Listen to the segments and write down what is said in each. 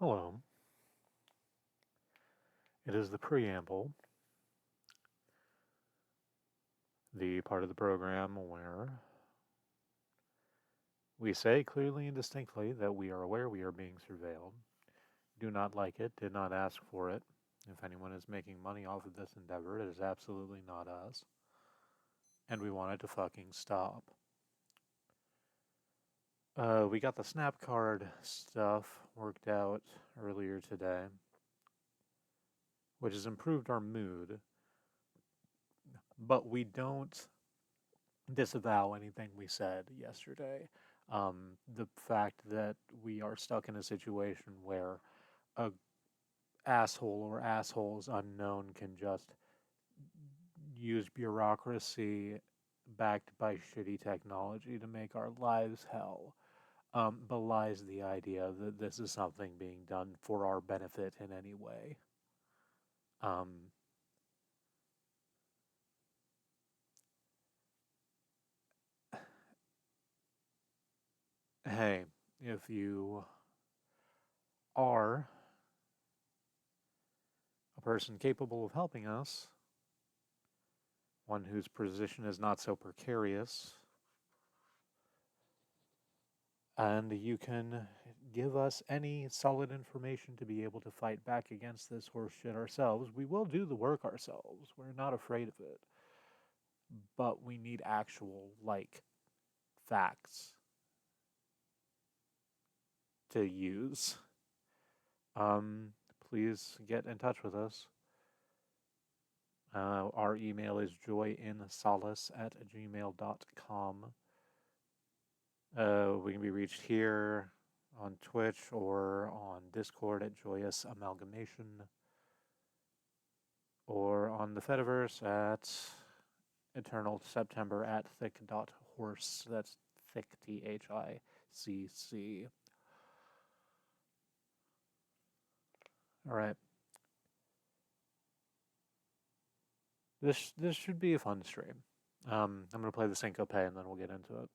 Hello. It is the preamble, the part of the program where we say clearly and distinctly that we are aware we are being surveilled, do not like it, did not ask for it. If anyone is making money off of this endeavor, it is absolutely not us. And we want it to fucking stop. We got the snap card stuff worked out earlier today, which has improved our mood, but we don't disavow anything we said yesterday. The fact that we are stuck in a situation where a asshole or assholes unknown can just use bureaucracy backed by shitty technology to make our lives hell belies the idea that this is something being done for our benefit in any way. Um, hey, if you are a person capable of helping us, one whose position is not so precarious, and you can give us any solid information to be able to fight back against this horseshit ourselves, we will do the work ourselves. We're not afraid of it. But we need actual, facts to use. Please get in touch with us. Our email is joyinsolace@gmail.com. We can be reached here on Twitch or on Discord at Joyous Amalgamation, or on the Fediverse at Eternal September at thick.horse. That's thick, THICC. All right. This should be a fun stream. I'm gonna play the syncope and then we'll get into it.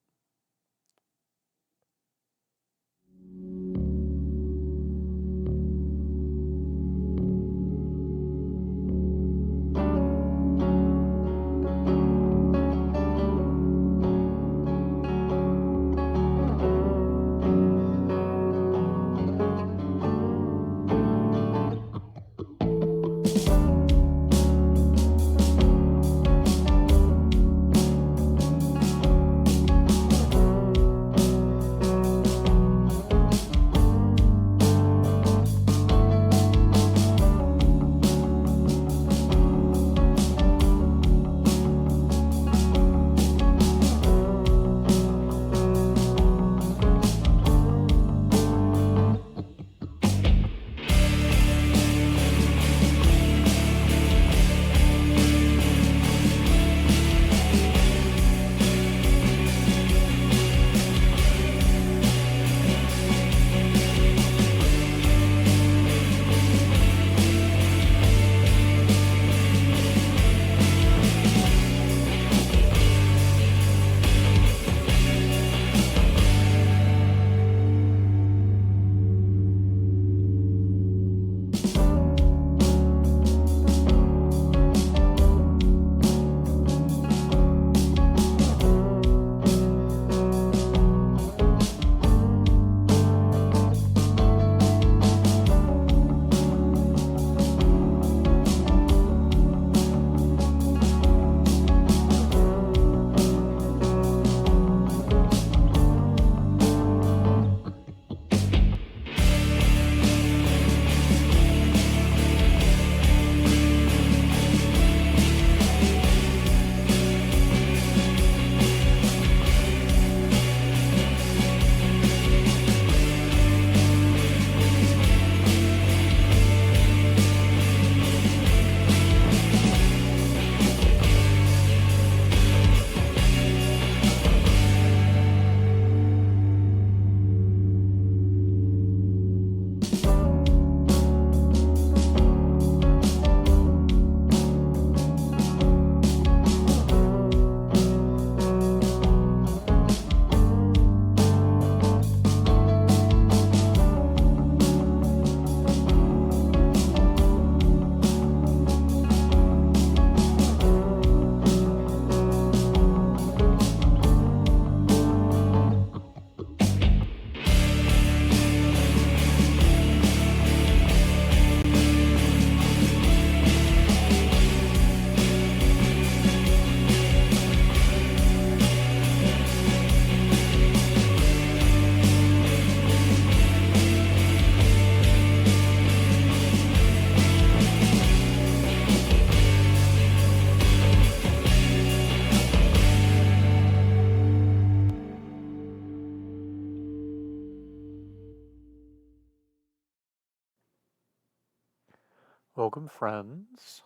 Welcome, friends.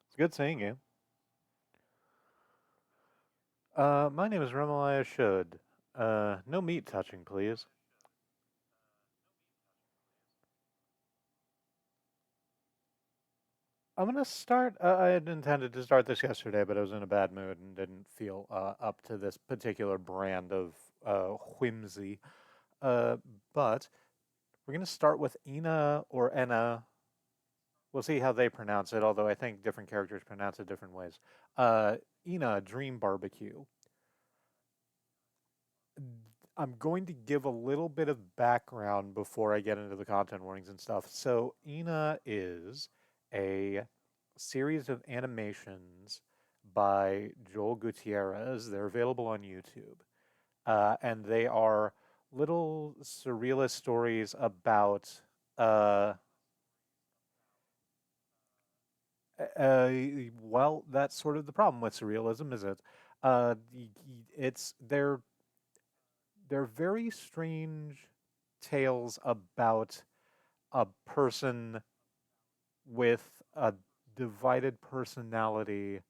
It's good seeing you. My name is Remalaya Should. No meat touching, please. I'm gonna start. I had intended to start this yesterday, but I was in a bad mood and didn't feel up to this particular brand of whimsy. Uh, but we're gonna start with Ina or Enna. We'll see how they pronounce it, although I think different characters pronounce it different ways. Uh, Ina Dream Barbecue. I'm going to give a little bit of background before I get into the content warnings and stuff. So, Ina is a series of animations by Joel Gutierrez. They're available on YouTube. And they are little surrealist stories about, uh, well, that's sort of the problem with surrealism, is it? It's they're very strange tales about a person with a divided personality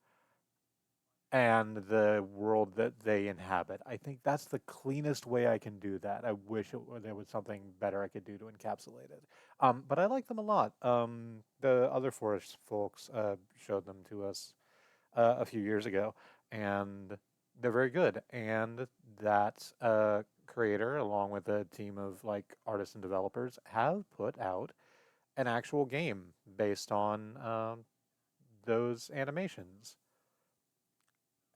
and the world that they inhabit. I think that's the cleanest way I can do that. I wish there was something better I could do to encapsulate it. But I like them a lot. The other Forest folks showed them to us a few years ago, and they're very good. And that creator, along with a team of like artists and developers, have put out an actual game based on those animations,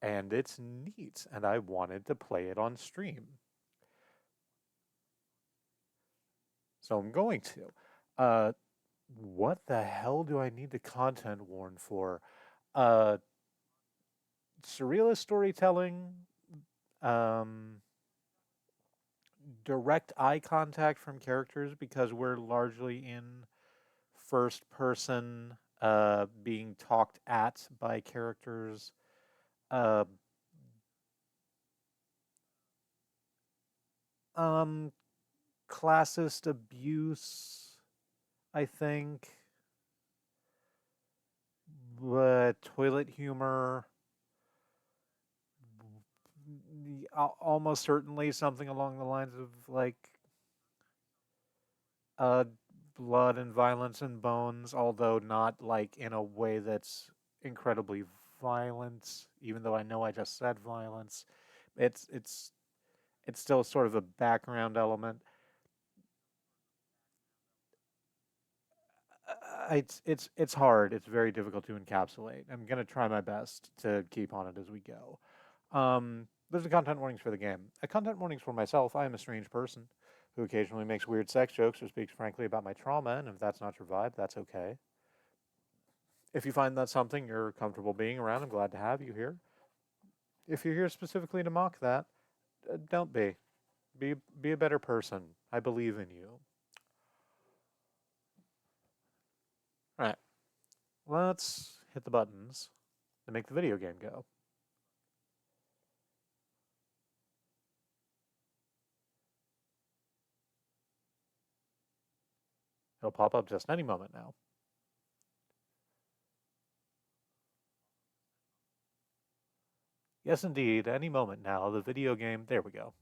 and it's neat. And I wanted to play it on stream, so I'm going to. Uh, what the hell do I need to content warn for? Uh, Surrealist storytelling. Um, Direct eye contact from characters because we're largely in first person, being talked at by characters. Uh, um, Classist abuse, I think. Toilet humor, almost certainly something along the lines of like uh, blood and violence and bones, although not like in a way that's incredibly violent. Even though I know I just said violence, it's it's it's still sort of a background element. It's hard. It's very difficult to encapsulate. I'm gonna try my best to keep on it as we go. There's a content warnings for the game. A content warnings for myself. I am a strange person who occasionally makes weird sex jokes or speaks frankly about my trauma, and if that's not your vibe, that's okay. If you find that something you're comfortable being around, I'm glad to have you here. If you're here specifically to mock that, don't be. Be a better person. I believe in you. All right, let's hit the buttons to make the video game go. It'll pop up just any moment now. Yes, indeed, any moment now. The video game. There we go.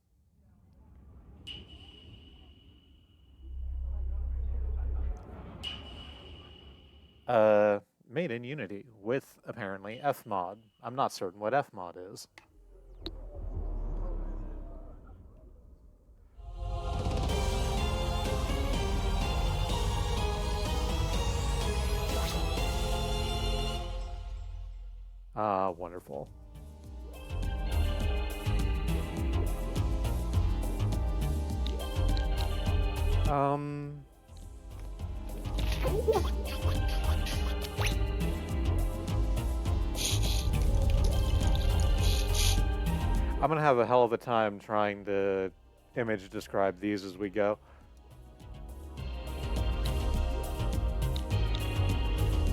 Uh, Made in Unity with apparently Fmod. I'm not certain what Fmod is. Ah, wonderful. Um, I'm gonna have a hell of a time trying to image describe these as we go.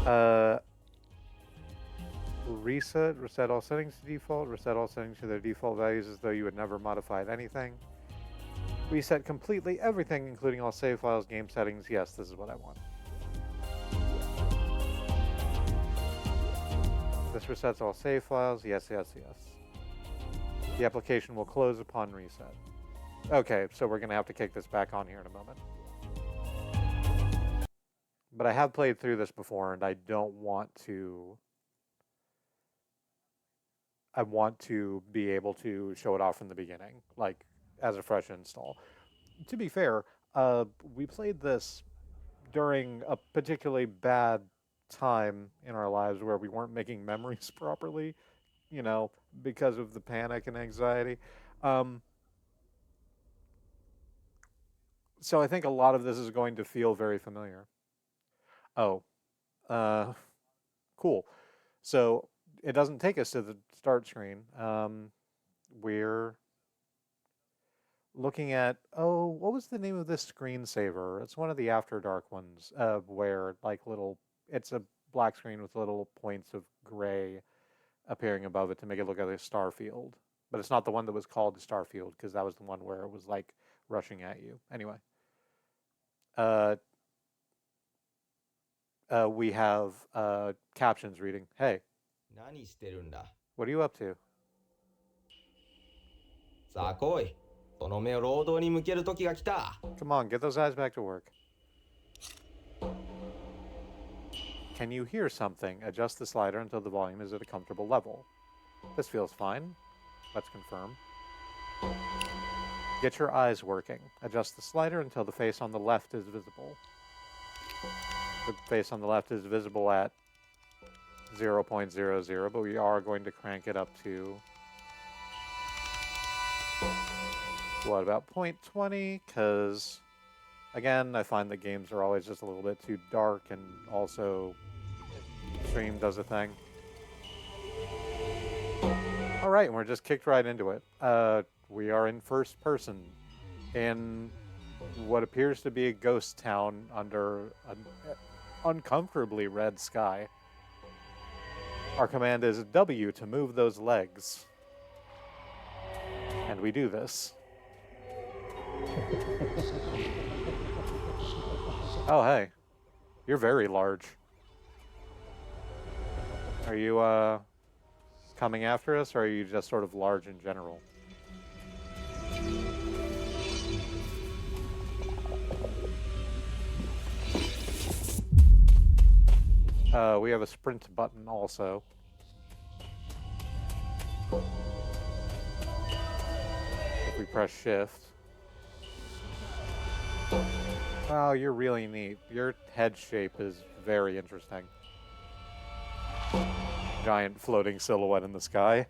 Uh, reset all settings to default, reset all settings to their default values as though you had never modified anything. Reset completely everything, including all save files, game settings. Yes, this is what I want. This resets all save files. Yes, yes, yes. The application will close upon reset. Okay, so we're going to have to kick this back on here in a moment. But I have played through this before, and I don't want to... I want to be able to show it off from the beginning, like, as a fresh install. To be fair, we played this during a particularly bad time in our lives where we weren't making memories properly, you know, because of the panic and anxiety. So I think a lot of this is going to feel very familiar. Oh, cool. So it doesn't take us to the start screen. We're looking at, oh, what was the name of this screensaver? It's one of the After Dark ones, where like it's a black screen with little points of gray appearing above it to make it look like a star field. But it's not the one that was called star field, because that was the one where it was like rushing at you. Anyway. We have captions reading, hey, 何してるんだ what are you up to? さあ来いその目を労働に向ける時が来た Come on, get those eyes back to work. Can you hear something? Adjust the slider until the volume is at a comfortable level. This feels fine. Let's confirm. Get your eyes working. Adjust the slider until the face on the left is visible. The face on the left is visible at 0.00, but we are going to crank it up to, what, about 0.20? Because, again, I find that games are always just a little bit too dark, and also stream does a thing. All right, and we're just kicked right into it. We are in first person in what appears to be a ghost town under an uncomfortably red sky. Our command is W to move those legs. And we do this. Oh, hey. You're very large. Are you, coming after us, or are you just sort of large in general? We have a sprint button also. If we press shift. Wow, you're really neat. Your head shape is very interesting. Giant floating silhouette in the sky.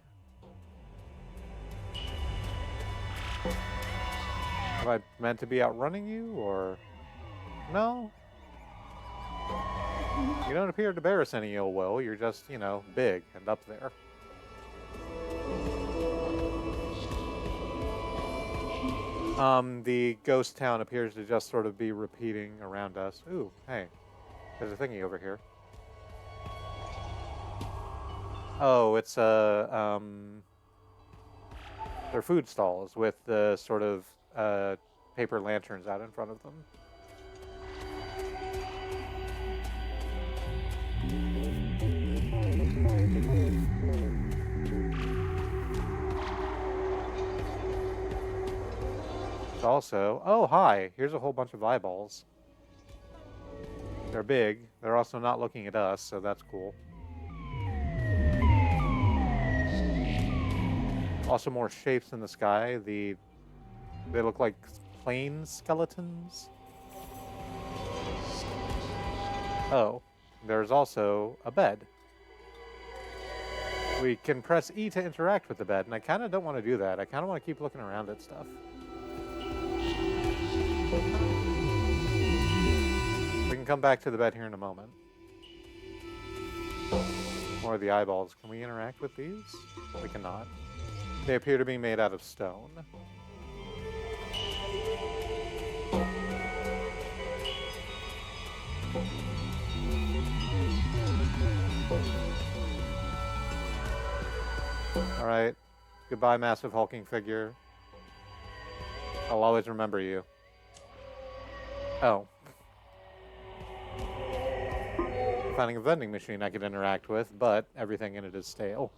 Am I meant to be outrunning you, or... No? You don't appear to bear us any ill will. You're just, you know, big and up there. The ghost town appears to just sort of be repeating around us. Ooh, hey. There's a thingy over here. Oh, it's they're food stalls with the sort of paper lanterns out in front of them. Also, oh, hi, here's a whole bunch of eyeballs. They're big. They're also not looking at us, so that's cool. Also more shapes in the sky. They look like plane skeletons. Oh, there's also a bed. We can press E to interact with the bed, and I kind of don't want to do that. I kind of want to keep looking around at stuff. We can come back to the bed here in a moment. More of the eyeballs. Can we interact with these? We cannot. They appear to be made out of stone. Alright. Goodbye, massive hulking figure. I'll always remember you. Oh. finding a vending machine I could interact with, but everything in it is stale.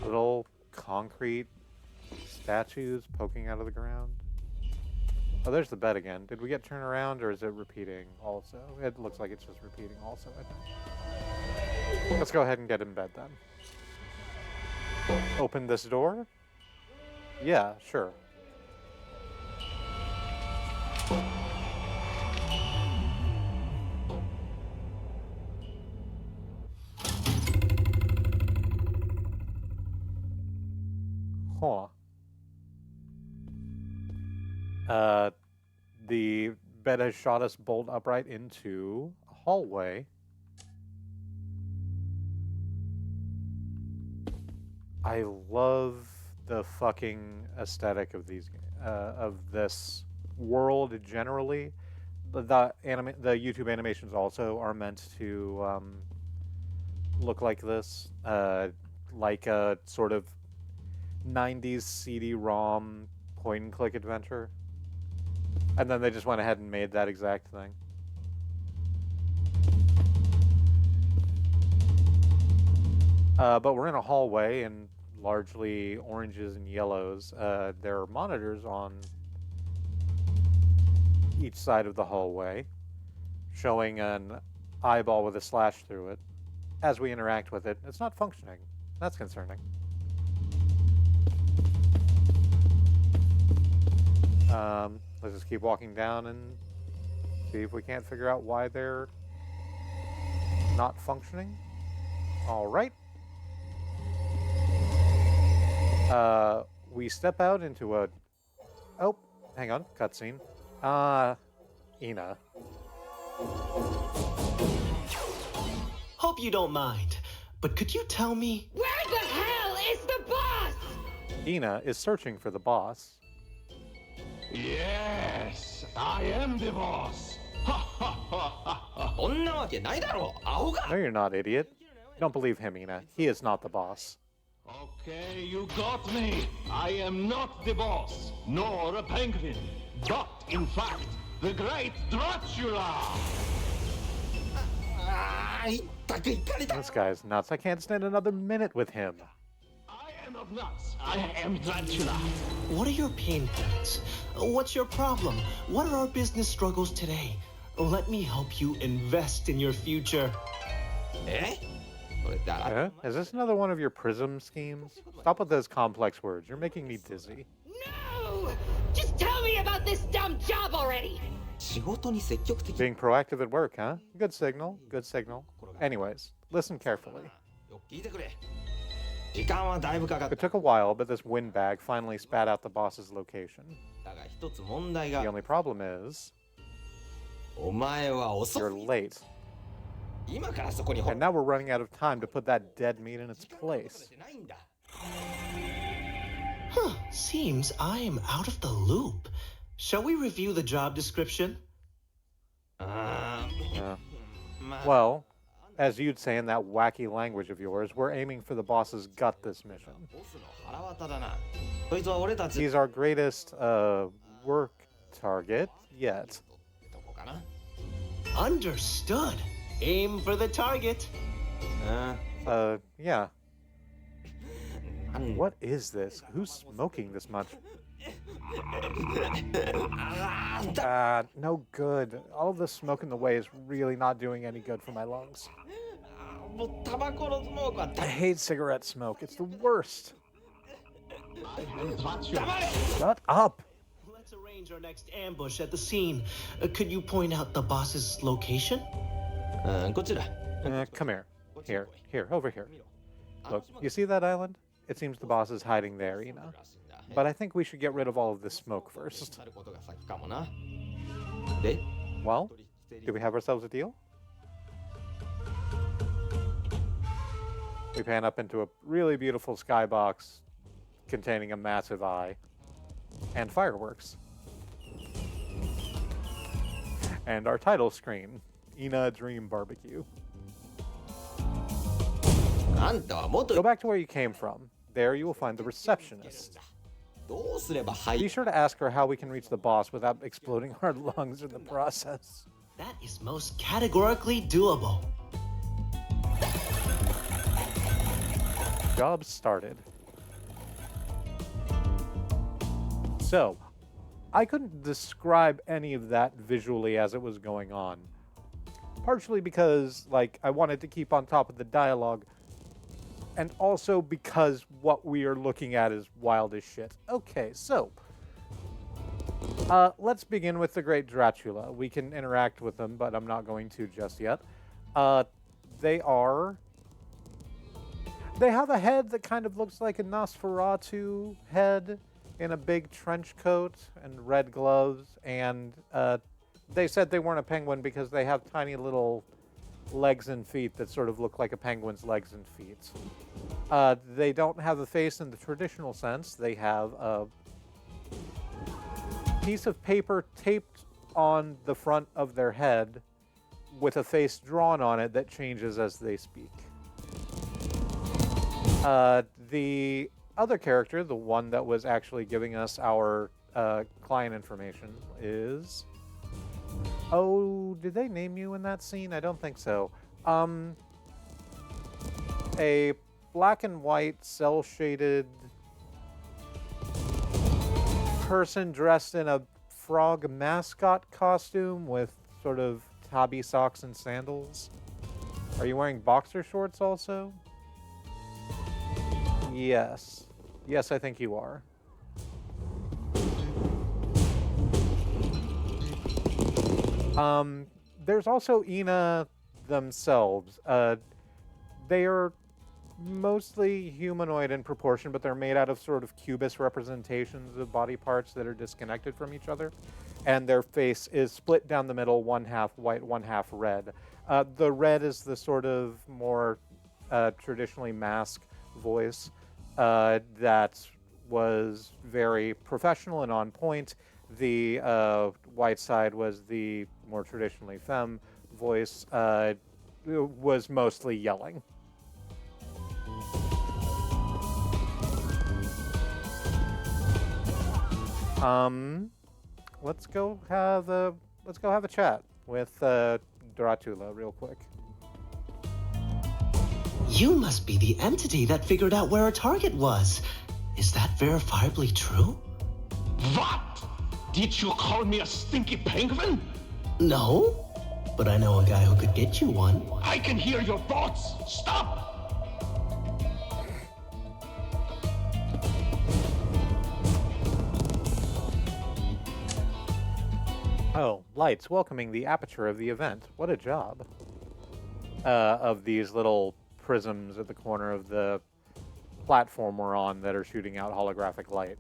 Little concrete statues poking out of the ground. Oh, there's the bed again. Did we get turned around, or is it repeating also? It looks like it's just repeating also, I think. Let's go ahead and get in bed then. Open this door? Yeah, sure. Huh. The bed has shot us bolt upright into a hallway. I love the fucking aesthetic of these, of this world generally. The YouTube animations also are meant to look like this, like a sort of 90s CD-ROM point-and-click adventure. And then they just went ahead and made that exact thing. But we're in a hallway, and largely oranges and yellows. There are monitors on each side of the hallway, showing an eyeball with a slash through it. As we interact with it, it's not functioning. That's concerning. Let's just keep walking down and see if we can't figure out why they're not functioning. All right. We step out into a... Oh, hang on. Cutscene. ENA. Hope you don't mind, but could you tell me... Where the hell is the boss? ENA is searching for the boss. Yes, I am the boss. No, you're not, idiot. Don't believe him, ENA. He is not the boss. Okay, you got me. I am not the boss, nor a penguin, but in fact, the great Dracula. This guy's nuts. I can't stand another minute with him. I am not nuts. I am Dracula. What are your pain points? What's your problem? What are our business struggles today? Let me help you invest in your future. Is this another one of your prism schemes? Stop with those complex words. You're making me dizzy. No! Just tell me about this dumb job already! Being proactive at work, huh? Good signal. Good signal. Anyways, listen carefully. It took a while, but this windbag finally spat out the boss's location. The only problem is... you're late. And now we're running out of time to put that dead meat in its place. Huh, seems I'm out of the loop. Shall we review the job description? Well, as you'd say in that wacky language of yours, we're aiming for the boss's gut this mission. He's our greatest, work target yet. Understood. Aim for the target. Yeah. What is this? Who's smoking this much? No good. All of this smoke in the way is really not doing any good for my lungs. I hate cigarette smoke. It's the worst. Shut up. Let's arrange our next ambush at the scene. Could you point out the boss's location? Come here. Here, over here. Look, you see that island? It seems the boss is hiding there, ENA. But I think we should get rid of all of this smoke first. Well, do we have ourselves a deal? We pan up into a really beautiful skybox containing a massive eye and fireworks. And our title screen, ENA Dream Barbecue. あんたは元 Go back to where you came from. There you will find the receptionist. どうすれば Be sure to ask her how we can reach the boss without exploding our lungs in the process. That is most categorically doable. Job started. So, I couldn't describe any of that visually as it was going on. Partially because, like, I wanted to keep on top of the dialogue, and also because what we are looking at is wild as shit. Okay, so, let's begin with the Great Dracula. We can interact with them, but I'm not going to just yet. They have a head that kind of looks like a Nosferatu head in a big trench coat and red gloves, and they said they weren't a penguin because they have tiny little legs and feet that sort of look like a penguin's legs and feet. They don't have a face in the traditional sense. They have a piece of paper taped on the front of their head with a face drawn on it that changes as they speak. The other character, the one that was actually giving us our client information, is... Oh, did they name you in that scene? I don't think so. A black and white, cel-shaded person dressed in a frog mascot costume with sort of tabby socks and sandals. Are you wearing boxer shorts also? Yes. Yes, I think you are. There's also ENA themselves. They are mostly humanoid in proportion, but they're made out of sort of cubist representations of body parts that are disconnected from each other. And their face is split down the middle, one half white, one half red. The red is the sort of more traditionally mask voice that was very professional and on point. The white side was the more traditionally femme voice, was mostly yelling. Let's go have a chat with Dracula real quick. You must be the entity that figured out where our target was. Is that verifiably true? What? Did you call me a stinky penguin? No, but I know a guy who could get you one. I can hear your thoughts. Stop! Oh, lights welcoming the aperture of the event. What a job. Of these little prisms at the corner of the platform we're on that are shooting out holographic light.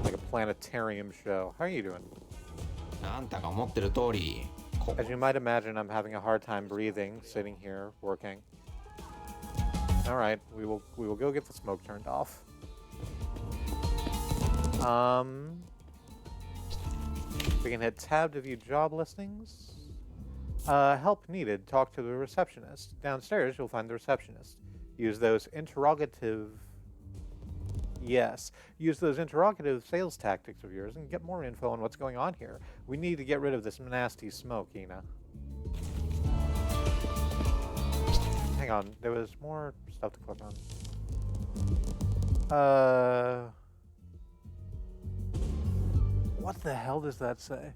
Like a planetarium show. How are you doing? あんたが思ってる通り As you might imagine, I'm having a hard time breathing, sitting here, working. Alright, we will go get the smoke turned off. We can hit tab to view job listings. Help needed. Talk to the receptionist. Downstairs, you'll find the receptionist. Use those interrogative... Yes. Use those interrogative sales tactics of yours and get more info on what's going on here. We need to get rid of this nasty smoke, ENA. Hang on. There was more stuff to click on. What the hell does that say?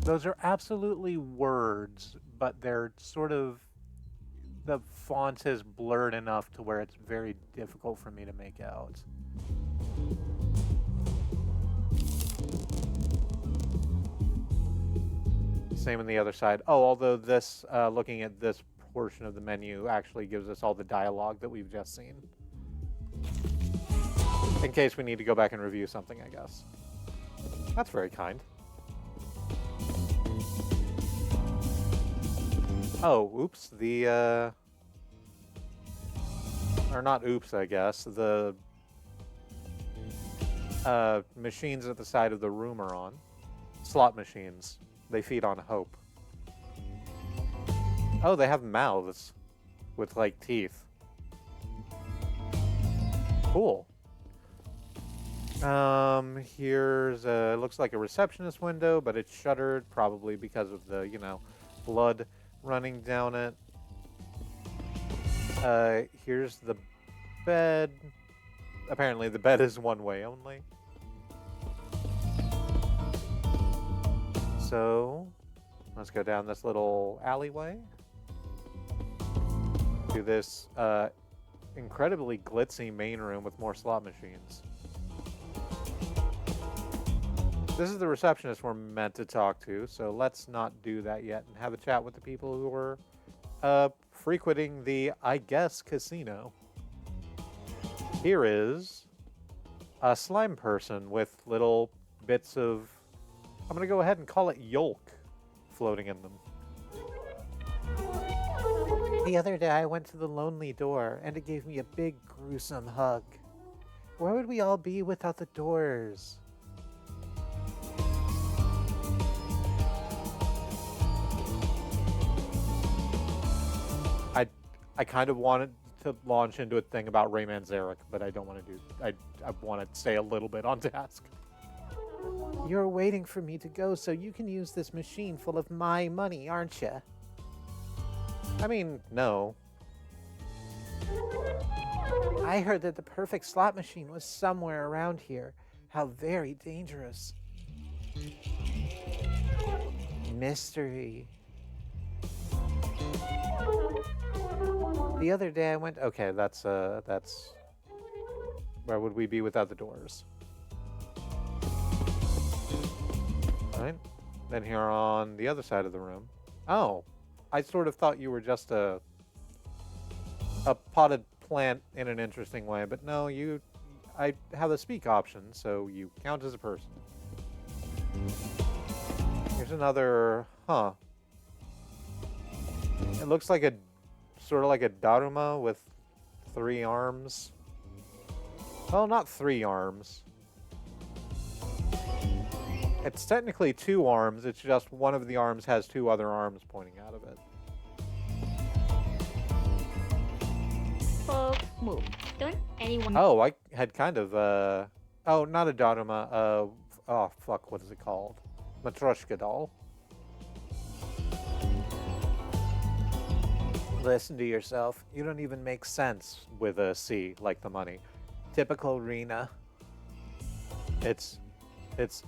Those are absolutely words, but they're sort of... The font is blurred enough to where it's very difficult for me to make out. Same on the other side. Oh, although this, looking at this portion of the menu actually gives us all the dialogue that we've just seen. In case we need to go back and review something, I guess. That's very kind. Oh, oops, the, or not oops, I guess, the, machines at the side of the room are on. slot machines. They feed on hope. Oh, they have mouths with, like, teeth. Cool. Here's looks like a receptionist window, but it's shuttered, probably because of the, you know, blood running down it. Here's the bed. Apparently the bed is one way only. So, let's go down this little alleyway. To this, incredibly glitzy main room with more slot machines. This is the receptionist we're meant to talk to, so let's not do that yet and have a chat with the people who are frequenting the, I guess, casino. Here is a slime person with little bits of, I'm going to go ahead and call it yolk, floating in them. The other day I went to the lonely door, and it gave me a big, gruesome hug. Where would we all be without the doors? I kind of wanted to launch into a thing about Rayman Zarek, but I don't want to do... I want to stay a little bit on task. You're waiting for me to go so you can use this machine full of my money, aren't you? I mean, no. I heard that the perfect slot machine was somewhere around here. How very dangerous. Mystery. The other day I went... Okay, that's... Where would we be without the doors? Alright. Then here on the other side of the room. Oh. I sort of thought you were just a potted plant in an interesting way, but no, I have a speak option, so you count as a person. Here's another... Huh. It looks like a... Sort of like a Daruma with 3 arms. Well, not 3 arms. It's technically 2 arms, it's just one of the arms has 2 other arms pointing out of it. Move. Don't anyone... Oh, I had kind of, Oh, not a Daruma, oh, fuck, what is it called? Matryoshka doll. Listen to yourself. You don't even make sense with a C, like the money. Typical Rena. It's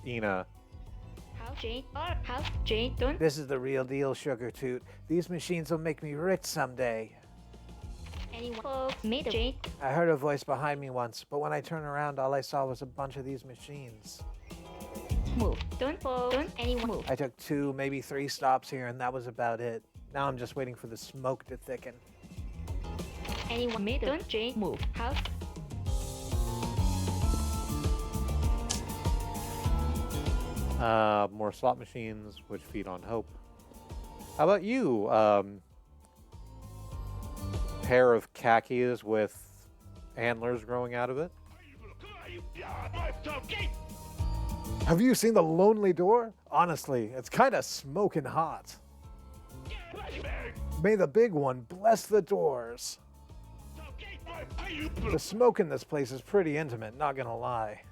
ENA. How Jane don't... This is the real deal, Sugar Toot. These machines will make me rich someday. Anyone made a Jane? I heard a voice behind me once, but when I turned around, all I saw was a bunch of these machines. Move. Don't anyone move. I took 2, maybe 3 stops here, and that was about it. Now I'm just waiting for the smoke to thicken. Anyone made a Jane move. How? More slot machines, which feed on hope. How about you, pair of khakis with antlers growing out of it? Have you seen the lonely door? Honestly, it's kind of smoking hot. May the big one bless the doors. The smoke in this place is pretty intimate, not gonna lie.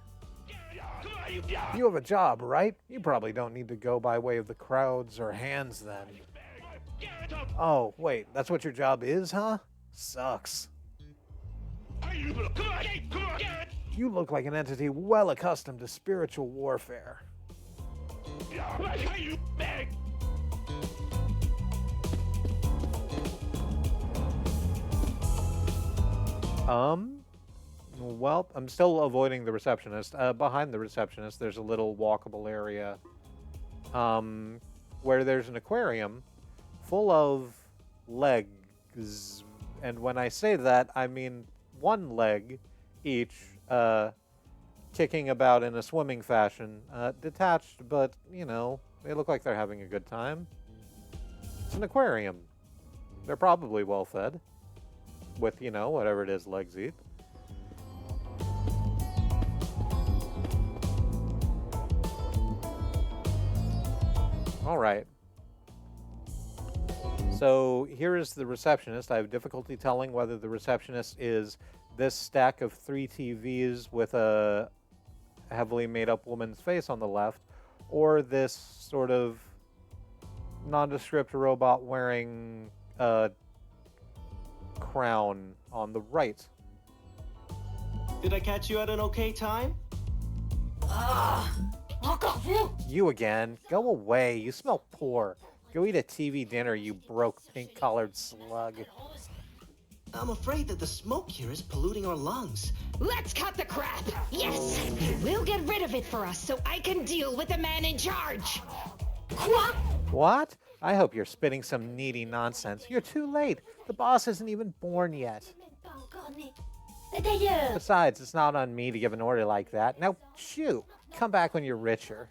You have a job, right? You probably don't need to go by way of the crowds or hands then. Oh, wait, that's what your job is, huh? Sucks. You look like an entity well accustomed to spiritual warfare. Well, I'm still avoiding the receptionist. Behind the receptionist, there's a little walkable area, where there's an aquarium full of legs. And when I say that, I mean 1 leg each, kicking about in a swimming fashion, detached, but, you know, they look like they're having a good time. It's an aquarium. They're probably well fed. With, you know, whatever it is legs eat. All right. So here is the receptionist. I have difficulty telling whether the receptionist is this stack of 3 TVs with a heavily made up woman's face on the left, or this sort of nondescript robot wearing a crown on the right. Did I catch you at an okay time? Encore vous! You again. Go away. You smell poor. Go eat a TV dinner, you broke pink-collared slug. I'm afraid that the smoke here is polluting our lungs. Let's cut the crap! Yes! We'll get rid of it for us so I can deal with the man in charge! Quoi? What? I hope you're spitting some needy nonsense. You're too late. The boss isn't even born yet. D'ailleurs, Besides, it's not on me to give an order like that. Now, shoo! Come back when you're richer.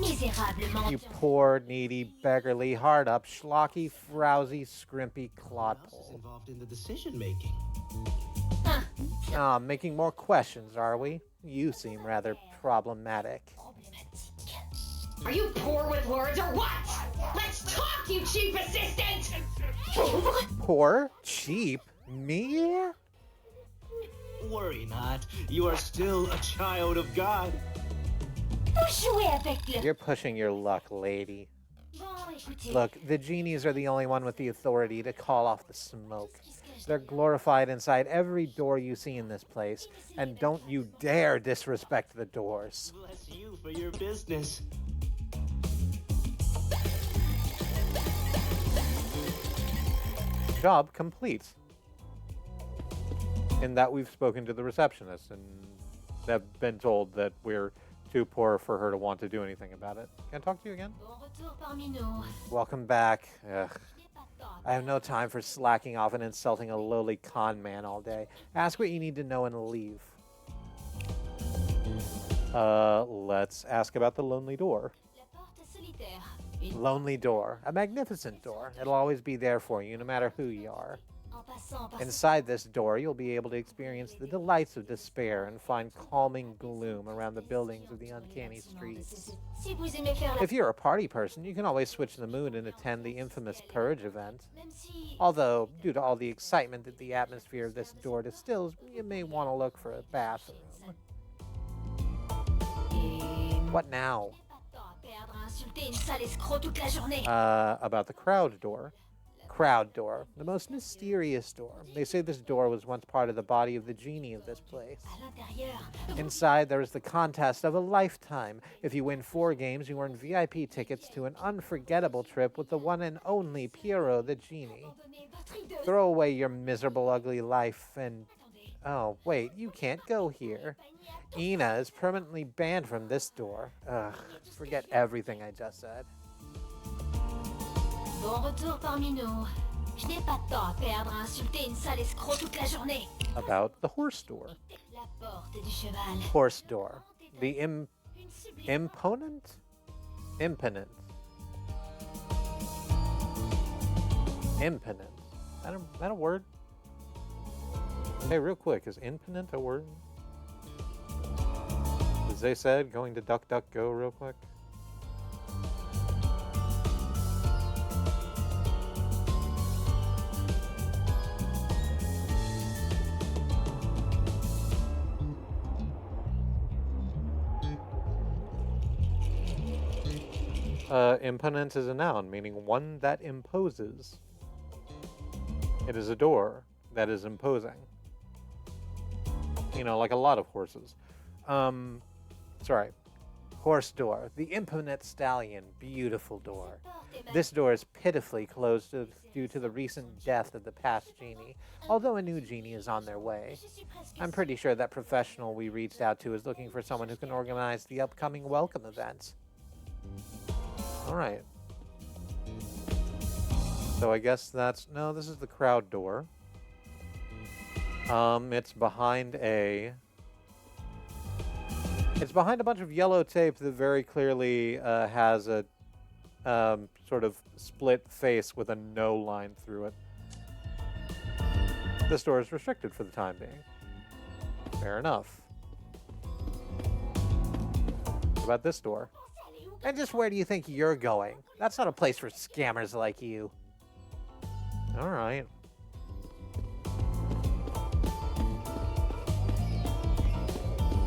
misérablement. You poor, needy, beggarly, hard-up, schlocky, frowsy, scrimpy What else is clodpole. involved in the decision making? Ah, making more questions, are we? You seem rather problematic. Are you poor with words or what? Let's talk, you chief assistant! Poor? Cheap? Me? Worry not. You are still a child of God. You're pushing your luck, lady. Look, the genies are the only one with the authority to call off the smoke. They're glorified inside every door you see in this place, and don't you dare disrespect the doors. Bless you for your business. Job complete. In that we've spoken to the receptionist and have been told that we're too poor for her to want to do anything about it. Can I talk to you again? Welcome back. Ugh. I have no time for slacking off and insulting a lowly con man all day. Ask what you need to know and leave. Let's ask about the lonely door. Lonely door. A magnificent door. It'll always be there for you, no matter who you are. Inside this door, you'll be able to experience the delights of despair and find calming gloom around the buildings of the uncanny streets. If you're a party person, you can always switch the mood and attend the infamous Purge event. Although, due to all the excitement that the atmosphere of this door distills, you may want to look for a bathroom. What now? About the crowd door. Crowd door, the most mysterious door. They say this door was once part of the body of the genie of this place. Inside, there is the contest of a lifetime. If you win 4 games, you earn VIP tickets to an unforgettable trip with the one and only Pierrot the genie. Throw away your miserable, ugly life and... Oh, wait, you can't go here. ENA is permanently banned from this door. Ugh, forget everything I just said. Bon retour parmi nous. Je n'ai pas de temps à perdre à insulter une sale escroc toute la journée. About the horse door. La porte du cheval. Horse door. The imponent? Imponent. Imponent. That a word? Hey, real quick, is imponent a word? As they said, going to DuckDuckGo real quick. Imponent is a noun, meaning one that imposes. It is a door that is imposing. You know, like a lot of horses. Sorry. Horse door. The imponent stallion. Beautiful door. This door is pitifully closed due to the recent death of the past genie, although a new genie is on their way. I'm pretty sure that professional we reached out to is looking for someone who can organize the upcoming welcome event. Alright. So I guess that's... No, this is the crowd door. It's behind a... It's behind a bunch of yellow tape that very clearly has a sort of split face with a no line through it. This door is restricted for the time being. Fair enough. What about this door? And just where do you think you're going? That's not a place for scammers like you. All right.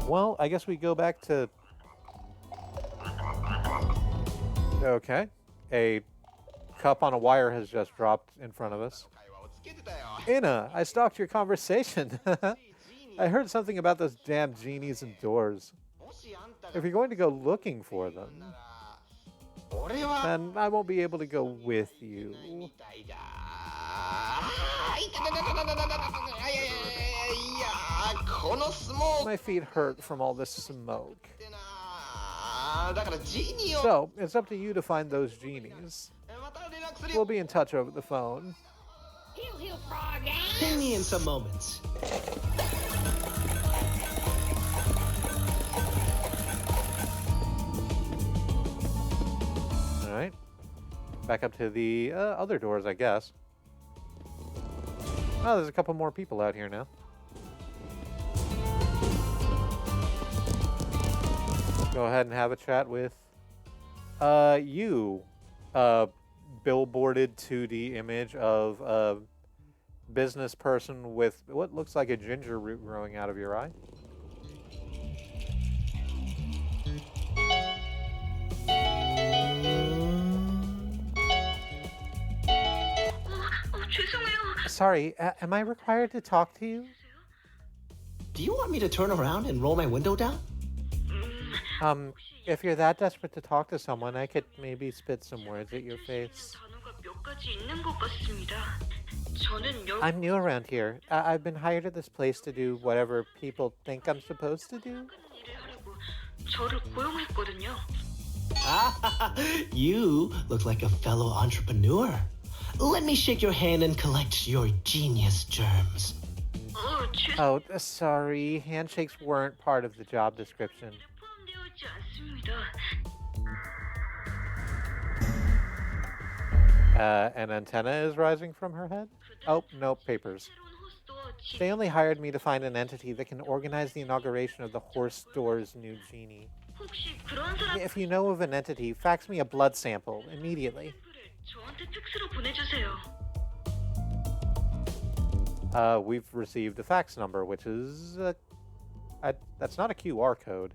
Well, I guess we go back to... Okay. A cup on a wire has just dropped in front of us. ENA, I stalked your conversation. I heard something about those damn genies and doors. If you're going to go looking for them, then I won't be able to go with you. My feet hurt from all this smoke. So, it's up to you to find those genies. We'll be in touch over the phone. Heal, frog. Ping me in some moments. Alright. Back up to the other doors, I guess. Oh, there's a couple more people out here now. Go ahead and have a chat with you. Billboarded 2D image of a business person with what looks like a ginger root growing out of your eye. Sorry, am I required to talk to you? Do you want me to turn around and roll my window down? If you're that desperate to talk to someone, I could maybe spit some words at your face. I'm new around here. I've been hired at this place to do whatever people think I'm supposed to do. You look like a fellow entrepreneur. Let me shake your hand and collect your genius germs. Oh, sorry. Handshakes weren't part of the job description. An antenna is rising from her head? Oh, no, papers. They only hired me to find an entity that can organize the inauguration of the horse store's new genie. If you know of an entity, fax me a blood sample immediately. We've received a fax number, which is... that's not a QR code.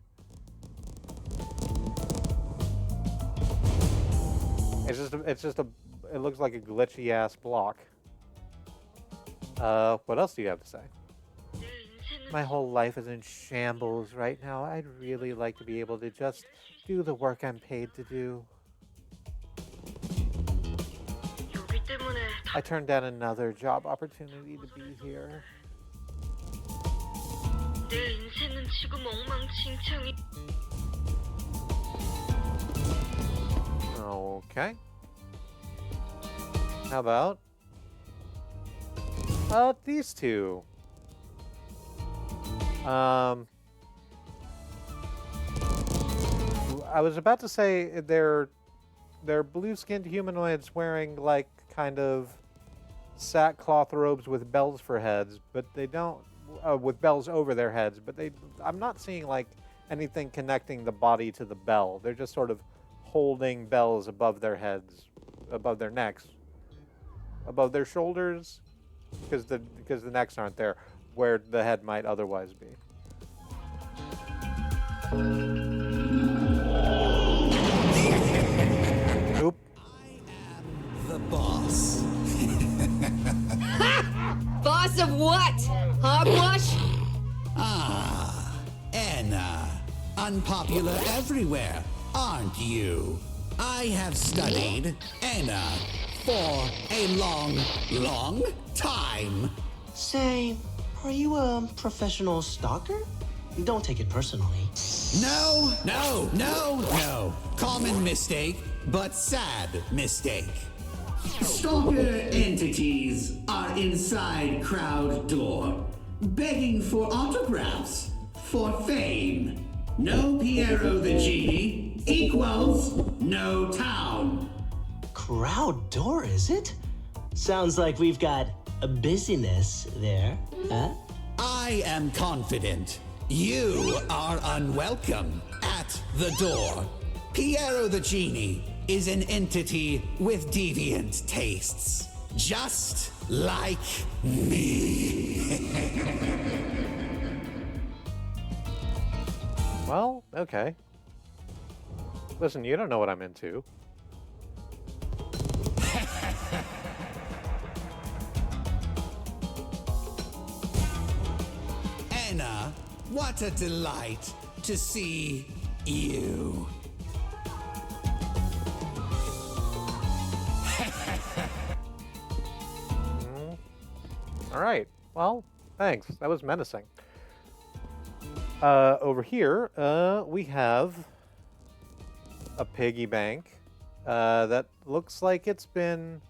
It looks like a glitchy-ass block. What else do you have to say? My whole life is in shambles right now. I'd really like to be able to just do the work I'm paid to do. I turned down another job opportunity to be here. Okay. How about these two? I was about to say they're blue-skinned humanoids wearing like kind of sackcloth robes with bells for heads, but they don't with bells over their heads, but I'm not seeing like anything connecting the body to the bell. They're just sort of holding bells above their heads, above their necks, above their shoulders, because the necks aren't there where the head might otherwise be. Oop. The boss. Boss of what? Hogwash? Ah, ENA. Unpopular everywhere, aren't you? I have studied ENA for a long, long time. Say, are you a professional stalker? Don't take it personally. No. Common mistake, but sad mistake. Stalker entities are inside crowd door, begging for autographs, for fame. No Piero the Genie equals no town. Crowd door, is it? Sounds like we've got a busyness there, huh? I am confident you are unwelcome at the door. Piero the Genie is an entity with deviant tastes. Just like me. Well, okay. Listen, you don't know what I'm into. ENA, what a delight to see you. All right. Well, thanks. That was menacing. Over here, we have a piggy bank that looks like it's been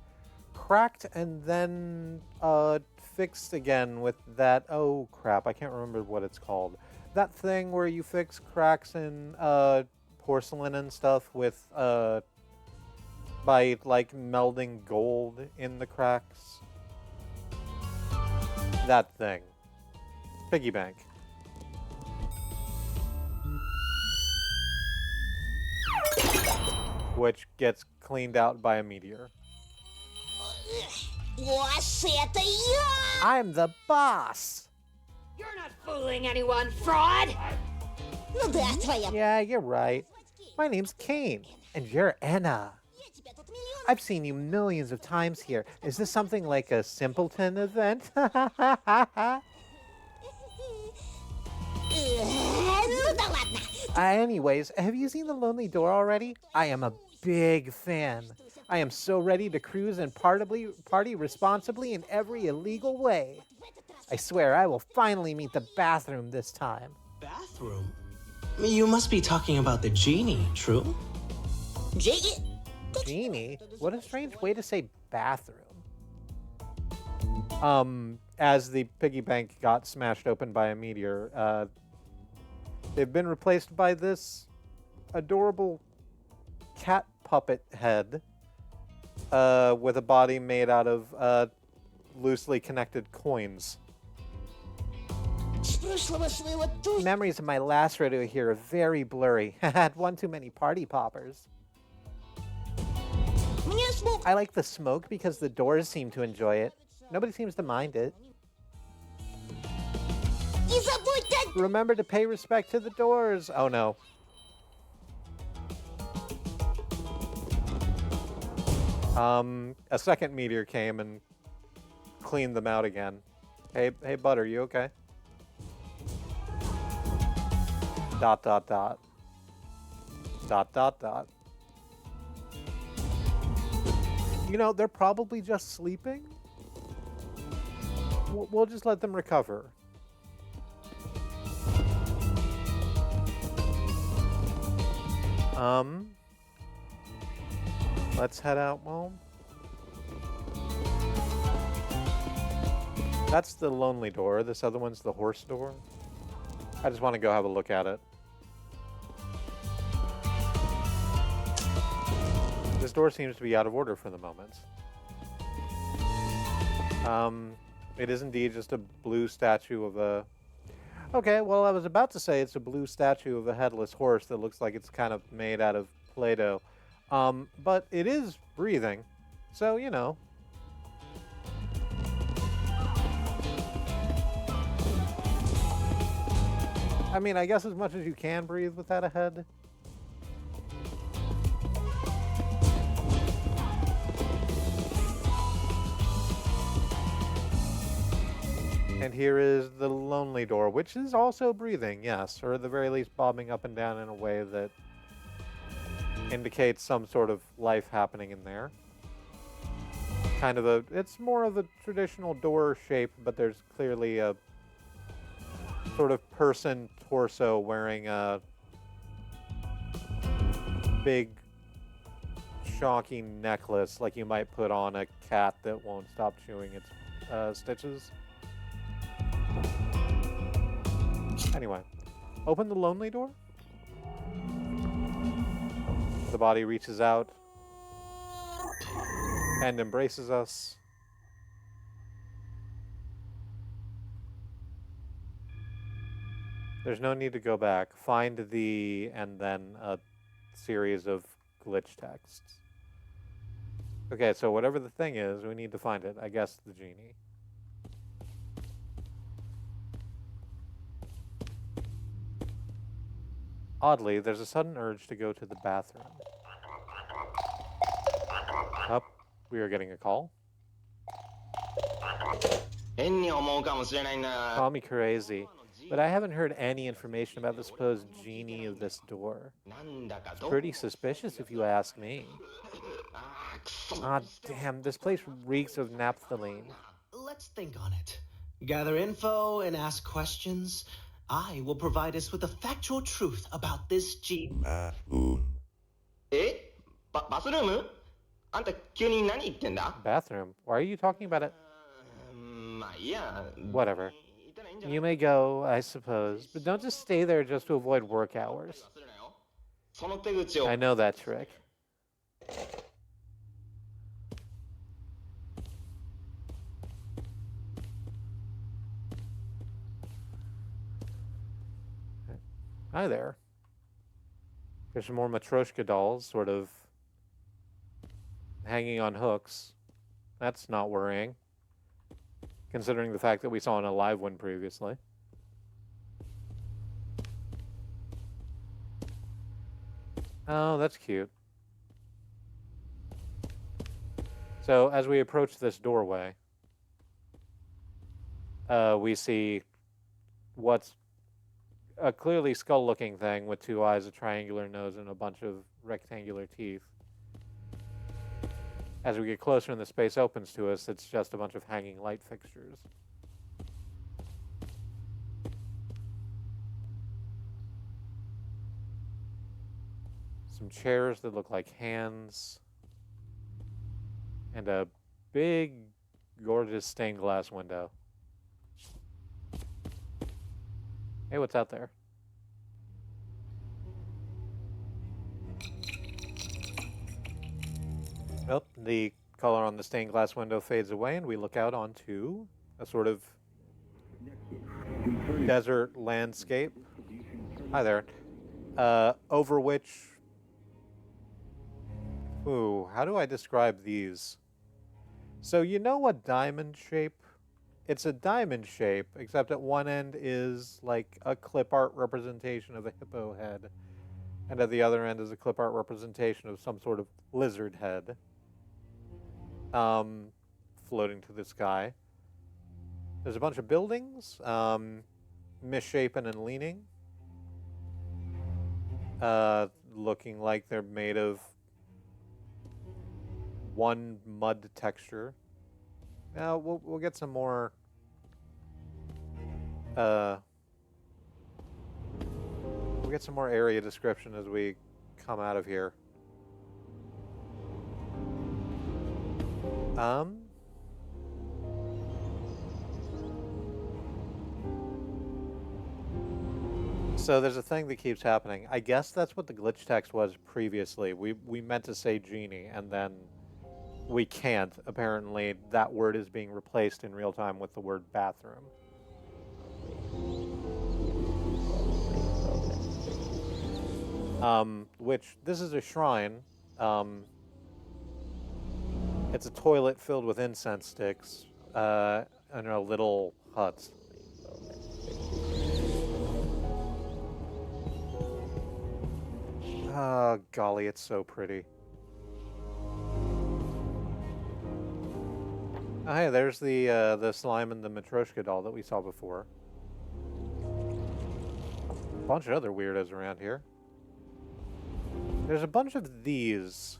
cracked and then fixed again with that. Oh crap! I can't remember what it's called. That thing where you fix cracks in porcelain and stuff with by like melding gold in the cracks. That thing. Piggy bank. Which gets cleaned out by a meteor. I'm the boss! You're not fooling anyone, fraud! Yeah, you're right. My name's Kane, and you're Anna. I've seen you millions of times here. Is this something like a simpleton event? Anyways, have you seen The Lonely Door already? I am a big fan. I am so ready to cruise and party responsibly in every illegal way. I swear I will finally meet the bathroom this time. Bathroom? You must be talking about the genie, true? Genie? What a strange way to say bathroom. As the piggy bank got smashed open by a meteor, they've been replaced by this adorable cat puppet head with a body made out of loosely connected coins. Memories of my last rodeo here are very blurry. I had one too many party poppers. I like the smoke because the doors seem to enjoy it. Nobody seems to mind it. Remember to pay respect to the doors. Oh no. A second meteor came and cleaned them out again. Hey, Butter, you okay? ... You know, they're probably just sleeping. We'll just let them recover. Let's head out. Well, that's the lonely door. This other one's the horse door. I just want to go have a look at it. This door seems to be out of order for the moment. It is indeed just a blue statue of a... Okay, well, I was about to say it's a blue statue of a headless horse that looks like it's kind of made out of Play-Doh. But it is breathing, so, you know. I mean, I guess as much as you can breathe without a head. And here is the lonely door, which is also breathing, yes, or at the very least bobbing up and down in a way that indicates some sort of life happening in there. Kind of a, it's more of a traditional door shape, but there's clearly a sort of person torso wearing a big shocking necklace like you might put on a cat that won't stop chewing its stitches. Anyway, open the lonely door. The body reaches out and embraces us. There's no need to go back. Find the, and then a series of glitch texts. Okay, so whatever the thing is, we need to find it. I guess the genie. Oddly, there's a sudden urge to go to the bathroom. Up, we are getting a call. Call me crazy, but I haven't heard any information about the supposed genie of this door. It's pretty suspicious if you ask me. Ah, damn, this place reeks of naphthalene. Let's think on it. Gather info and ask questions. I will provide us with the factual truth about this genie. Bathroom? Why are you talking about it? Whatever. You may go, I suppose, but don't just stay there just to avoid work hours. I know that trick. Hi there. There's some more Matryoshka dolls, sort of hanging on hooks. That's not worrying, considering the fact that we saw an alive one previously. Oh, that's cute. So as we approach this doorway, we see what's a clearly skull-looking thing with two eyes, a triangular nose, and a bunch of rectangular teeth. As we get closer and the space opens to us, it's just a bunch of hanging light fixtures. Some chairs that look like hands. And a big, gorgeous stained glass window. Hey, what's out there? Well, the color on the stained glass window fades away, and we look out onto a sort of desert landscape. Hi there. Over which... Ooh, how do I describe these? So you know a diamond shape? It's a diamond shape, except at one end is like a clip art representation of a hippo head, and at the other end is a clip art representation of some sort of lizard head, floating to the sky. There's a bunch of buildings, misshapen and leaning, looking like they're made of one mud texture. Now we'll get some more. We'll get some more area description as we come out of here. So there's a thing that keeps happening. I guess that's what the glitch text was previously. We meant to say genie, and then we can't. Apparently, that word is being replaced in real time with the word bathroom. Which, this is a shrine. It's a toilet filled with incense sticks, and a little hut. Oh, golly, it's so pretty. Oh, hey, there's the slime and the Matryoshka doll that we saw before. A bunch of other weirdos around here. There's a bunch of these.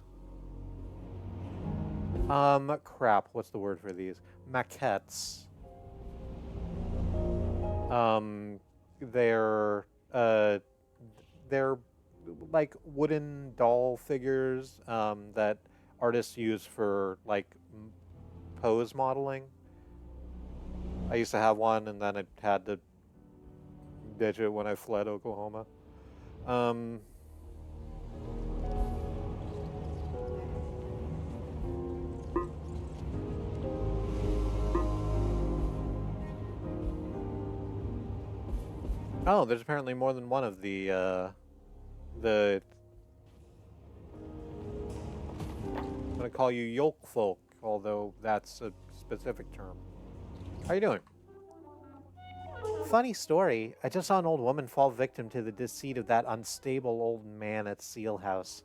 Crap, what's the word for these? Maquettes. They're like wooden doll figures, that artists use for, like, pose modeling. I used to have one, and then I had to ditch it when I fled Oklahoma. Oh, there's apparently more than one of the gonna call you Yolk Folk, although that's a specific term. How you doing? Funny story. I just saw an old woman fall victim to the deceit of that unstable old man at Seal House.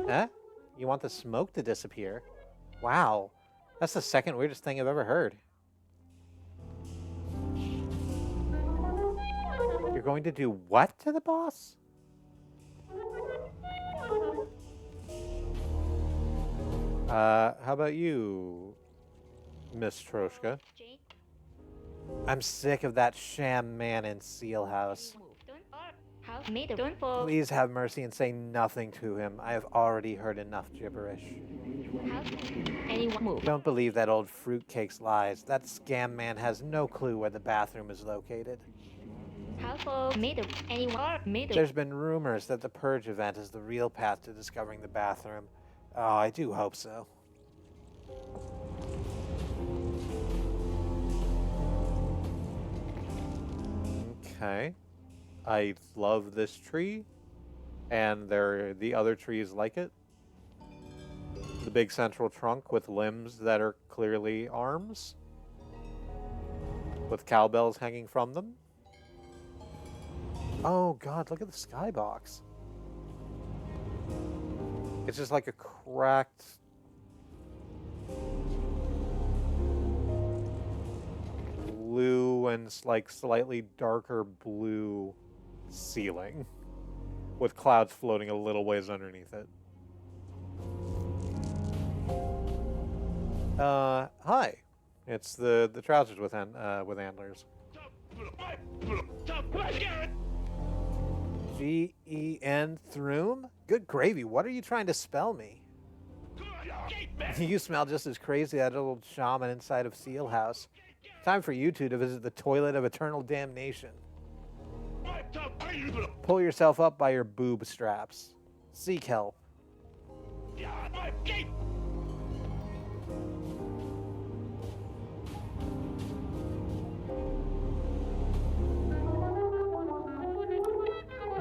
Huh? You want the smoke to disappear? Wow. That's the second weirdest thing I've ever heard. You're going to do what to the boss? How about you, Miss Troshka? I'm sick of that sham man in Seal House. Please have mercy and say nothing to him. I have already heard enough gibberish. Don't believe that old fruitcake's lies. That scam man has no clue where the bathroom is located. There's been rumors that the Purge event is the real path to discovering the bathroom. Oh, I do hope so. Okay. I love this tree, and the other trees like it. The big central trunk with limbs that are clearly arms, with cowbells hanging from them. Oh god, look at the skybox. It's just like a cracked... blue and like slightly darker blue ceiling with clouds floating a little ways underneath it. Hi. It's the trousers with antlers. G-E-N Throom? Good gravy. What are you trying to spell me? You smell just as crazy as that old shaman inside of Seal House. Time for you two to visit the toilet of eternal damnation. Pull yourself up by your boob straps. Seek help.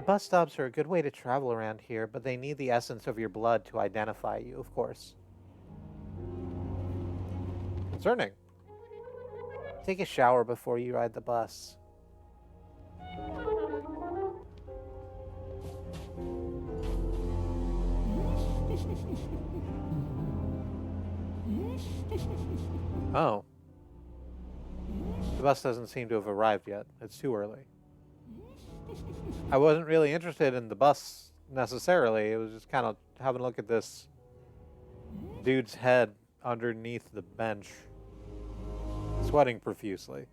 Bus stops are a good way to travel around here, but they need the essence of your blood to identify you, of course. Concerning. Take a shower before you ride the bus. Oh. The bus doesn't seem to have arrived yet. It's too early. I wasn't really interested in the bus necessarily. It was just kind of having a look at this dude's head underneath the bench, sweating profusely.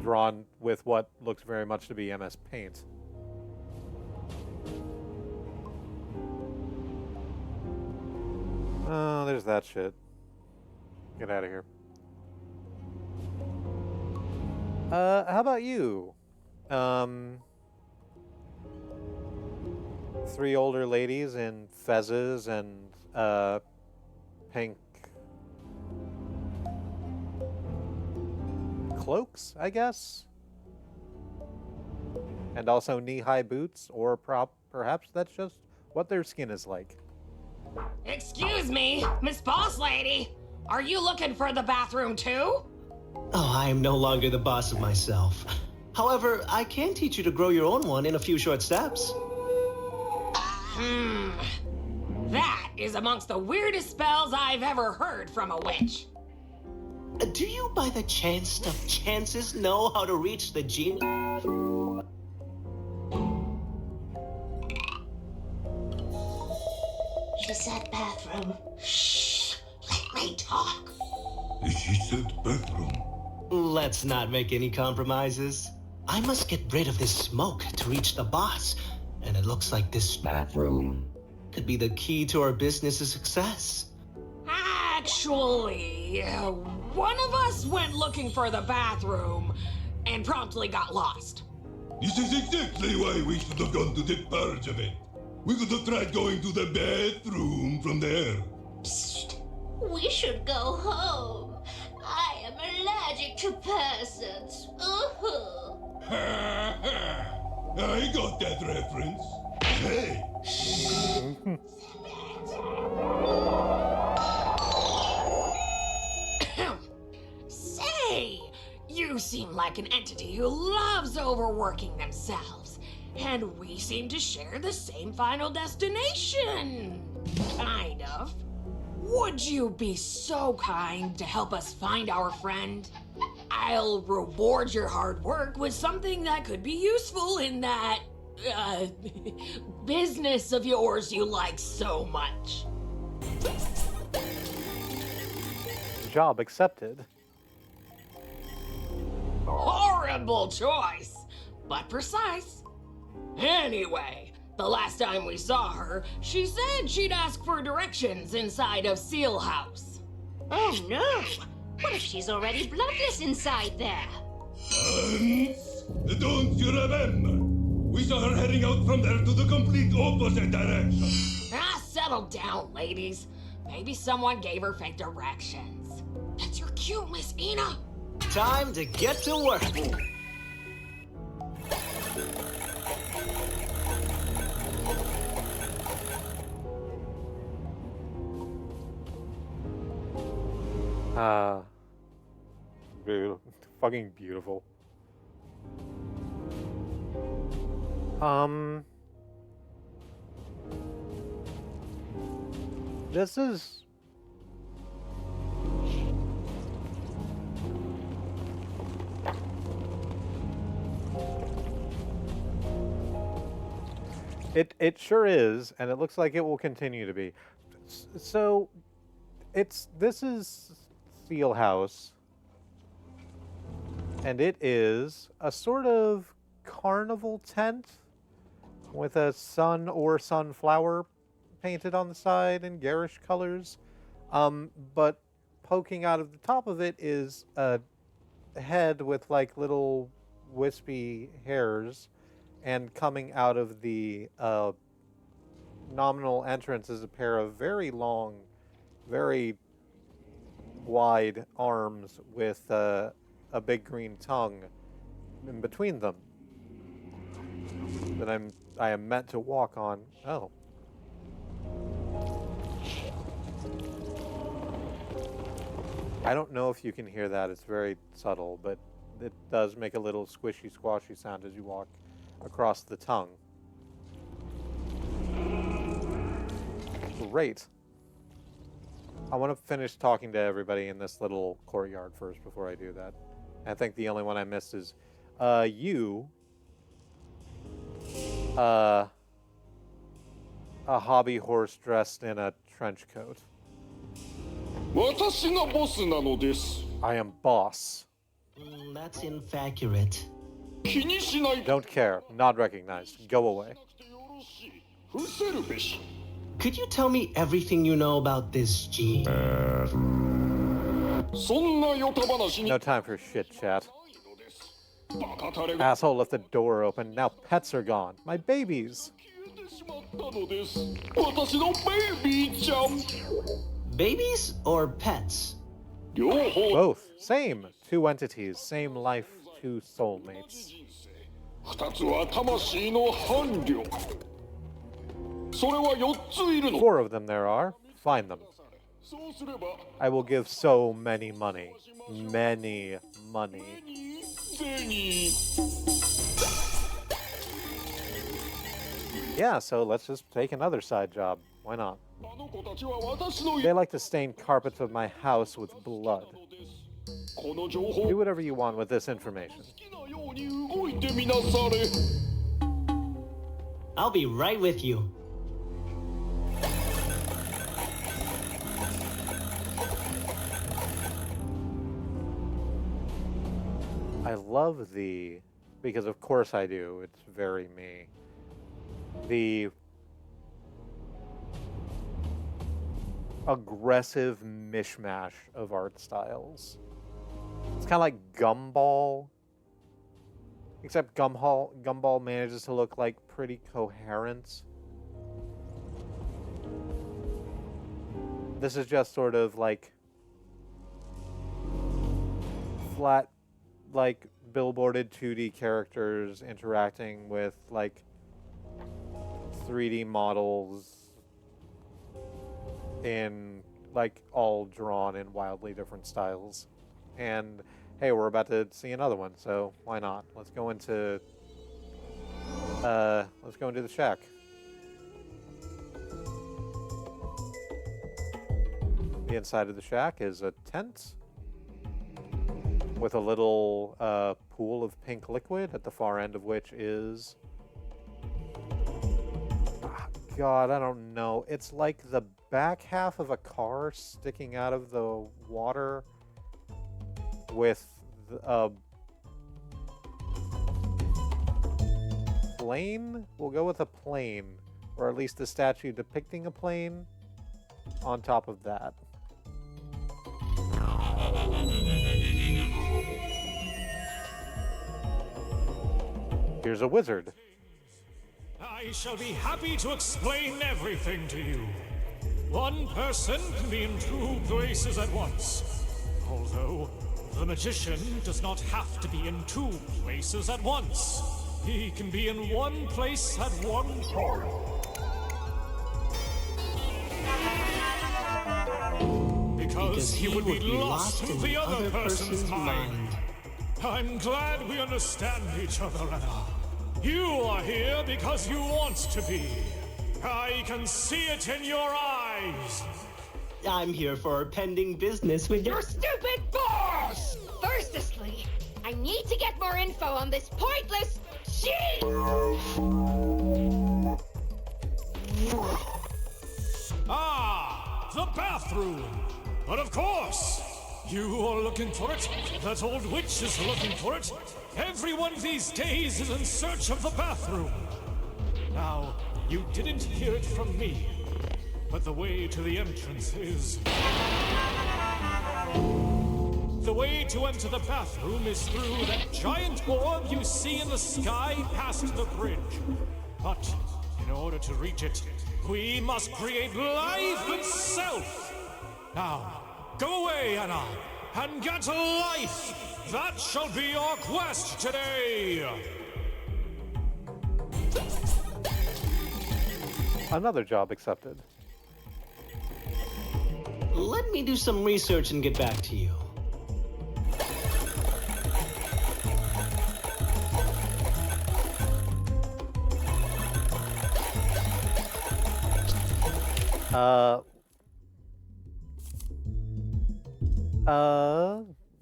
Drawn with what looks very much to be MS Paint. Oh, there's that shit. Get out of here. How about you? Three older ladies in fezzes and, pink cloaks, I guess? And also knee-high boots, or perhaps that's just what their skin is like. Excuse me, Miss Boss Lady. Are you looking for the bathroom too? Oh, I am no longer the boss of myself. However, I can teach you to grow your own one in a few short steps. That is amongst the weirdest spells I've ever heard from a witch. Do you, by the chance of chances, know how to reach the genie? She said bathroom. Shh. Let me talk. She said bathroom. Let's not make any compromises. I must get rid of this smoke to reach the boss, and it looks like this bathroom could be the key to our business's success. Actually, one of us went looking for the bathroom and promptly got lost. This is exactly why we should have gone to the Purge event. We could have tried going to the bathroom from there. Psst. We should go home. I am allergic to persons. I got that reference. Hey! Say, you seem like an entity who loves overworking themselves. And we seem to share the same final destination. Kind of. Would you be so kind to help us find our friend? I'll reward your hard work with something that could be useful in that, business of yours you like so much. Job accepted. Horrible choice, but precise. Anyway, the last time we saw her, she said she'd ask for directions inside of Seal House. Oh no! What if she's already bloodless inside there? Hans, don't you remember? We saw her heading out from there to the complete opposite direction. Ah, settle down, ladies. Maybe someone gave her fake directions. That's your cue, Miss ENA. Time to get to work. Beautiful. Fucking beautiful. This is... It sure is, and it looks like it will continue to be. So, this is Seal House, and it is a sort of carnival tent with a sun or sunflower painted on the side in garish colors. But poking out of the top of it is a head with like little wispy hairs, and coming out of the nominal entrance is a pair of very long, very wide arms with a big green tongue in between them that I am meant to walk on. Oh. I don't know if you can hear that. It's very subtle, but it does make a little squishy, squashy sound as you walk across the tongue. Great. I want to finish talking to everybody in this little courtyard first before I do that. I think the only one I missed is you. A hobby horse dressed in a trench coat. I am boss. That's inaccurate. Don't care. Not recognized. Go away. Could you tell me everything you know about this G? No time for shit chat. Asshole left the door open. Now pets are gone. My babies. Babies or pets? Both. Same. Two entities. Same life. Two soulmates. 2つは魂の伴侶。それは4ついるの。4 of them there are. Find them. I will give so many money. Many money. Yeah, so let's just take another side job. Why not? They like to stain carpets of my house with blood. Do whatever you want with this information. I'll be right with you. I love because of course I do, it's very me, the aggressive mishmash of art styles. It's kind of like Gumball, except Gumball manages to look like pretty coherent. This is just sort of like flat, like billboarded 2D characters interacting with like 3D models in, like, all drawn in wildly different styles. And hey, we're about to see another one, so why not? Let's go into the shack. The inside of the shack is a tent with a little pool of pink liquid, at the far end of which is... God, I don't know. It's like the back half of a car sticking out of the water with a plane? We'll go with a plane, or at least a statue depicting a plane on top of that. Here's a wizard. I shall be happy to explain everything to you. One person can be in two places at once. Although, the magician does not have to be in two places at once. He can be in one place at one time. Because he would be lost in the other person's mind. I'm glad we understand each other, Anna. You are here because you want to be. I can see it in your eyes. I'm here for pending business with Your stupid boss! Firstly, I need to get more info on this pointless shit! Ah, the bathroom. But of course, you are looking for it. That old witch is looking for it. Everyone these days is in search of the bathroom. Now, you didn't hear it from me, but the way to the entrance is... The way to enter the bathroom is through that giant orb you see in the sky past the bridge. But in order to reach it, we must create life itself. Now, go away, Anna, and get life. That shall be our quest today. Another job accepted. Let me do some research and get back to you.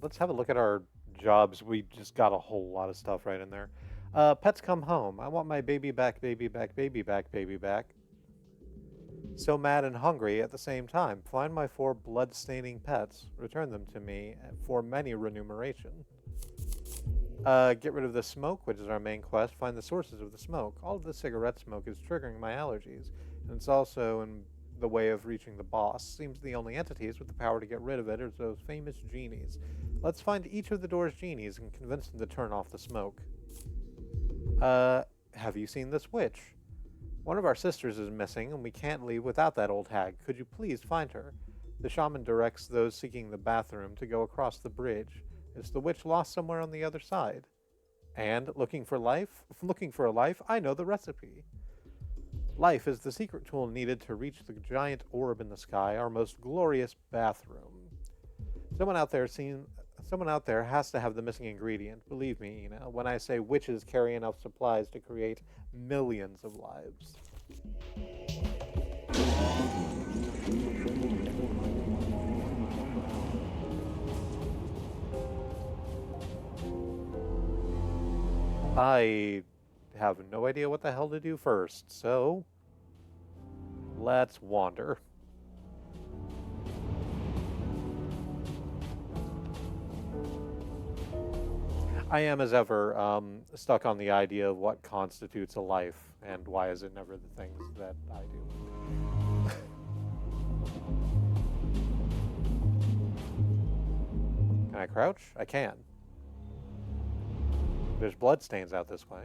Let's have a look at our jobs. We just got a whole lot of stuff right in there. Pets come home. I want my baby back, baby back, baby back, baby back. So mad and hungry at the same time. Find my 4 blood-staining pets. Return them to me for many remuneration. Get rid of the smoke, which is our main quest. Find the sources of the smoke. All of the cigarette smoke is triggering my allergies, and it's also in the way of reaching the boss. Seems the only entities with the power to get rid of it are those famous genies. Let's find each of the door's genies and convince them to turn off the smoke. Have you seen this witch? One of our sisters is missing, and we can't leave without that old hag. Could you please find her? The shaman directs those seeking the bathroom to go across the bridge. Is the witch lost somewhere on the other side? And looking for life? Looking for a life? I know the recipe. Life is the secret tool needed to reach the giant orb in the sky, our most glorious bathroom. Someone out there has to have the missing ingredient. Believe me, ENA, when I say witches carry enough supplies to create millions of lives. I have no idea what the hell to do first, so let's wander. I am, as ever, stuck on the idea of what constitutes a life, and why is it never the things that I do. Can I crouch? I can. There's bloodstains out this way.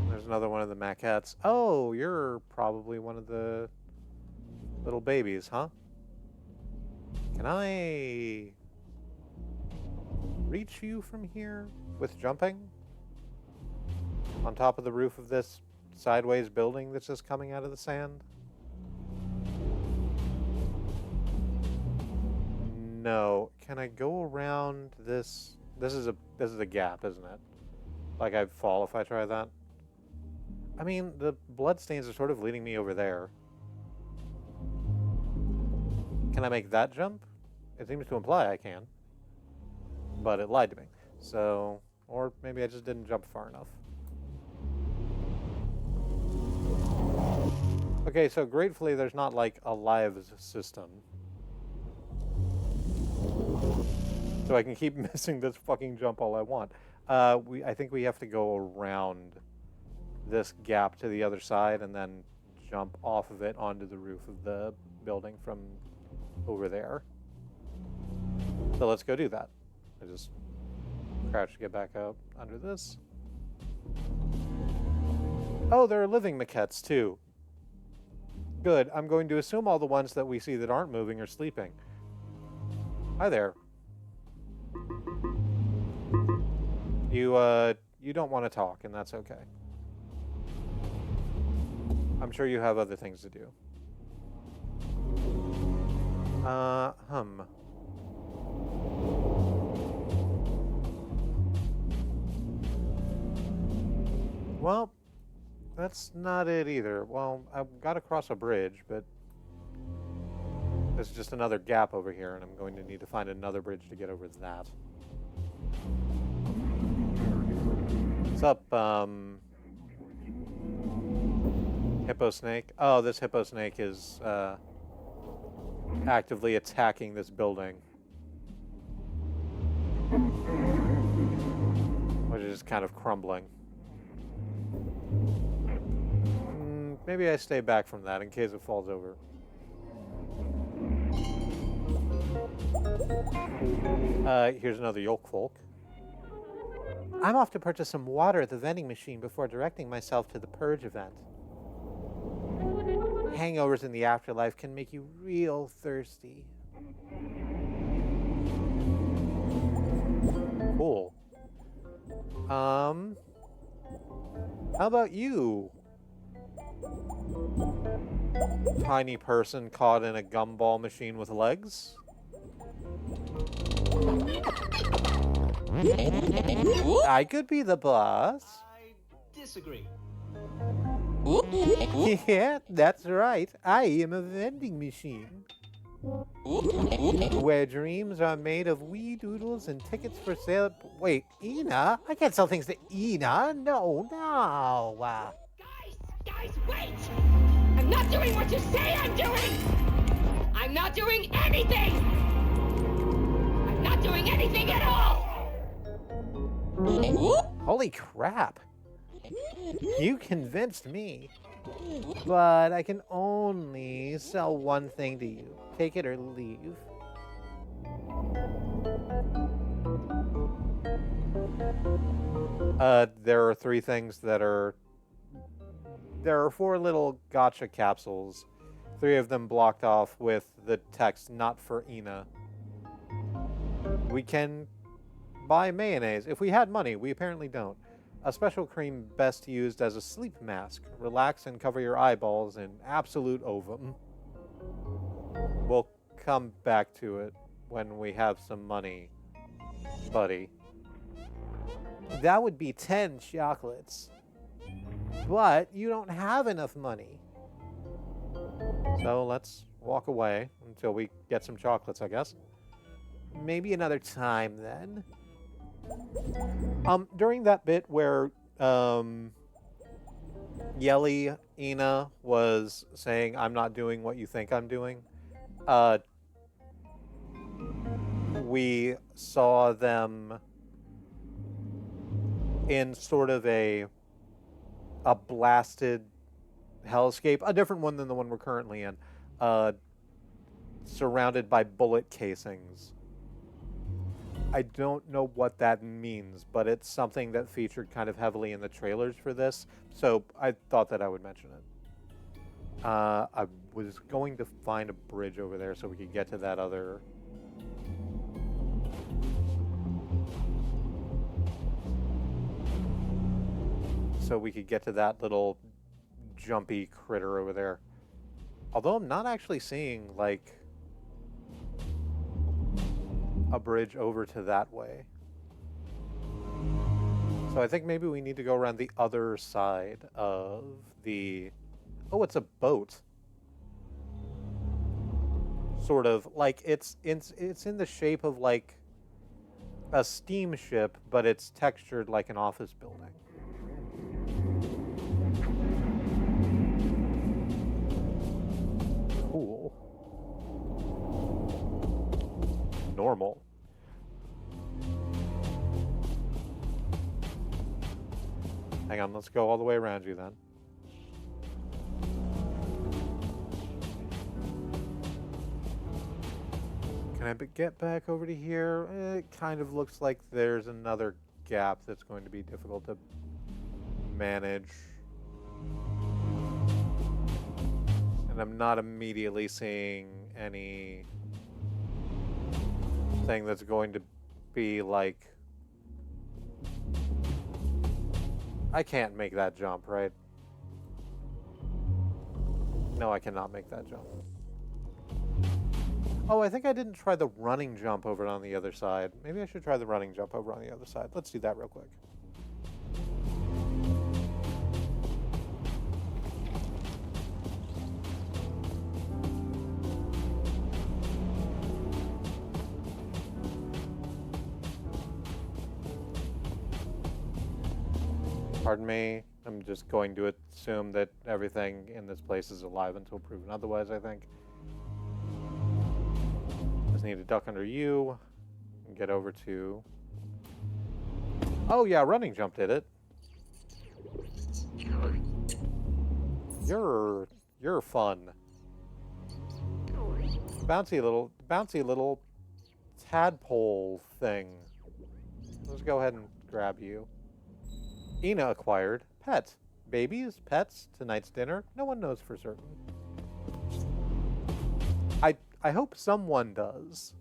There's another one of the maquettes. Oh, you're probably one of the little babies, huh? Can I reach you from here with jumping? On top of the roof of this sideways building that's just coming out of the sand? No. Can I go around this? This is a gap, isn't it? Like I'd fall if I try that. I mean, the bloodstains are sort of leading me over there. Can I make that jump? It seems to imply I can. But it lied to me. So, or maybe I just didn't jump far enough. Okay, so gratefully there's not like a lives system. So I can keep missing this fucking jump all I want. I think we have to go around this gap to the other side and then jump off of it onto the roof of the building from over there. So let's go do that. I just crouch to get back up under this. Oh, there are living maquettes too. Good. I'm going to assume all the ones that we see that aren't moving are sleeping. Hi there. You don't want to talk, and that's okay. I'm sure you have other things to do. Well, that's not it either. Well, I've got to cross a bridge, but there's just another gap over here, and I'm going to need to find another bridge to get over that. What's up, hippo snake? Oh, this hippo snake is actively attacking this building, which is kind of crumbling. Maybe I stay back from that in case it falls over. Here's another yolk folk. I'm off to purchase some water at the vending machine before directing myself to the purge event. Hangovers in the afterlife can make you real thirsty. Cool. How about you? Tiny person caught in a gumball machine with legs? I could be the boss. I disagree. Yeah, that's right. I am a vending machine. Where dreams are made of wee doodles and tickets for sale. Wait, ENA? I can't sell things to ENA. No. Guys, wait! I'm not doing what you say I'm doing! I'm not doing anything! I'm not doing anything at all! Holy crap. You convinced me. But I can only sell one thing to you. Take it or leave. There are three things that are... There are 4 little gotcha capsules. 3 of them blocked off with the text, not for ENA. We can buy mayonnaise. If we had money, we apparently don't. A special cream best used as a sleep mask. Relax and cover your eyeballs in absolute ovum. We'll come back to it when we have some money, buddy. That would be 10 chocolates. But you don't have enough money. So let's walk away until we get some chocolates, I guess. Maybe another time then. During that bit where Yelly ENA was saying, I'm not doing what you think I'm doing, we saw them in sort of a blasted hellscape, a different one than the one we're currently in, surrounded by bullet casings. I don't know what that means, but it's something that featured kind of heavily in the trailers for this, so I thought that I would mention it. I was going to find a bridge over there so we could get to that other... so we could get to that little jumpy critter over there. Although I'm not actually seeing, like, a bridge over to that way. So I think maybe we need to go around the other side of the... Oh, it's a boat. Sort of, like, it's in the shape of, like, a steamship, but it's textured like an office building. Cool. Normal. Hang on, let's go all the way around you then. Can I get back over to here? It kind of looks like there's another gap that's going to be difficult to manage. And I'm not immediately seeing any thing that's going to be like... I can't make that jump, right? No, I cannot make that jump. Oh, I think I didn't try the running jump over on the other side. Maybe I should try the running jump over on the other side. Let's do that real quick. Pardon me. I'm just going to assume that everything in this place is alive until proven otherwise, I think. Just need to duck under you and get over to... Oh yeah, running jump did it. You're fun. Bouncy little tadpole thing. Let's go ahead and grab you. ENA acquired. Pet. Babies? Pets? Tonight's dinner? No one knows for certain. I hope someone does.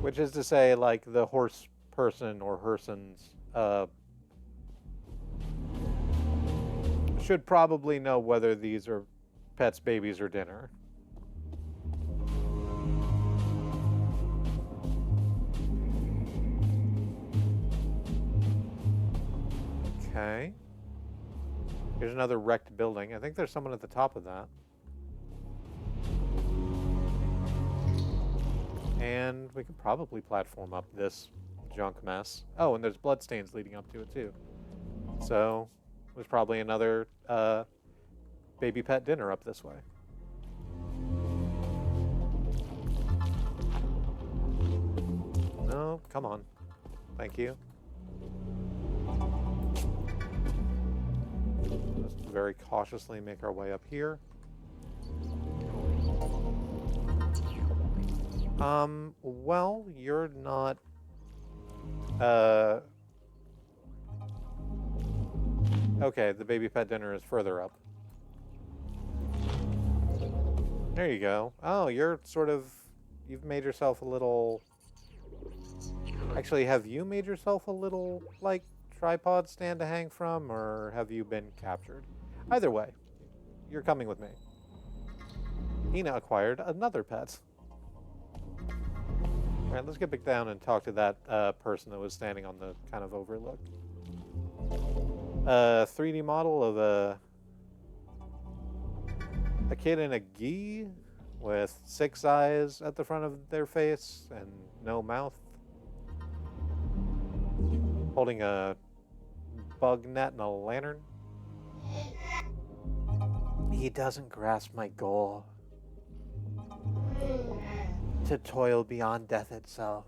Which is to say, like, the horse person or hersons should probably know whether these are pets, babies, or dinner. Okay. Here's another wrecked building. I think there's someone at the top of that. And we could probably platform up this junk mess. Oh, and there's bloodstains leading up to it too. So there's probably another baby pet dinner up this way. No, come on. Thank you. Just very cautiously make our way up here. Well, you're not, okay, the baby pet dinner is further up. There you go. Oh, you're sort of, you've made yourself a little, actually, have you made yourself a little, like, tripod stand to hang from, or have you been captured? Either way, you're coming with me. ENA acquired another pet. All right, let's get back down and talk to that person that was standing on the kind of overlook. 3D model of a kid in a gi with 6 eyes at the front of their face and no mouth, holding a bug net and a lantern. He doesn't grasp my goal. To toil beyond death itself.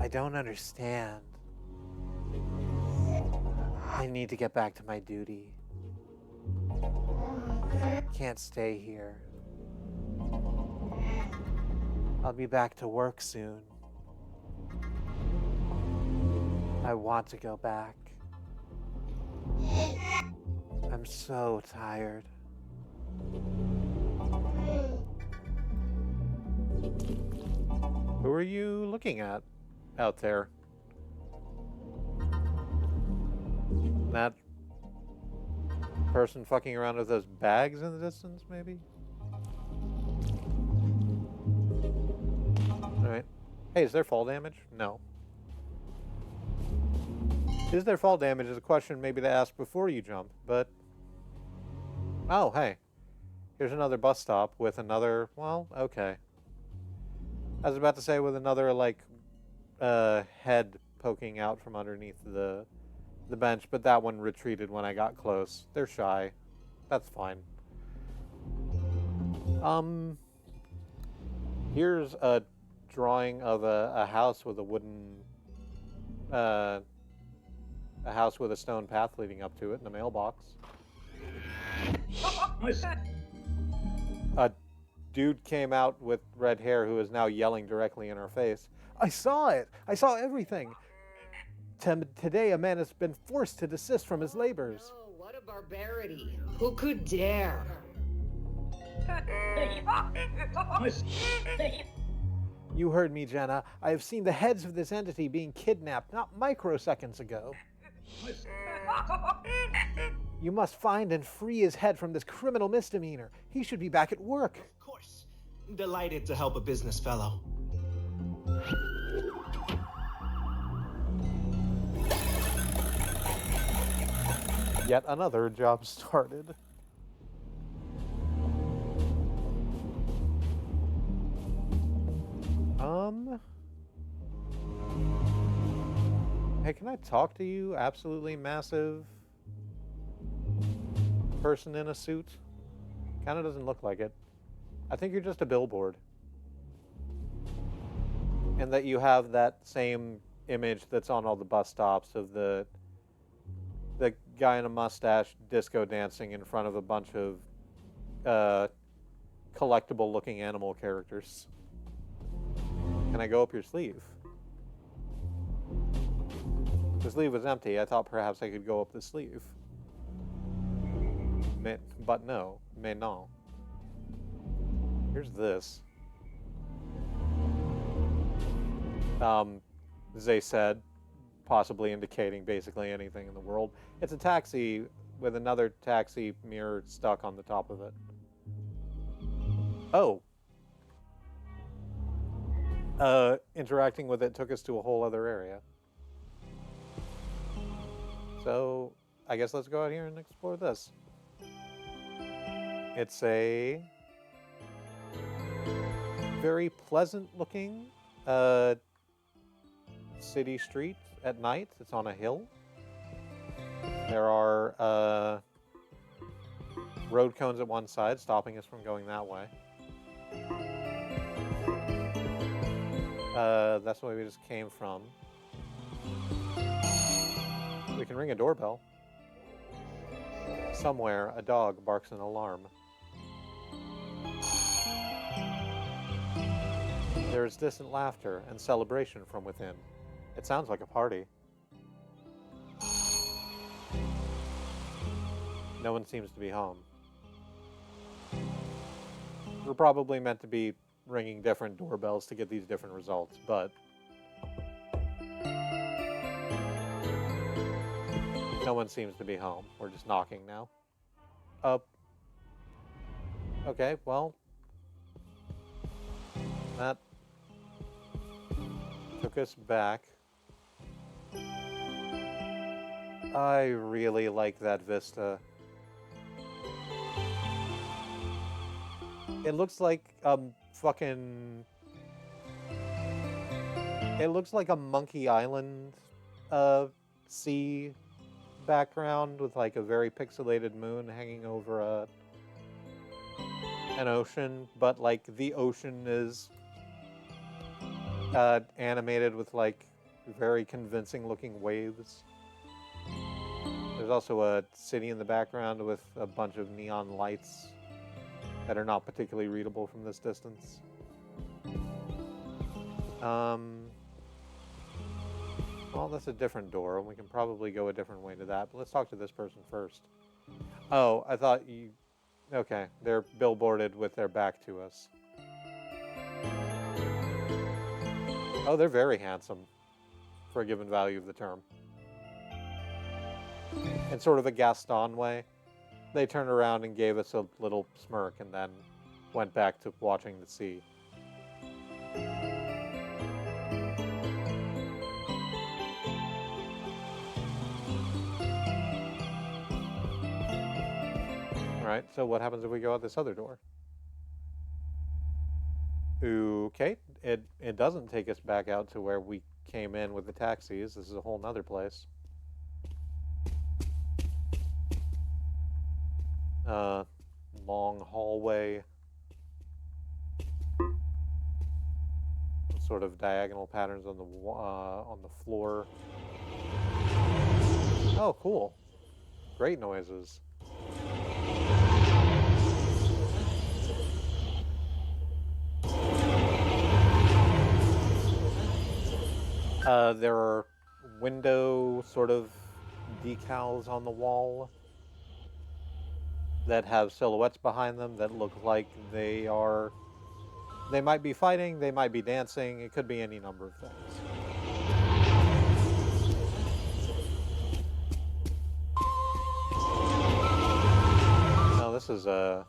I don't understand. I need to get back to my duty. Can't stay here. I'll be back to work soon. I want to go back. I'm so tired. Who are you looking at out there? that person fucking around with those bags in the distance, maybe? Alright. Hey, is there fall damage? No. Is there fall damage is a question maybe to ask before you jump, but... Oh, hey. Here's another bus stop with another... Well, okay. I was about to say with another, like, head poking out from underneath the bench, but that one retreated when I got close. They're shy. That's fine. Here's a drawing of a house with a wooden... a house with a stone path leading up to it in a mailbox. A dude came out with red hair who is now yelling directly in our face. I saw it! I saw everything! Today a man has been forced to desist from his labors. Oh, what a barbarity. Who could dare? You heard me, Jenna. I have seen the heads of this entity being kidnapped not microseconds ago. You must find and free his head from this criminal misdemeanor. He should be back at work. Of course. Delighted to help a business fellow. Yet another job started. Hey, can I talk to you, absolutely massive person in a suit? Kinda doesn't look like it. I think you're just a billboard. And that you have that same image that's on all the bus stops of the guy in a mustache disco dancing in front of a bunch of collectible looking animal characters. Can I go up your sleeve? The sleeve was empty. I thought perhaps I could go up the sleeve. But no. Mais non. Here's this. Zay said, possibly indicating basically anything in the world. It's a taxi with another taxi mirror stuck on the top of it. Oh. Interacting with it took us to a whole other area. So, I guess let's go out here and explore this. It's a very pleasant looking city street at night. It's on a hill. There are road cones at one side stopping us from going that way. That's the way we just came from. We can ring a doorbell. Somewhere, a dog barks an alarm. There is distant laughter and celebration from within. It sounds like a party. No one seems to be home. We're probably meant to be ringing different doorbells to get these different results, but no one seems to be home. We're just knocking now. Okay, well, that took us back. I really like that vista. It looks like fucking... It looks like a Monkey Island sea background with like a very pixelated moon hanging over an ocean, but like the ocean is animated with like very convincing looking waves. There's also a city in the background with a bunch of neon lights that are not particularly readable from this distance. Well, that's a different door, and we can probably go a different way to that, but let's talk to this person first. Oh, I thought you... Okay, they're billboarded with their back to us. Oh, they're very handsome, for a given value of the term. in sort of a Gaston way. They turned around and gave us a little smirk and then went back to watching the sea. Alright, so what happens if we go out this other door? Okay, it doesn't take us back out to where we came in with the taxis. This is a whole nother place. Long hallway. Sort of diagonal patterns on the floor. Oh, cool. Great noises. There are window sort of decals on the wall that have silhouettes behind them that look like they might be fighting, they might be dancing, it could be any number of things. Now this is a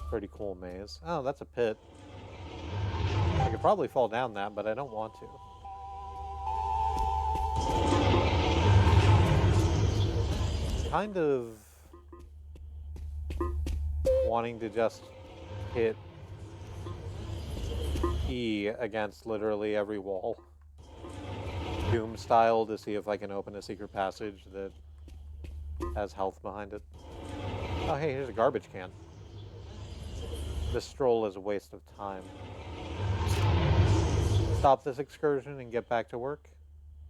pretty cool maze. Oh, that's a pit. I could probably fall down that, but I don't want to. Kind of wanting to just hit E against literally every wall. Doom style to see if I can open a secret passage that has health behind it. Oh hey, here's a garbage can. This stroll is a waste of time. Stop this excursion and get back to work.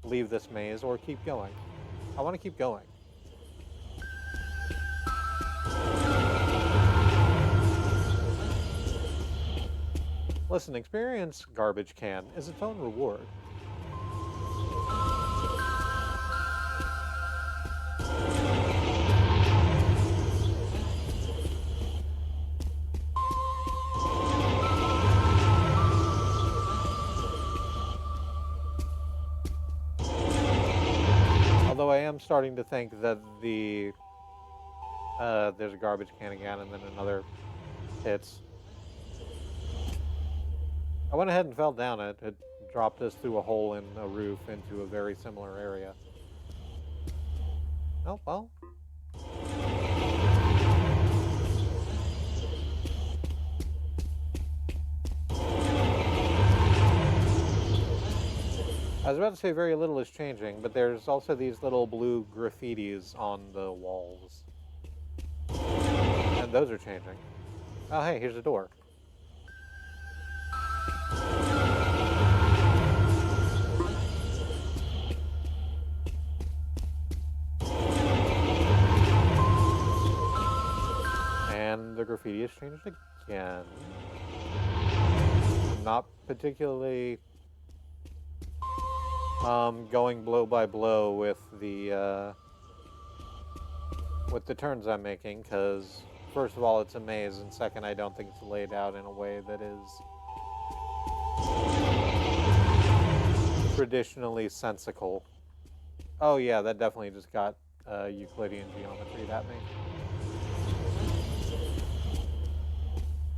Leave this maze or keep going. I want to keep going. Listen, experience garbage can is its own reward. Although I am starting to think that there's a garbage can again and then another hits. I went ahead and fell down it. It dropped us through a hole in a roof into a very similar area. Oh, well. I was about to say very little is changing, but there's also these little blue graffitis on the walls. And those are changing. Oh, hey, here's a door. And the graffiti has changed again. Not particularly going blow by blow with the turns I'm making, because first of all it's a maze, and second I don't think it's laid out in a way that is traditionally sensical. Oh yeah, that definitely just got Euclidean geometry at me.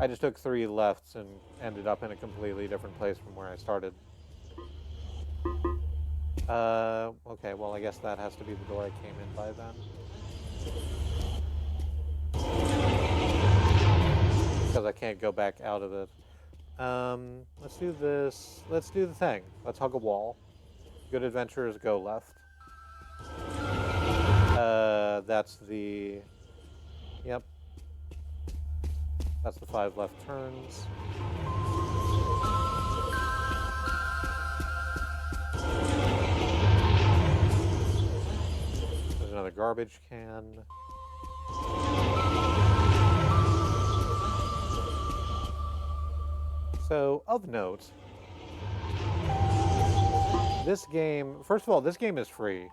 I just took 3 lefts and ended up in a completely different place from where I started. Okay, well I guess that has to be the door I came in by then. Because I can't go back out of it. Let's do this. Let's do the thing. Let's hug a wall. Good adventurers go left. That's the... Yep. That's the 5 left turns. There's another garbage can. So, of note, this game, first of all, this game is free.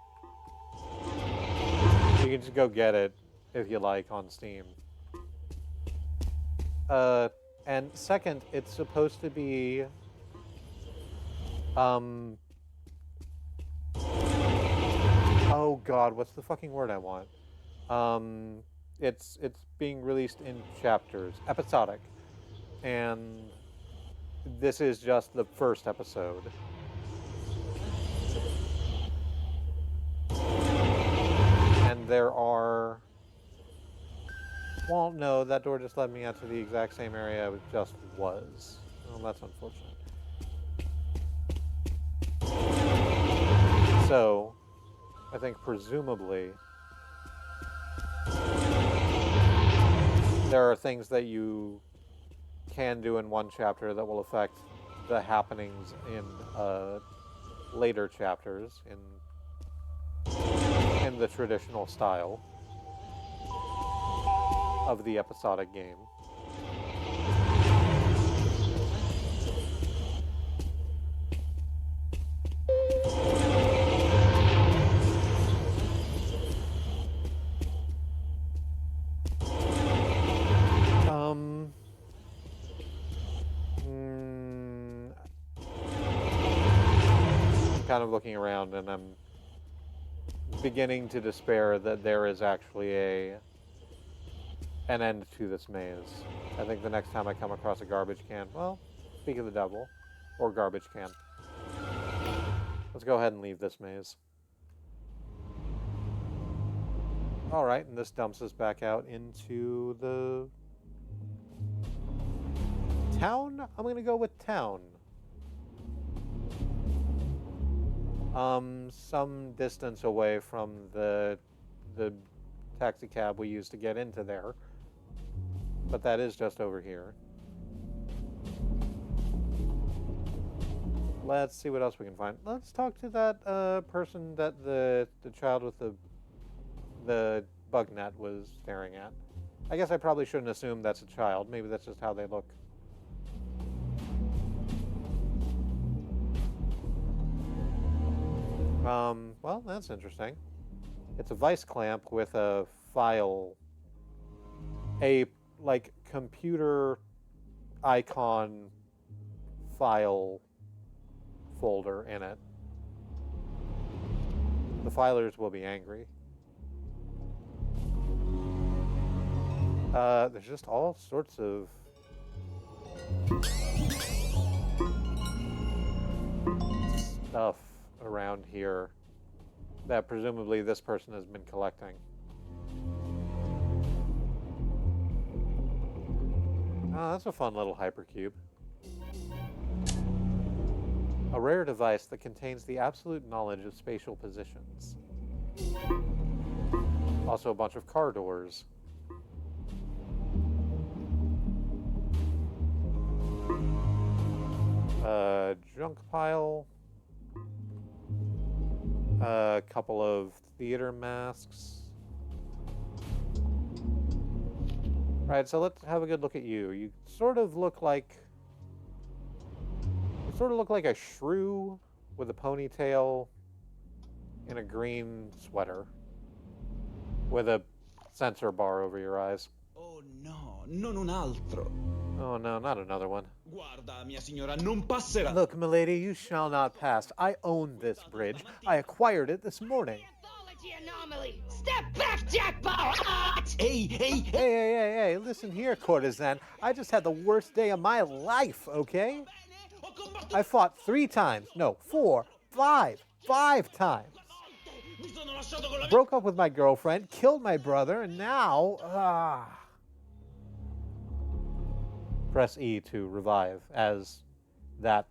You can just go get it if you like on Steam. And second, it's supposed to be Oh God, what's the fucking word I want? It's being released in chapters, episodic, and this is just the first episode. And there are... Well, no, that door just led me out to the exact same area it just was. Well, that's unfortunate. So, I think presumably there are things that you can do in one chapter that will affect the happenings in later chapters in the traditional style of the episodic game. Kind of looking around, and I'm beginning to despair that there is actually an end to this maze. I think the next time I come across a garbage can, well, speak of the devil, or garbage can. Let's go ahead and leave this maze. Alright, and this dumps us back out into the town? I'm gonna go with town. Some distance away from the taxi cab we used to get into there. But that is just over here. Let's see what else we can find. Let's talk to that person that the child with the bug net was staring at. I guess I probably shouldn't assume that's a child. Maybe that's just how they look. Well, that's interesting. It's a vice clamp with a file, a, like, computer icon file folder in it. The filers will be angry. There's just all sorts of stuff around here that presumably this person has been collecting. Oh, that's a fun little hypercube. A rare device that contains the absolute knowledge of spatial positions. Also a bunch of car doors. Junk pile. A couple of theater masks. Right, so let's have a good look at you. You sort of look like a shrew with a ponytail in a green sweater with a sensor bar over your eyes. Oh no, non un altro. Oh no, not another one. Guarda, mia signora, non passerà. Look, milady, you shall not pass. I own this bridge. I acquired it this morning. Anomaly. Step back, jackpot! Hey, listen here, courtesan. I just had the worst day of my life, okay? I fought 3 times. No, 4, 5 times. Broke up with my girlfriend, killed my brother, and now... Press E to revive, as that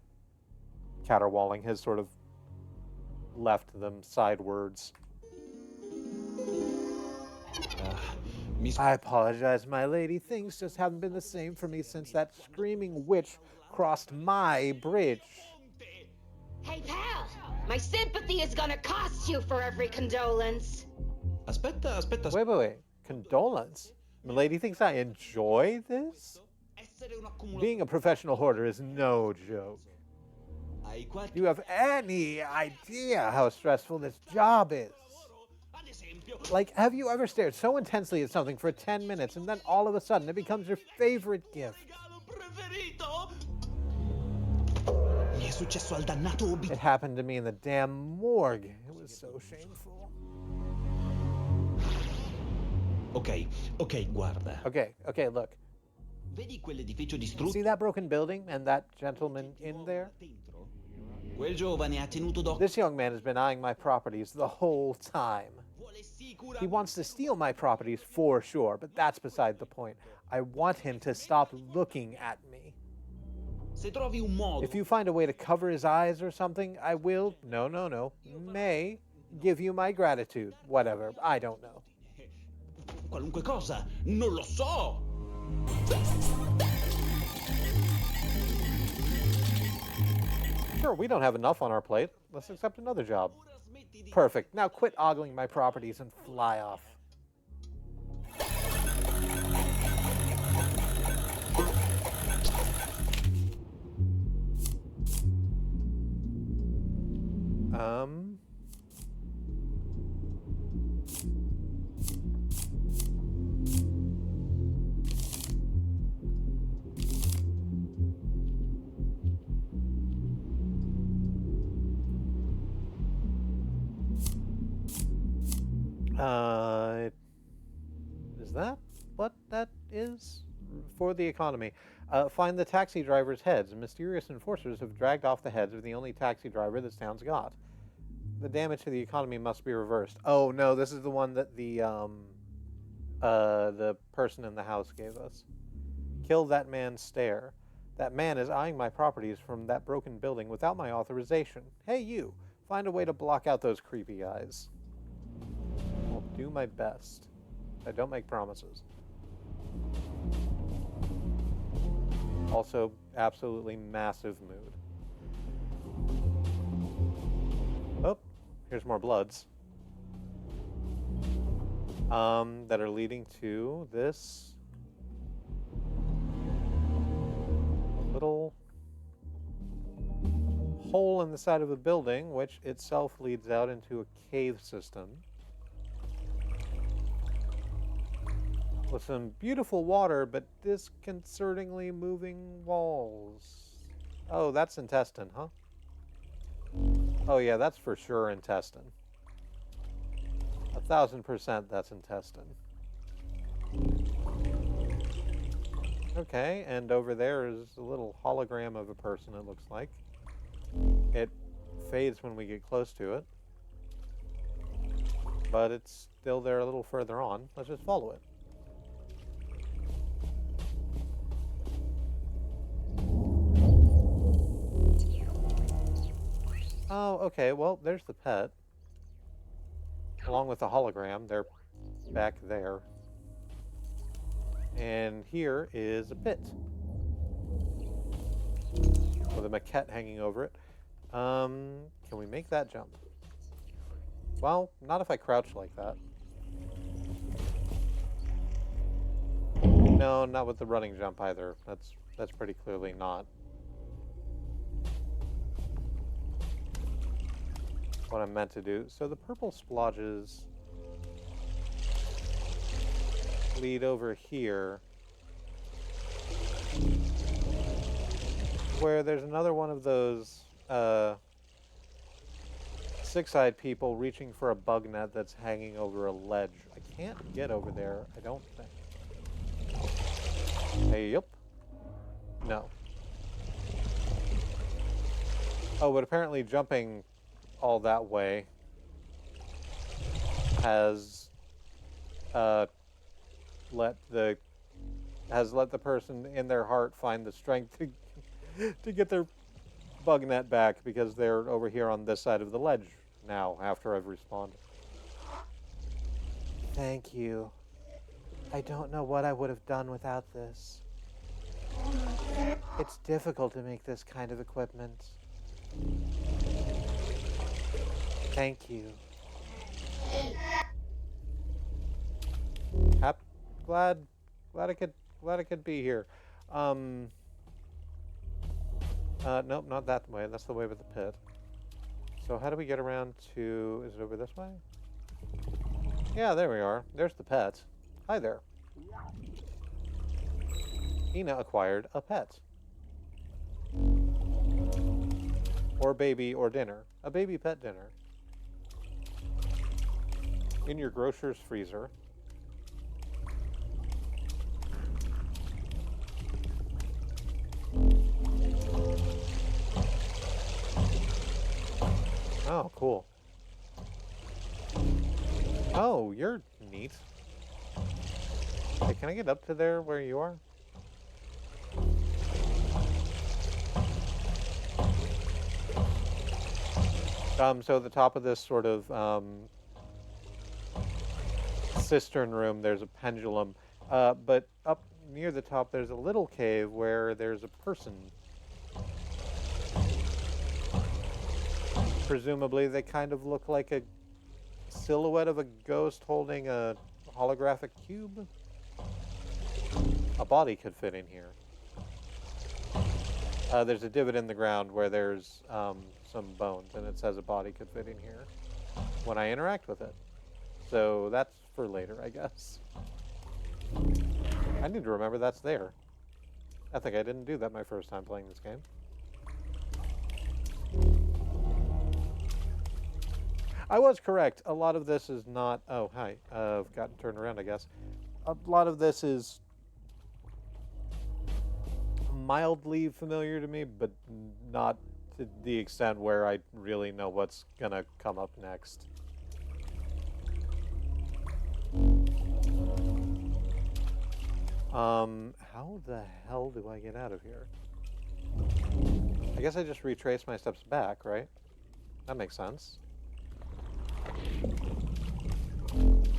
caterwauling has sort of left them sidewards. I apologize, my lady. Things just haven't been the same for me since that screaming witch crossed my bridge. Hey, pal! My sympathy is gonna cost you for every condolence. Aspetta. Wait. Condolence? Milady thinks I enjoy this? Being a professional hoarder is no joke. Do you have any idea how stressful this job is? Like, have you ever stared so intensely at something for 10 minutes and then all of a sudden it becomes your favorite gift? successo al dannato It happened to me in the damn morgue. It was so shameful. Ok, guarda. Okay, look. Vedi quell'edificio distrutto? See that broken building and that gentleman in there? Quel giovane ha tenuto d'occhio. This young man has been eyeing my properties the whole time. He wants to steal my properties for sure, but that's beside the point. I want him to stop looking at me. Se trovi un modo. If you find a way to cover his eyes or something, I will, may give you my gratitude. Whatever, I don't know. Qualunque cosa, non lo so. Sure, we don't have enough on our plate. Let's accept another job. Perfect. Now quit ogling my properties and fly off. Is that what that is? For the economy. Find the taxi driver's heads. Mysterious enforcers have dragged off the heads of the only taxi driver this town's got. The damage to the economy must be reversed. Oh no, this is the one that the person in the house gave us. Kill that man's stare. That man is eyeing my properties from that broken building without my authorization. Hey you, find a way to block out those creepy eyes. I'll do my best. I don't make promises. Also, absolutely massive mood. Oh, here's more bloods. That are leading to this little hole in the side of a building, which itself leads out into a cave system. With some beautiful water, but disconcertingly moving walls. Oh, that's intestine, huh? Oh yeah, that's for sure intestine. 1000% that's intestine. Okay, and over there is a little hologram of a person, it looks like. It fades when we get close to it. But it's still there a little further on. Let's just follow it. Oh, okay, well, there's the pet. Along with the hologram, they're back there. And here is a pit. With a maquette hanging over it. Can we make that jump? Well, not if I crouch like that. No, not with the running jump either. That's pretty clearly not what I'm meant to do. So the purple splodges lead over here, where there's another one of those six-eyed people reaching for a bug net that's hanging over a ledge. I can't get over there, I don't think. Hey, yep. No. Oh, but apparently jumping all that way has let the person in their heart find the strength to get their bug net back, because they're over here on this side of the ledge now after I've respawned. Thank you. I don't know what I would have done without this. It's difficult to make this kind of equipment. Thank you. Glad I could be here. Nope, not that way. That's the way with the pit. So how do we get around to... Is it over this way? Yeah, there we are. There's the pet. Hi there. ENA acquired a pet. Or baby or dinner. A baby pet dinner. In your grocer's freezer. Oh, cool. Oh, you're neat. Hey, can I get up to there where you are? So at the top of this sort of cistern room, there's a pendulum. But up near the top, there's a little cave where there's a person. Presumably, they kind of look like a silhouette of a ghost holding a holographic cube. A body could fit in here. There's a divot in the ground where there's some bones, and it says a body could fit in here when I interact with it. So that's for later, I guess. I need to remember that's there. I think I didn't do that my first time playing this game. I was correct. A lot of this is not... Oh, hi. I've gotten turned around, I guess. A lot of this is mildly familiar to me, but not to the extent where I really know what's gonna come up next. How the hell do I get out of here? I guess I just retrace my steps back, right? That makes sense.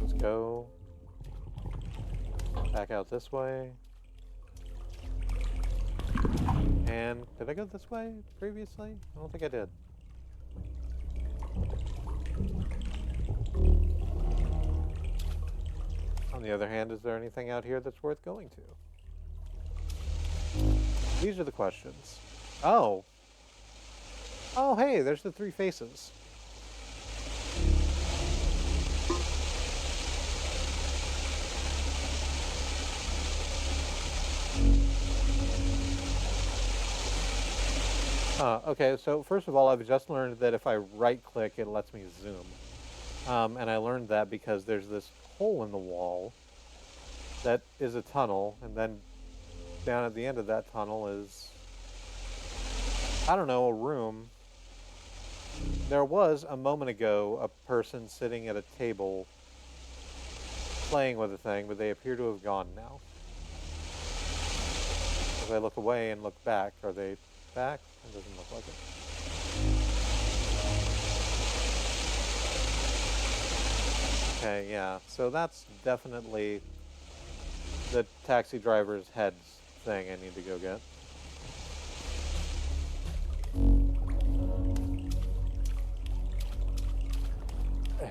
Let's go back out this way. And did I go this way previously? I don't think I did. On the other hand, is there anything out here that's worth going to? These are the questions. Oh. Oh, hey, there's the three faces. Okay, so first of all, I've just learned that if I right-click, it lets me zoom. And I learned that because there's this hole in the wall that is a tunnel, and then down at the end of that tunnel is, I don't know, a room. There was, a moment ago, a person sitting at a table playing with a thing, but they appear to have gone now. If I look away and look back, are they back? It doesn't look like it. Okay, yeah, so that's definitely the taxi driver's heads thing I need to go get.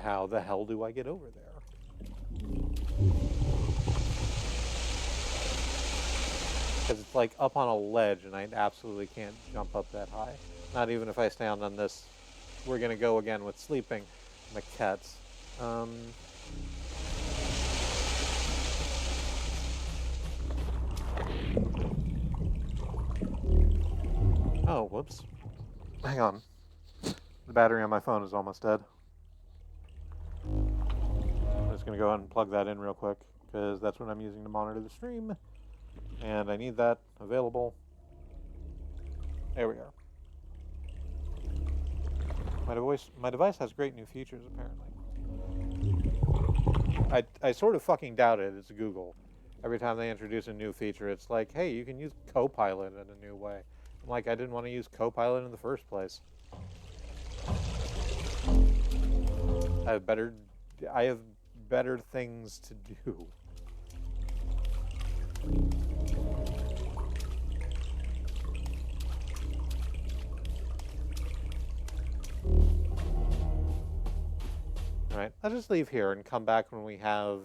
How the hell do I get over there? Because it's like up on a ledge and I absolutely can't jump up that high. Not even if I stand on this. We're gonna go again with sleeping maquettes. Oh, whoops. Hang on. The battery on my phone is almost dead. I'm just gonna go ahead and plug that in real quick, because that's what I'm using to monitor the stream. And I need that available. There we are. My device has great new features, apparently. I sort of fucking doubt it. It's Google. Every time they introduce a new feature, it's like, hey, you can use Copilot in a new way. I'm like, I didn't want to use Copilot in the first place. I have better things to do. Alright, I'll just leave here and come back when we have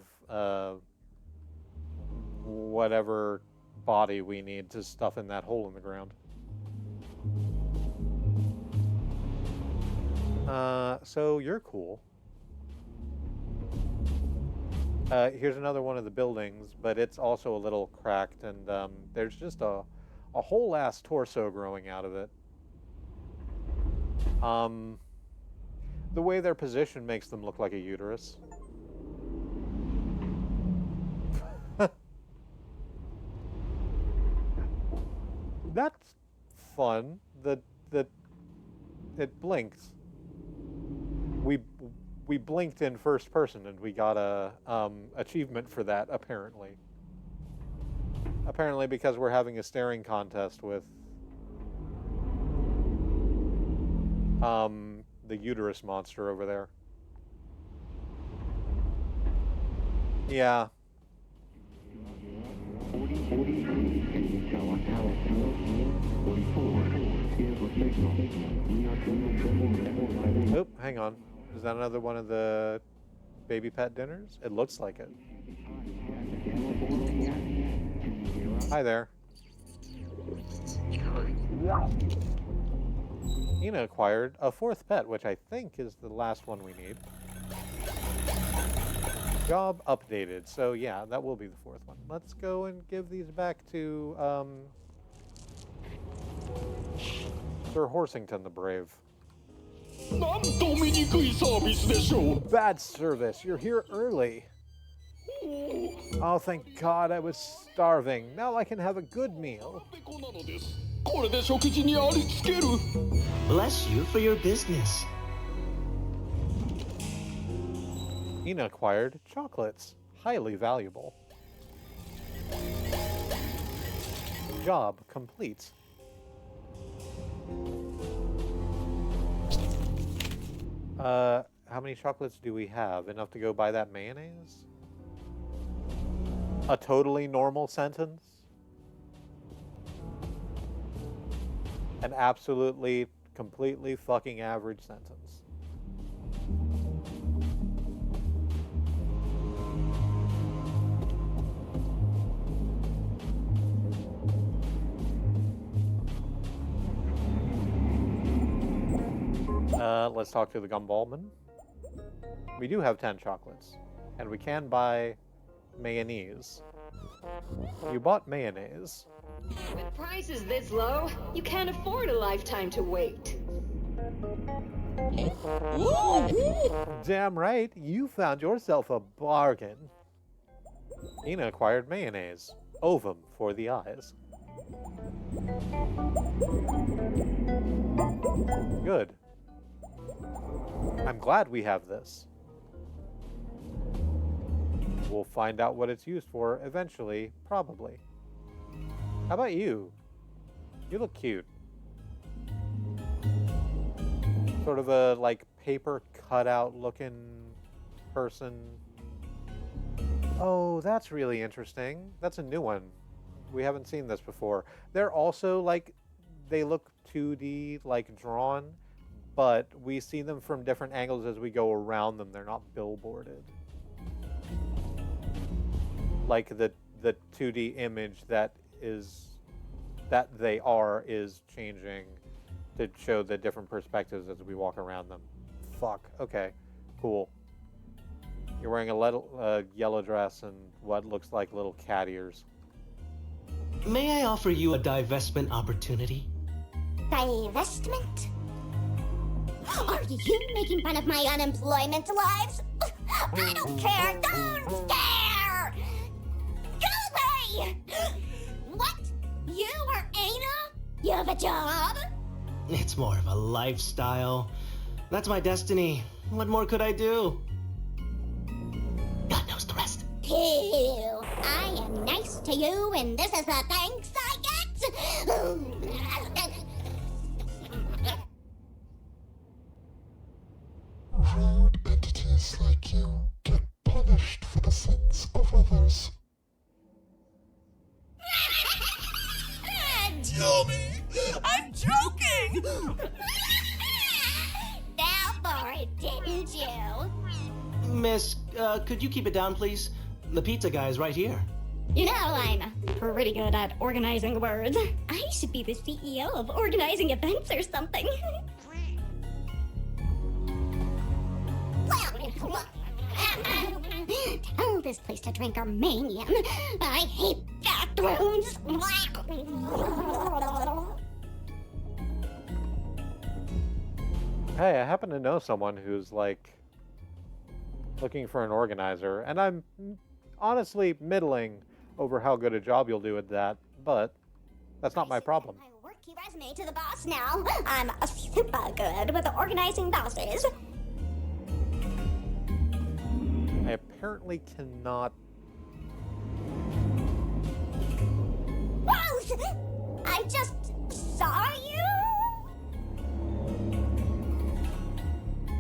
whatever body we need to stuff in that hole in the ground. So you're cool. Here's another one of the buildings, but it's also a little cracked, and there's just a whole ass torso growing out of it. The way they're positioned makes them look like a uterus. That's fun. That it blinks. We blinked in first person and we got a achievement for that, apparently. Apparently because we're having a staring contest with the uterus monster over there. Yeah. Oop, hang on. Is that another one of the baby pet dinners? It looks like it. Hi there. ENA acquired a fourth pet, which I think is the last one we need. Job updated. So yeah, that will be the fourth one. Let's go and give these back to Sir Horsington the Brave. Bad service. You're here early. Oh, thank God, I was starving. Now I can have a good meal. Bless you for your business. ENA acquired chocolates. Highly valuable. Job complete. How many chocolates do we have? Enough to go buy that mayonnaise? A totally normal sentence? An absolutely, completely fucking average sentence. Let's talk to the gumballman. We do have 10 chocolates, and we can buy mayonnaise. You bought mayonnaise. With prices this low, you can't afford a lifetime to wait. Damn right, you found yourself a bargain. ENA acquired mayonnaise. Ovum for the eyes. Good. I'm glad we have this. We'll find out what it's used for eventually, probably. How about you? You look cute. Sort of a, like, paper cutout looking person. Oh, that's really interesting. That's a new one. We haven't seen this before. They're also, like, they look 2D, like, drawn, but we see them from different angles as we go around them. They're not billboarded. Like, the 2D image that they are is changing to show the different perspectives as we walk around them. Fuck. Okay. Cool. You're wearing a yellow dress and what looks like little cat ears. May I offer you a divestment opportunity? Divestment? Are you making fun of my unemployment lives? I don't care! Don't care! Go away! What? You are ENA? You have a job? It's more of a lifestyle. That's my destiny. What more could I do? God knows the rest. Ew. I am nice to you, and this is the thanks I get? Rude entities like you get punished for the sins of others. Tell me! I'm joking! Fell for it, didn't you? Miss, could you keep it down, please? The pizza guy is right here. You know, I'm pretty good at organizing words. I should be the CEO of organizing events or something. Tell this place to drink Armenian. I hate bathrooms. Hey, I happen to know someone who's like looking for an organizer, and I'm honestly middling over how good a job you'll do at that, but that's not my problem. My worky resume to the boss now. I'm super good with organizing bosses. I apparently cannot. Rose! I just saw you?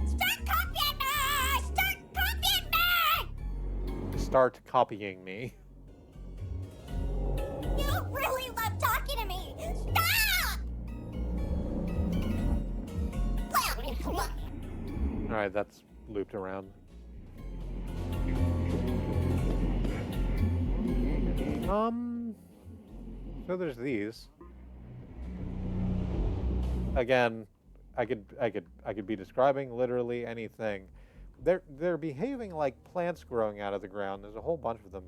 Start copying me! Start copying me! Start copying me. You really love talking to me! Stop! Alright, that's looped around. So there's these. Again, I could be describing literally anything. They're behaving like plants growing out of the ground. There's a whole bunch of them.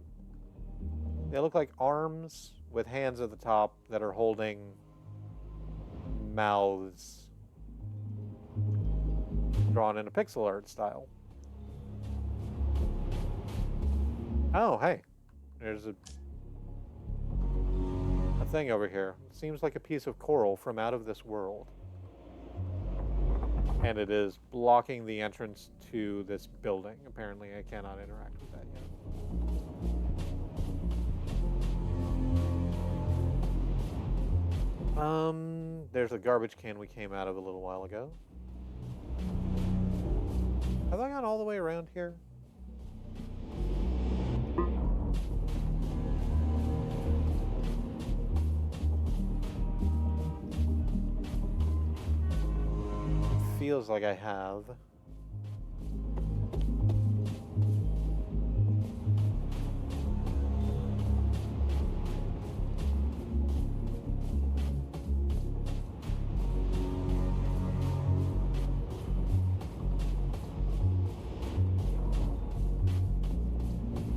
They look like arms with hands at the top that are holding mouths drawn in a pixel art style. Oh, hey. There's a thing over here. It seems like a piece of coral from out of this world. And it is blocking the entrance to this building. Apparently, I cannot interact with that yet. There's a garbage can we came out of a little while ago. Have I gone all the way around here? Feels like I have.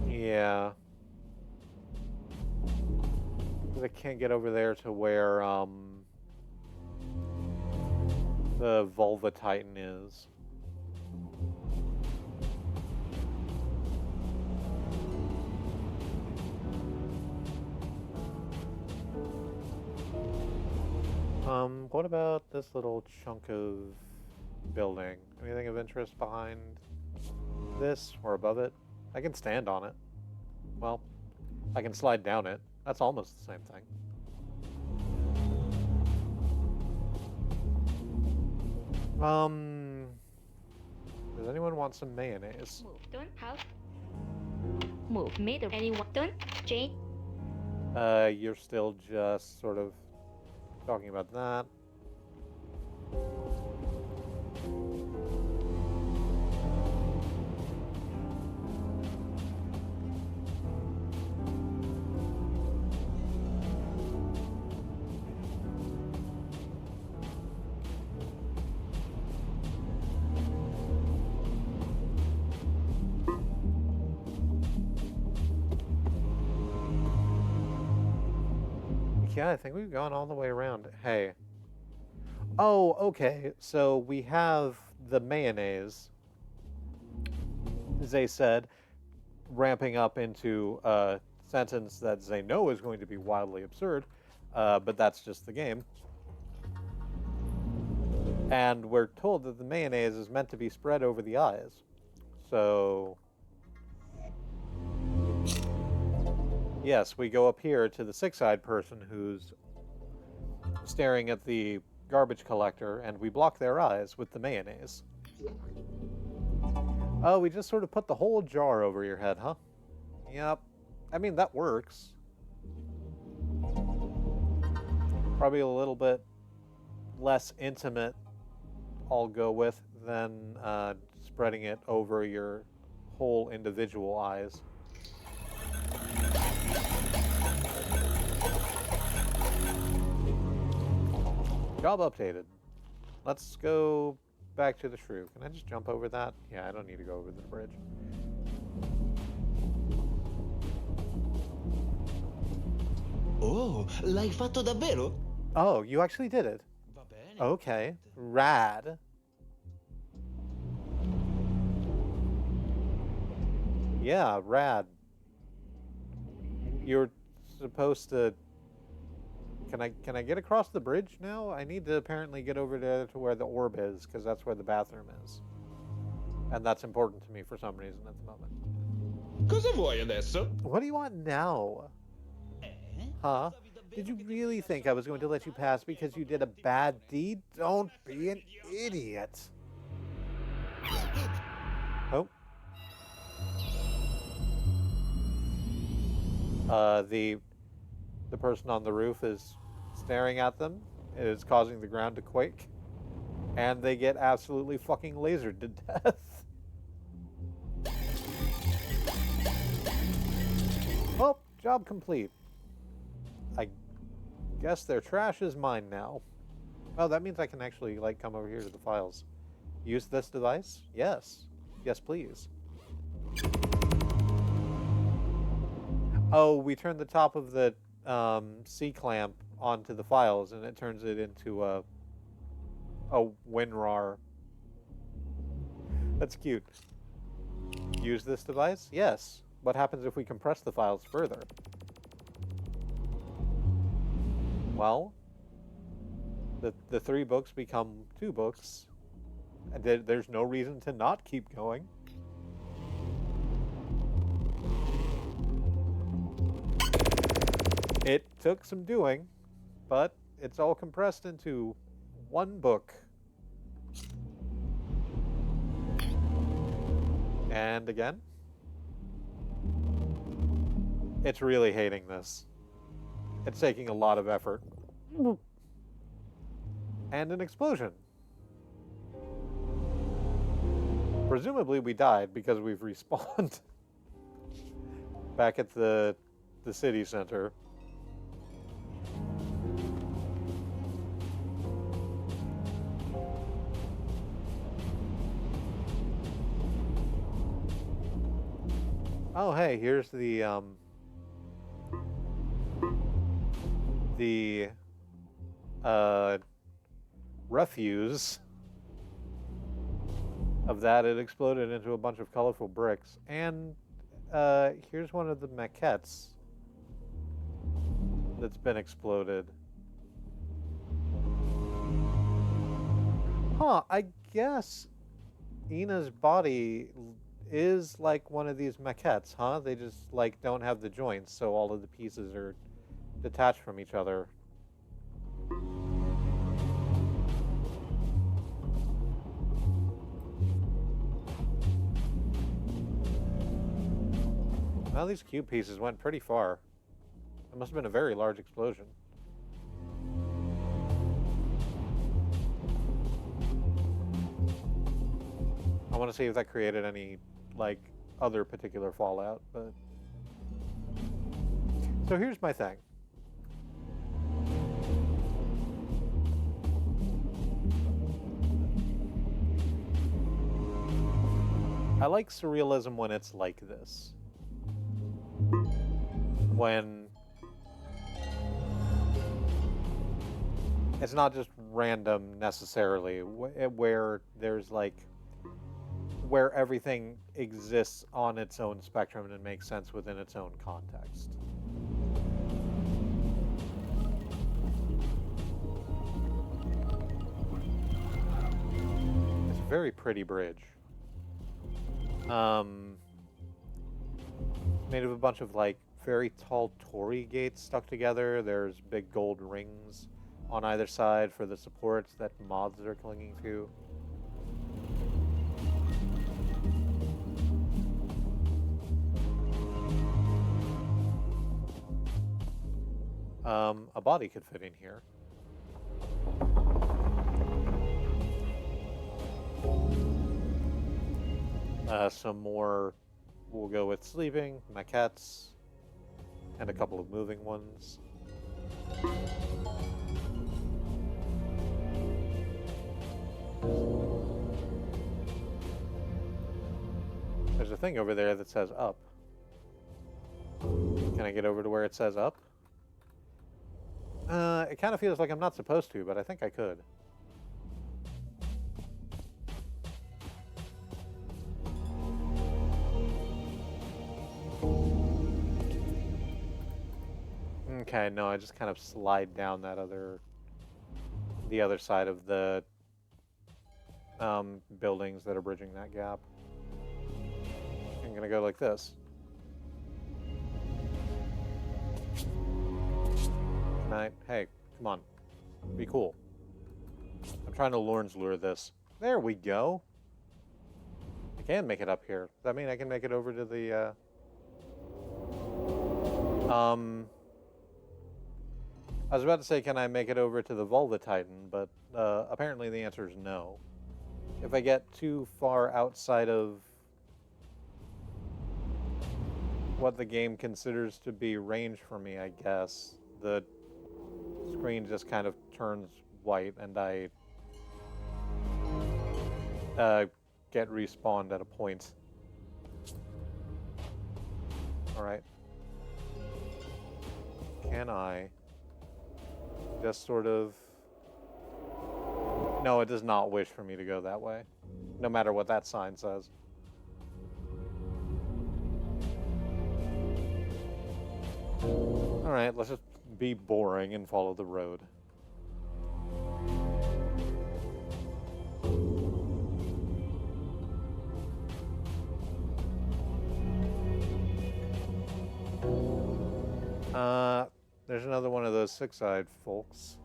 Yeah. Because I can't get over there to where, the Vulva Titan is. What about this little chunk of building? Anything of interest behind this or above it? I can stand on it. Well, I can slide down it. That's almost the same thing. Does anyone want some mayonnaise? Move turn half. Move middle. Anyone turn? Jane. You're still just sort of talking about that. Yeah, I think we've gone all the way around. Hey. Oh, okay. So we have the mayonnaise, Zay said, ramping up into a sentence that Zay know is going to be wildly absurd, but that's just the game. And we're told that the mayonnaise is meant to be spread over the eyes. So yes, we go up here to the six-eyed person who's staring at the garbage collector, and we block their eyes with the mayonnaise. Oh, we just sort of put the whole jar over your head, huh? Yep. I mean, that works. Probably a little bit less intimate, I'll go with, than spreading it over your whole individual eyes. Job updated. Let's go back to the shrew. Can I just jump over that? Yeah, I don't need to go over the bridge. Oh, l'hai fatto davvero? Oh, you actually did it. Va bene. Okay. Rad. Yeah, rad. You're supposed to... Can I get across the bridge now? I need to apparently get over there to where the orb is, because that's where the bathroom is. And that's important to me for some reason at the moment. Cosa vuoi adesso? What do you want now? Huh? Did you really think I was going to let you pass because you did a bad deed? Don't be an idiot. Oh. The person on the roof is staring at them. It is causing the ground to quake. And they get absolutely fucking lasered to death. Well, job complete. I guess their trash is mine now. Oh, that means I can actually, like, come over here to the files. Use this device? Yes. Yes, please. Oh, we turn the top of the C-clamp onto the files, and it turns it into a WinRAR. That's cute. Use this device? Yes. What happens if we compress the files further? Well, the 3 books become 2 books. And there's no reason to not keep going. It took some doing, but it's all compressed into 1 book. And again, it's really hating this. It's taking a lot of effort. And an explosion. Presumably we died because we've respawned back at the city center. Oh, hey, here's the refuse of that. It exploded into a bunch of colorful bricks. And here's one of the maquettes that's been exploded. Huh, I guess ENA's body is like one of these maquettes, huh? They just, like, don't have the joints, so all of the pieces are detached from each other. Well, these cube pieces went pretty far. It must have been a very large explosion. I want to see if that created any, like, other particular fallout, but... So here's my thing. I like surrealism when it's like this. When it's not just random necessarily, where there's like, where everything exists on its own spectrum and makes sense within its own context. It's a very pretty bridge. Made of a bunch of, like, very tall torii gates stuck together. There's big gold rings on either side for the supports that moths are clinging to. A body could fit in here. Some more, we'll go with sleeping, maquettes, and a couple of moving ones. There's a thing over there that says up. Can I get over to where it says up? It kind of feels like I'm not supposed to, but I think I could. okay, no, I just kind of slide down that the other side of the buildings that are bridging that gap. I'm gonna go like this. Hey, come on. Be cool. I'm trying to Lorne's lure this. There we go. I can make it up here. Does that mean I can make it over to the, I was about to say, can I make it over to the Vulva Titan, but apparently the answer is no. If I get too far outside of what the game considers to be range for me, I guess, the screen just kind of turns white and I get respawned at a point. Alright. Can I just sort of... No, it does not wish for me to go that way, no matter what that sign says. Alright, let's just be boring and follow the road. There's another one of those six-eyed folks.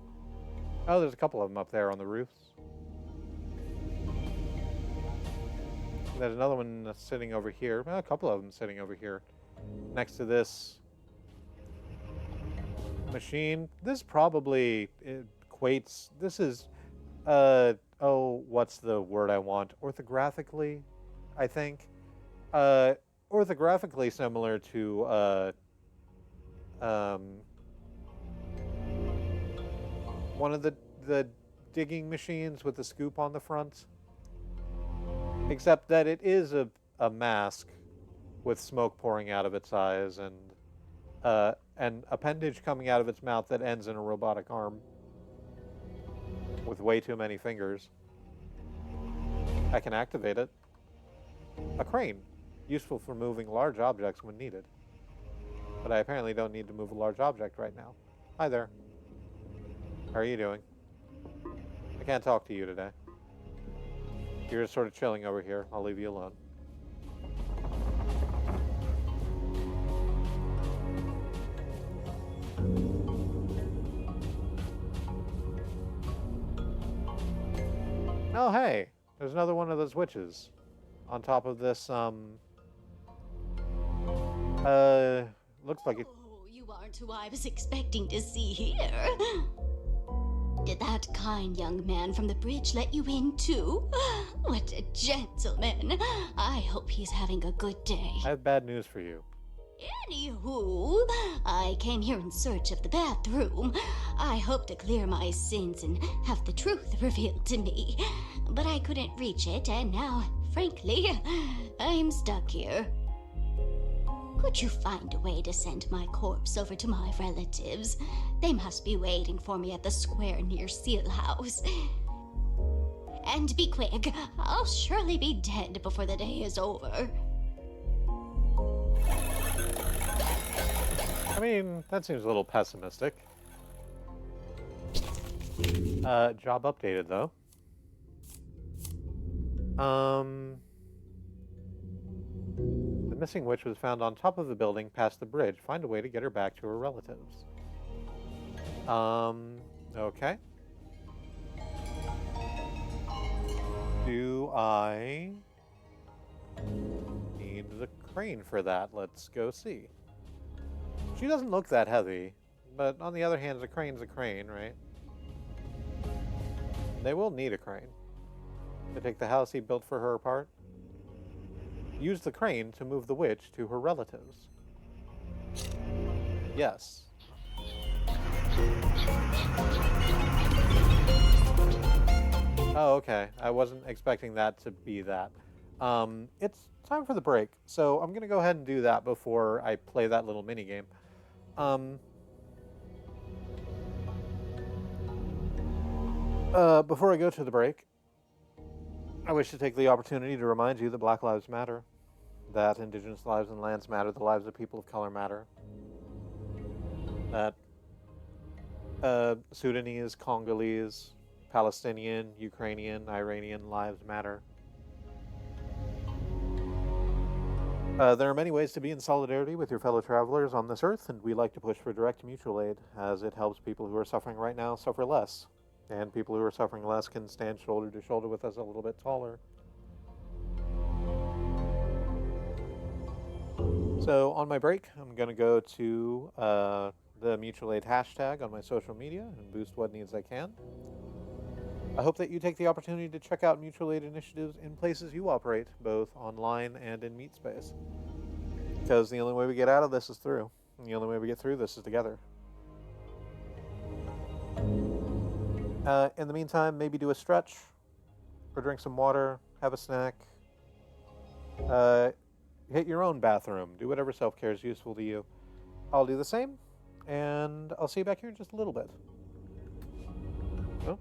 Oh, there's a couple of them up there on the roofs. There's another one sitting over here. Well, a couple of them sitting over here. Next to this machine. This probably equates... This is, oh, what's the word I want? Orthographically, I think. Orthographically similar to, one of the digging machines with the scoop on the front. Except that it is a mask with smoke pouring out of its eyes and an appendage coming out of its mouth that ends in a robotic arm with way too many fingers. I can activate it. A crane, useful for moving large objects when needed. But I apparently don't need to move a large object right now. Hi there. How are you doing? I can't talk to you today. You're just sort of chilling over here. I'll leave you alone. Oh, hey! There's another one of those witches on top of this, looks like it... Oh, you aren't who I was expecting to see here. Did that kind young man from the bridge let you in, too? What a gentleman. I hope he's having a good day. I have bad news for you. Anywho, I came here in search of the bathroom. I hope to clear my sins and have the truth revealed to me. But I couldn't reach it, and now, frankly, I'm stuck here. Could you find a way to send my corpse over to my relatives? They must be waiting for me at the square near Seal House. And be quick, I'll surely be dead before the day is over. I mean, that seems a little pessimistic. Job updated, though. The missing witch was found on top of the building past the bridge. Find a way to get her back to her relatives. Okay. Do I need the crane for that? Let's go see. She doesn't look that heavy, but on the other hand, a crane's a crane, right? They will need a crane to take the house he built for her apart. Use the crane to move the witch to her relatives. Yes. Oh, okay. I wasn't expecting that to be that. It's time for the break, so I'm going to go ahead and do that before I play that little minigame. Before I go to the break, I wish to take the opportunity to remind you that Black Lives Matter, that Indigenous lives and lands matter, the lives of people of color matter, that Sudanese, Congolese, Palestinian, Ukrainian, Iranian lives matter. There are many ways to be in solidarity with your fellow travelers on this earth, and we like to push for direct mutual aid, as it helps people who are suffering right now suffer less, and people who are suffering less can stand shoulder to shoulder with us a little bit taller. So on my break, I'm going to go to the mutual aid hashtag on my social media and boost what needs I can. I hope that you take the opportunity to check out mutual aid initiatives in places you operate, both online and in meat space. Because the only way we get out of this is through. And the only way we get through this is together. In the meantime, maybe do a stretch, or drink some water, have a snack, hit your own bathroom, do whatever self-care is useful to you. I'll do the same, and I'll see you back here in just a little bit. Oh.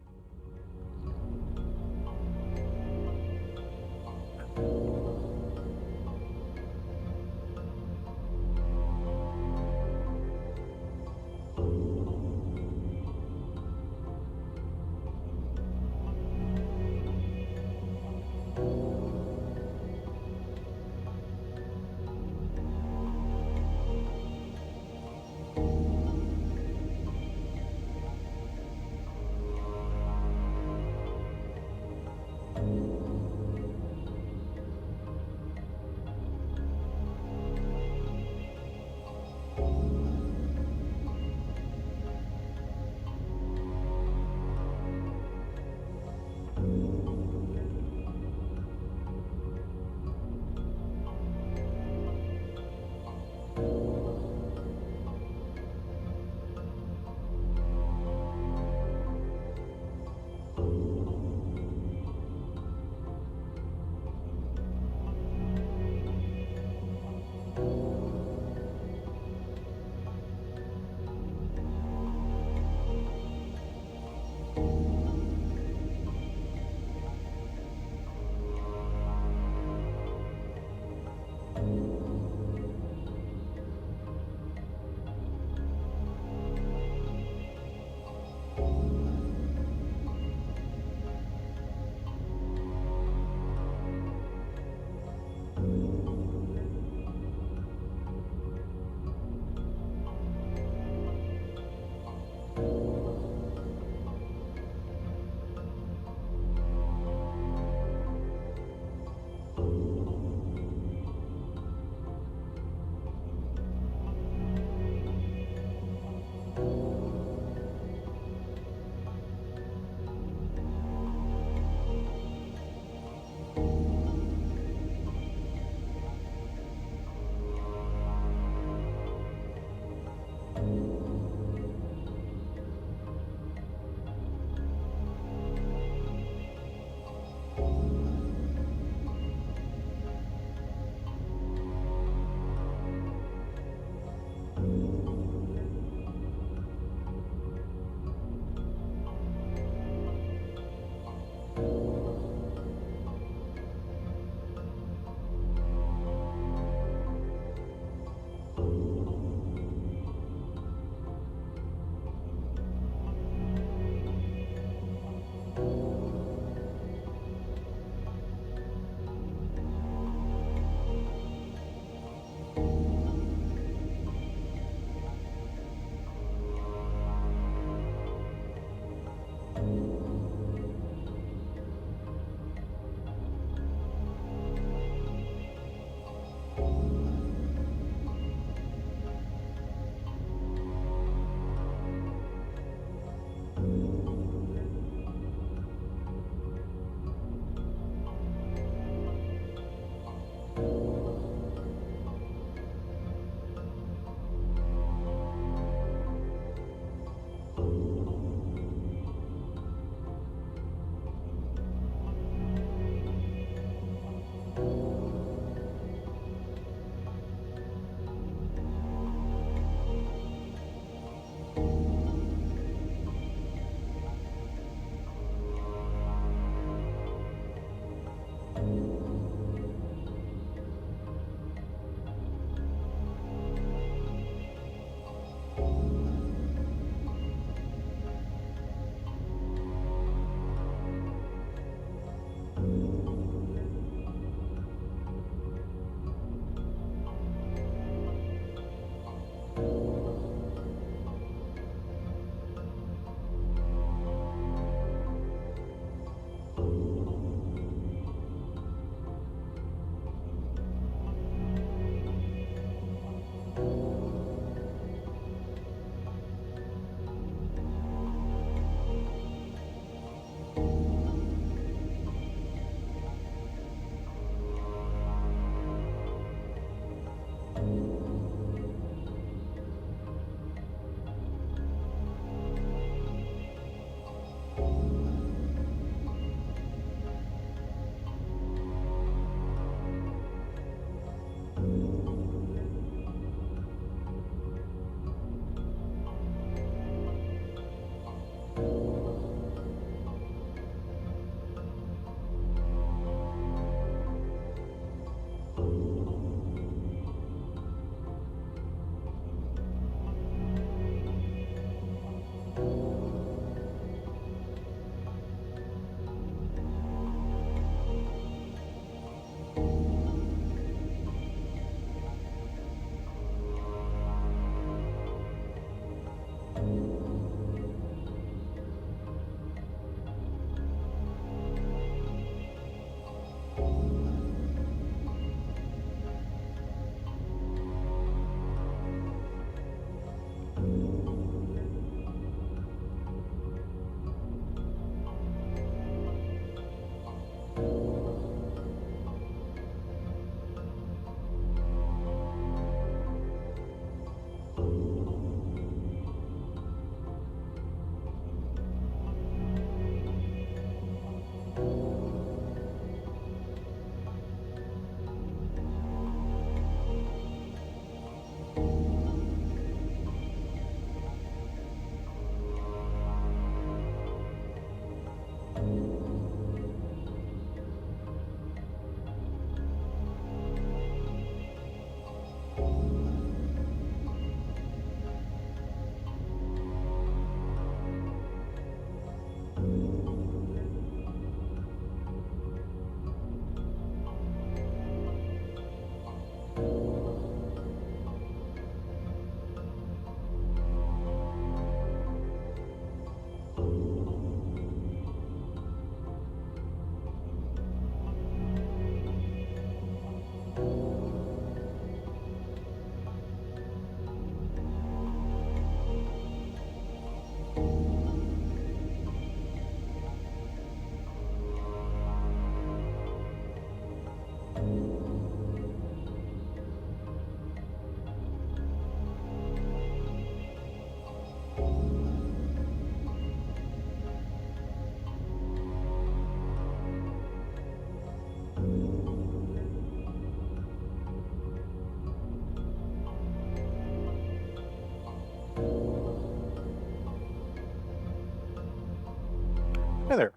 Hey there.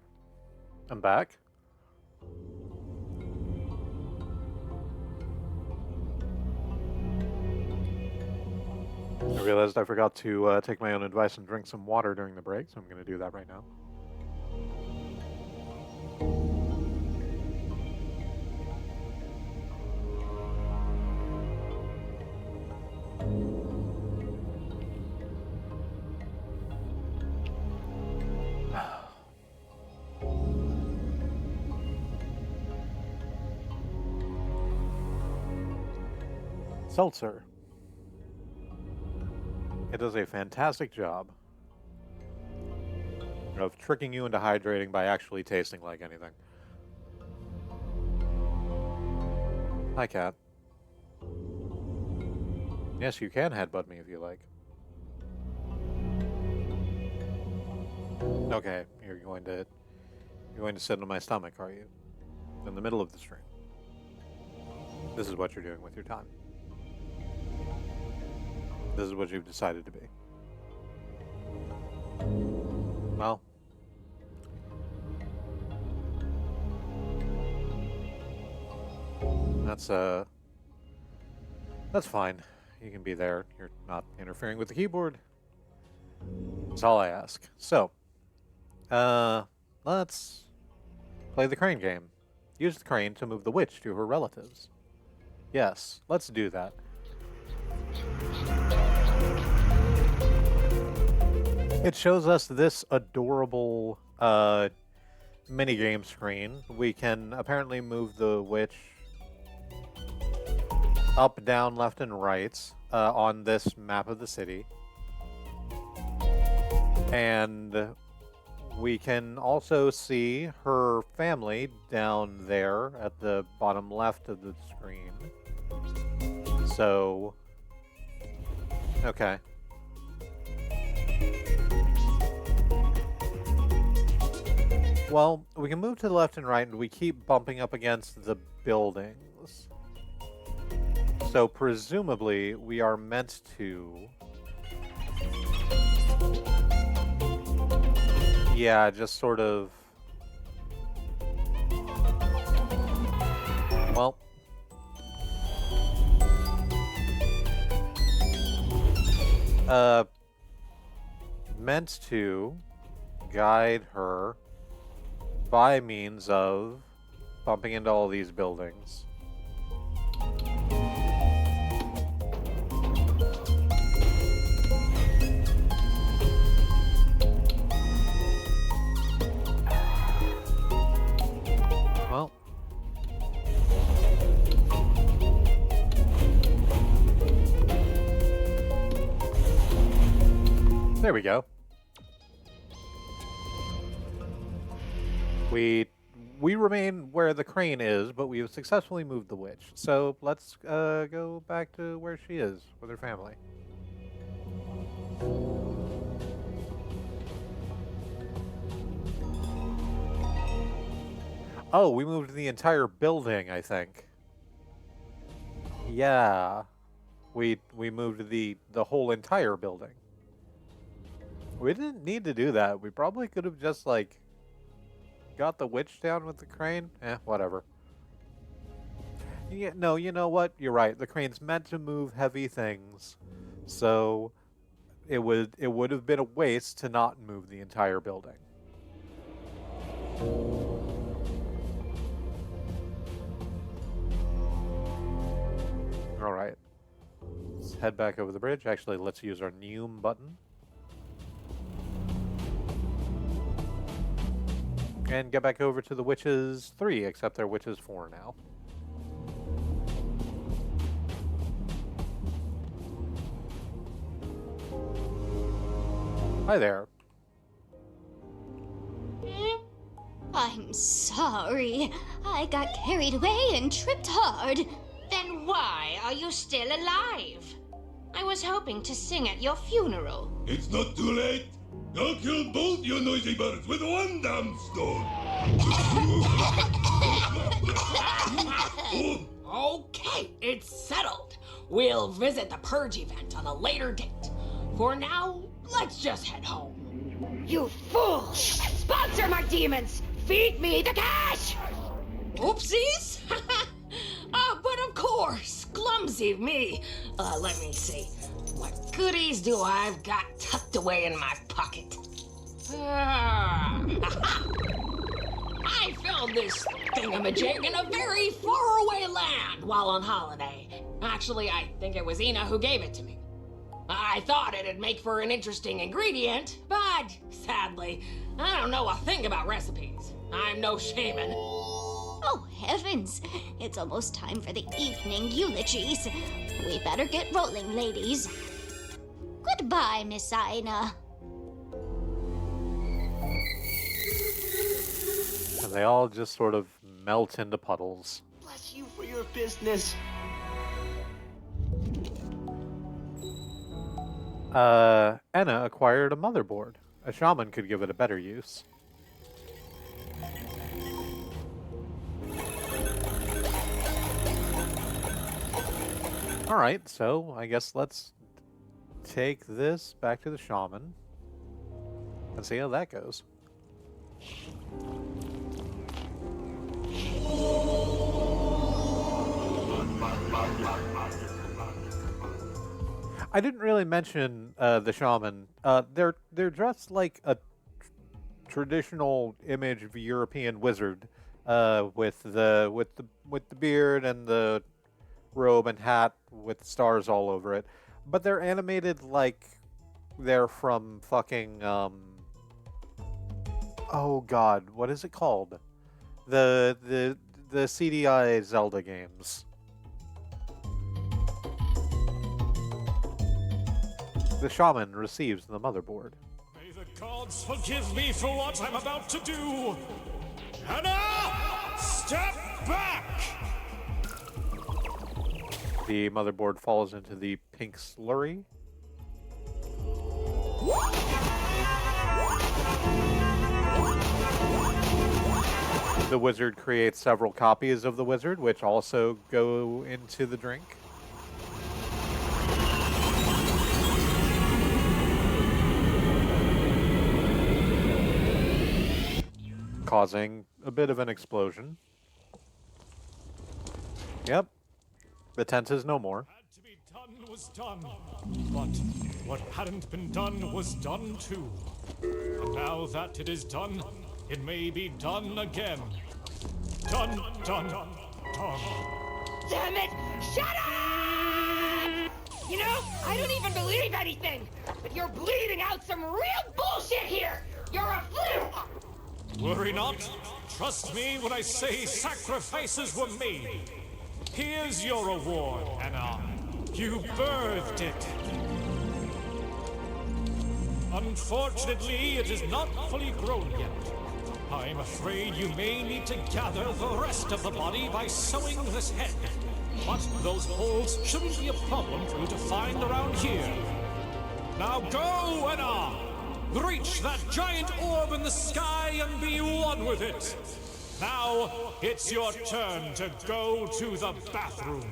I'm back. I realized I forgot to take my own advice and drink some water during the break, so I'm going to do that right now. Seltzer. It does a fantastic job of tricking you into hydrating by actually tasting like anything. Hi, Cat. Yes, you can headbutt me if you like. Okay, you're going to sit on my stomach, are you? In the middle of the stream. This is what you're doing with your time. This is what you've decided to be. Well, that's fine. You can be there. You're not interfering with the keyboard. That's all I ask. So, let's play the crane game. Use the crane to move the witch to her relatives. Yes, let's do that. It shows us this adorable minigame screen. We can apparently move the witch up, down, left, and right on this map of the city. And We can also see her family down there at the bottom left of the screen. So, okay. Well, we can move to the left and right, and we keep bumping up against the buildings. So presumably, we are meant to... Yeah, just sort of... Well... meant to guide her by means of bumping into all these buildings. Well. There we go. We remain where the crane is, but we have successfully moved the witch. So let's go back to where she is with her family. Oh, we moved the entire building, I think. Yeah. We moved the whole entire building. We didn't need to do that. We probably could have just, like, got the witch down with the crane. Whatever. Yeah, no, you know what? You're right. The crane's meant to move heavy things. So it would have been a waste to not move the entire building. All right. Let's head back over the bridge. Actually, let's use our Neum button. And get back over to the Witches 3, except they're Witches 4 now. Hi there. I'm sorry. I got carried away and tripped hard. Then why are you still alive? I was hoping to sing at your funeral. It's not too late. I'll kill both you noisy birds with one damn stone. Okay, it's settled. We'll visit the Purge event on a later date. For now, let's just head home. You fools! Sponsor my demons! Feed me the cash! Oopsies! But of course, clumsy me. Let me see. What goodies do I've got tucked away in my pocket? I found this thingamajig in a very faraway land while on holiday. Actually, I think it was ENA who gave it to me. I thought it'd make for an interesting ingredient, but sadly, I don't know a thing about recipes. I'm no shaman. Oh, heavens. It's almost time for the evening eulogies. We better get rolling, ladies. Goodbye, Miss Ina. And they all just sort of melt into puddles. Bless you for your business. ENA acquired a motherboard. A shaman could give it a better use. Alright, so I guess let's take this back to the shaman and see how that goes. I didn't really mention the shaman. They're dressed like a traditional image of a European wizard, with the beard and the robe and hat with stars all over it, but they're animated like they're from fucking oh god, what is it called? The CDI Zelda games. The shaman receives the motherboard. May the Gods forgive me for what I'm about to do! Hannah! Step back! The motherboard falls into the pink slurry. The wizard creates several copies of the wizard, which also go into the drink. Causing a bit of an explosion. Yep. The tent is no more. Had to be done was done. But what hadn't been done was done too. And now that it is done, it may be done again. Done, done, done. Damn it! Shut up! You know, I don't even believe anything, but you're bleeding out some real bullshit here! You're a fluke! Worry not. Trust me when I say sacrifices were made. Here's your reward, Anna. You birthed it. Unfortunately, it is not fully grown yet. I'm afraid you may need to gather the rest of the body by sewing this head. But those holes shouldn't be a problem for you to find around here. Now go, Anna! Reach that giant orb in the sky and be one with it! Now, it's your turn to go to the bathroom.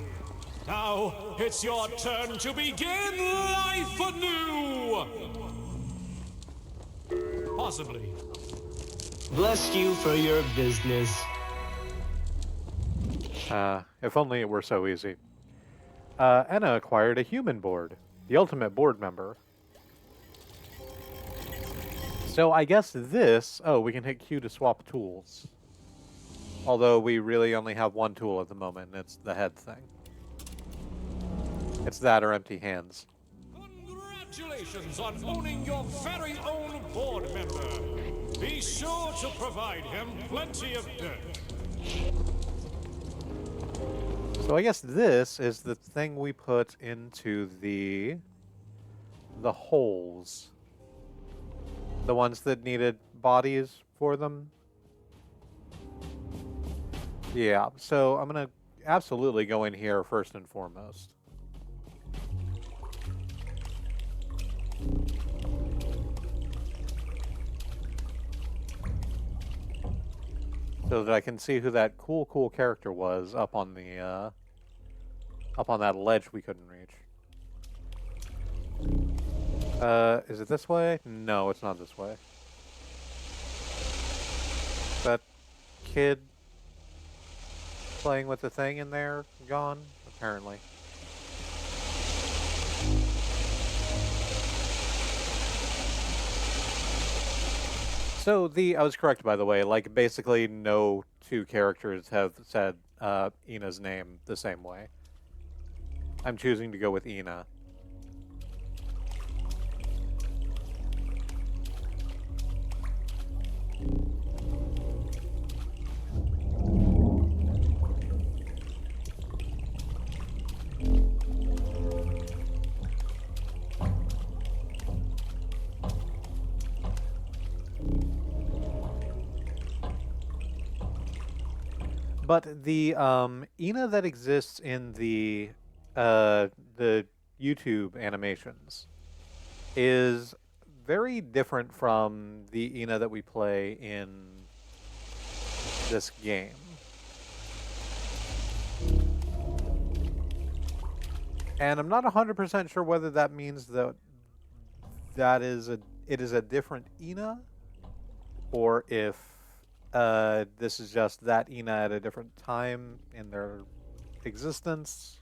Now, it's your turn to begin life anew! Possibly. Bless you for your business. If only it were so easy. Anna acquired a human board, the ultimate board member. So I guess this... Oh, we can hit Q to swap tools. Although we really only have one tool at the moment, and it's the head thing. It's that or empty hands. Congratulations on owning your very own board member. Be sure to provide him plenty of dirt. So I guess this is the thing we put into the holes. The ones that needed bodies for them. Yeah, so I'm gonna absolutely go in here first and foremost. So that I can see who that cool character was up on the up on that ledge we couldn't reach. Is it this way? No, it's not this way. That kid playing with the thing in there gone? Apparently. So I was correct, by the way, like basically no two characters have said ENA's name the same way. I'm choosing to go with ENA. But the ENA that exists in the YouTube animations is very different from the ENA that we play in this game. And I'm not 100% sure whether that means that it is a different ENA, or if this is just that ENA at a different time in their existence.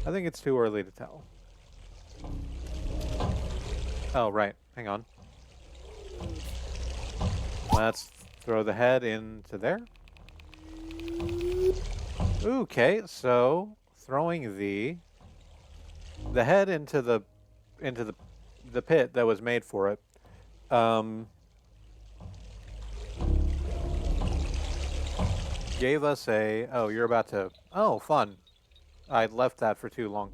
I think it's too early to tell. Oh, right. Hang on. Let's throw the head into there. Okay, so throwing the head into the pit that was made for it. gave us a... Oh, you're about to... Oh, fun. I left that for too long.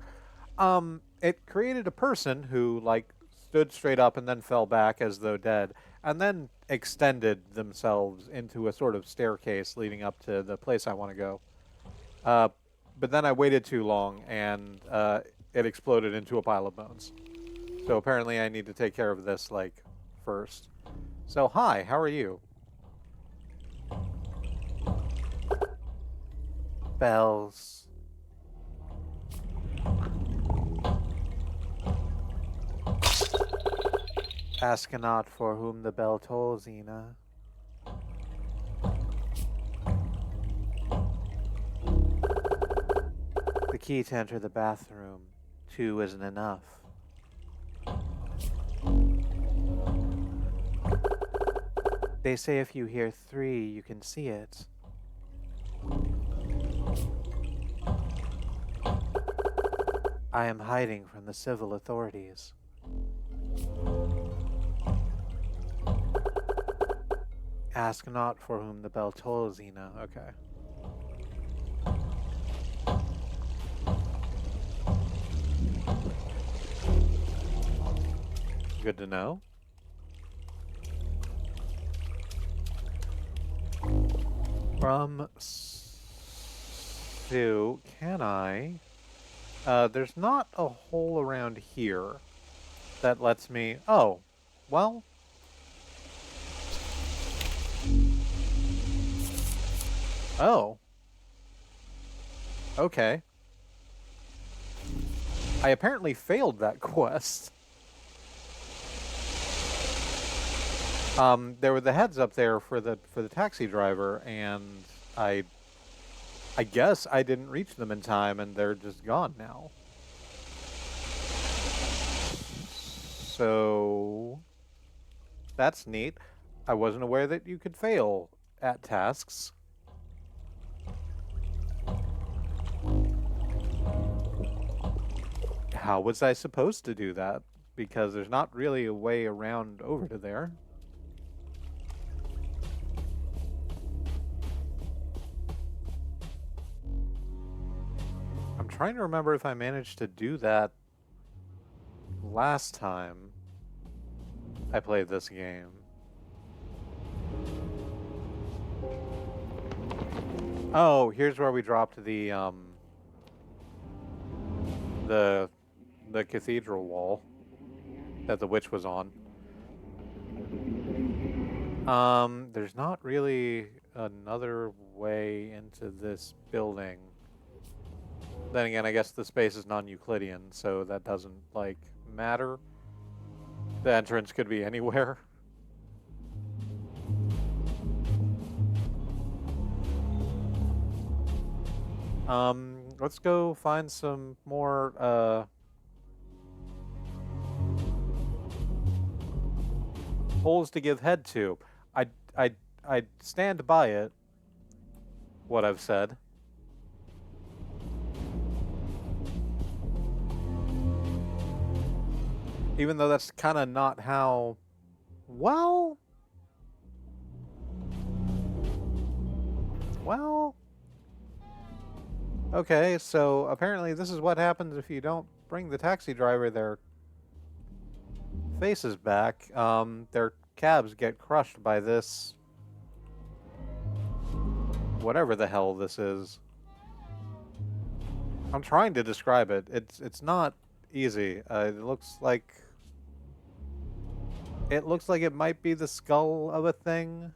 It created a person who, like, stood straight up and then fell back as though dead, and then extended themselves into a sort of staircase leading up to the place I want to go. But then I waited too long, and it exploded into a pile of bones. So apparently I need to take care of this, like, first. So, hi, how are you? Bells. Ask not for whom the bell tolls, Ina. The key to enter the bathroom. 2 isn't enough. They say if you hear 3, you can see it. I am hiding from the civil authorities. Ask not for whom the bell tolls, Ina. Okay. Good to know. From Sue, can I? There's not a hole around here that lets me... Oh, well... Oh. Okay. I apparently failed that quest. There were the heads up there for the taxi driver, and I guess I didn't reach them in time, and they're just gone now. So that's neat. I wasn't aware that you could fail at tasks. How was I supposed to do that? Because there's not really a way around over to there. I'm trying to remember if I managed to do that last time I played this game. Oh, here's where we dropped the cathedral wall that the witch was on. There's not really another way into this building. Then again, I guess the space is non-Euclidean, so that doesn't, like, matter. The entrance could be anywhere. Let's go find some more, holes to give head to. I stand by it, what I've said. Even though that's kind of not how... Well... Okay, so apparently this is what happens if you don't bring the taxi driver their faces back. Their cabs get crushed by this... whatever the hell this is. I'm trying to describe it. It's not easy. It looks like it might be the skull of a thing.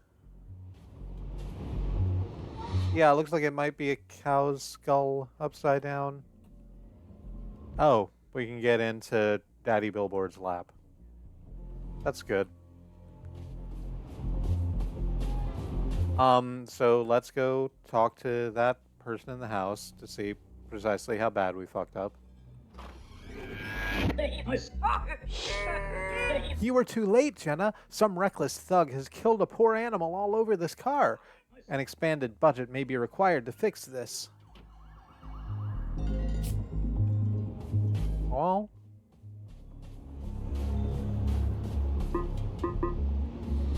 Yeah, it looks like it might be a cow's skull upside down. Oh, we can get into Daddy Billboard's lap. That's good. So let's go talk to that person in the house to see precisely how bad we fucked up. You were too late, Jenna. Some reckless thug has killed a poor animal all over this car. An expanded budget may be required to fix this. Well...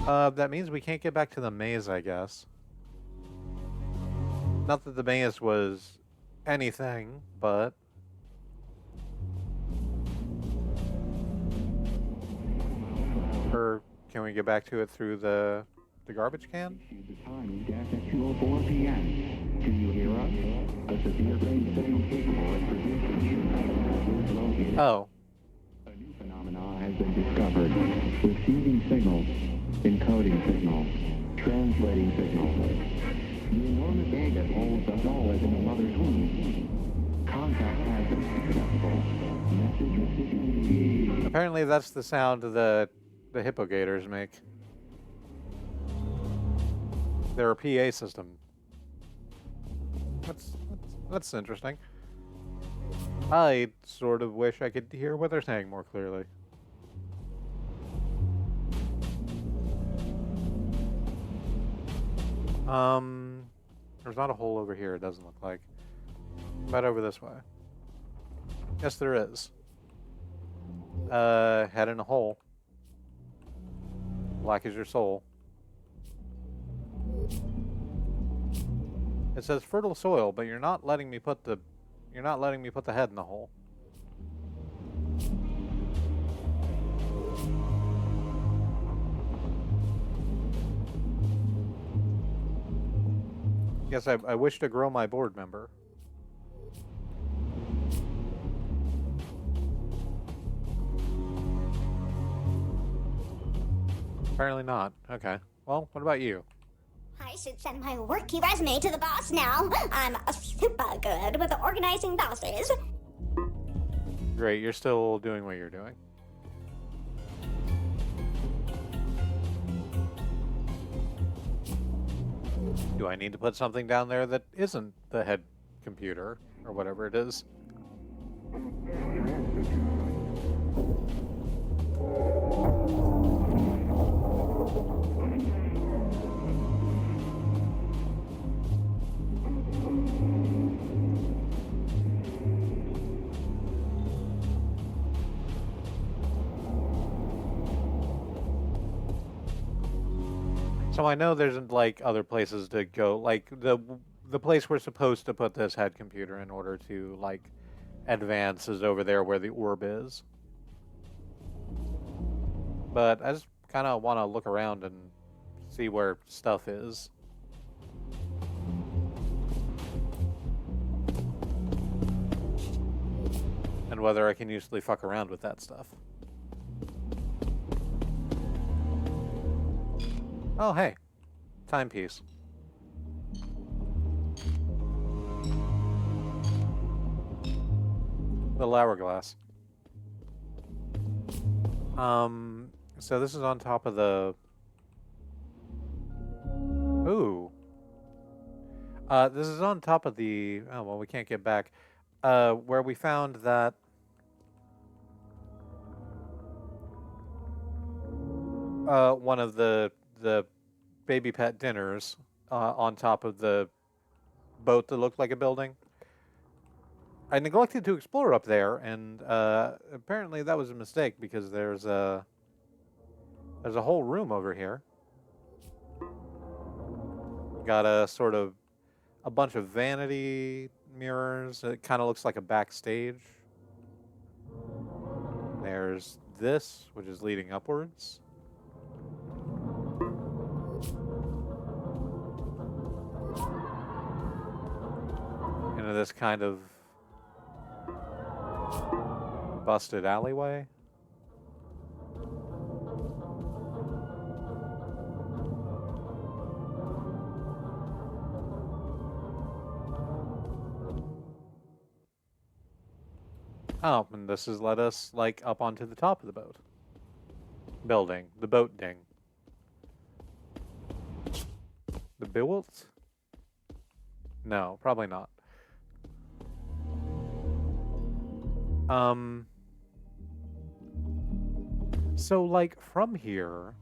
that means we can't get back to the maze, I guess. Not that the maze was anything, but... Or can we get back to it through the garbage can? The time is gas at 2:04 p.m. Do you hear us? A severe brain signal capable of producing is located. Oh. A new phenomenon has been discovered. Receiving signals, encoding signals, translating signals. The enormous egg that holds us all is in the mother's womb. Contact has been successful. Message received. Apparently that's the sound the hippogators make. They're a PA system. That's interesting. I sort of wish I could hear what they're saying more clearly. There's not a hole over here, it doesn't look like. But over this way. Yes, there is. Head in a hole. Black is your soul. It says fertile soil, but you're not letting me put the head in the hole. Yes, I wish to grow my board member. Apparently not. Okay. Well, what about you? I should send my worky resume to the boss now. I'm super good with organizing bosses. Great, you're still doing what you're doing. Do I need to put something down there that isn't the head computer, or whatever it is? So I know there's like other places to go, like the place we're supposed to put this head computer in order to like advance is over there where the orb is. But I just kind of want to look around and see where stuff is. And whether I can usually fuck around with that stuff. Oh, hey. Timepiece. Little hourglass. So this is on top of the... Ooh. This is on top of the... Oh, well, we can't get back. Where we found that... one of the baby pet dinners on top of the boat that looked like a building. I neglected to explore up there, and apparently that was a mistake because there's a whole room over here. Got a sort of a bunch of vanity mirrors. It kind of looks like a backstage. There's this, which is leading upwards. Into this kind of busted alleyway. Oh, and this has led us, like, up onto the top of the boat. Building. The boat ding. The Biwalt? No, probably not. So, like, from here,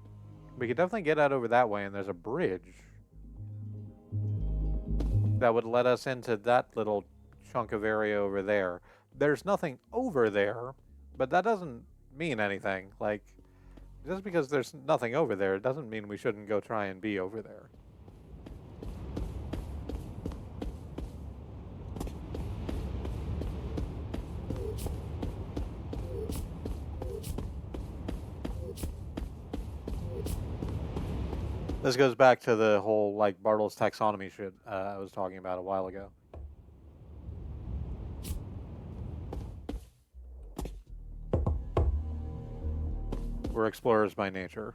we could definitely get out over that way, and there's a bridge that would let us into that little chunk of area over there. There's nothing over there, but that doesn't mean anything. Like, just because there's nothing over there, it doesn't mean we shouldn't go try and be over there. This goes back to the whole, like, Bartle's taxonomy shit I was talking about a while ago. We're explorers by nature.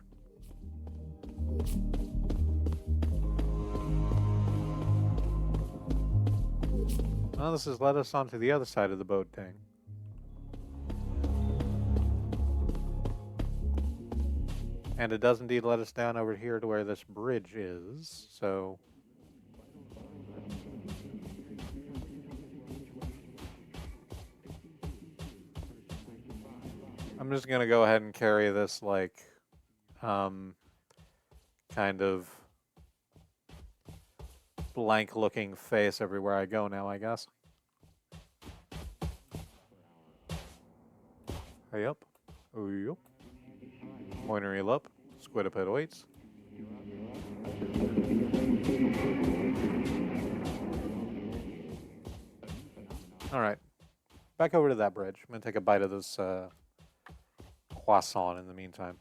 Well, this has led us onto the other side of the boat thing. And it does indeed let us down over here to where this bridge is, so... I'm just gonna go ahead and carry this, like, kind of blank-looking face everywhere I go now, I guess. Hey up. Oh, yup. Pointer eel up. Squidoped waits. Alright. Back over to that bridge. I'm gonna take a bite of this croissant in the meantime.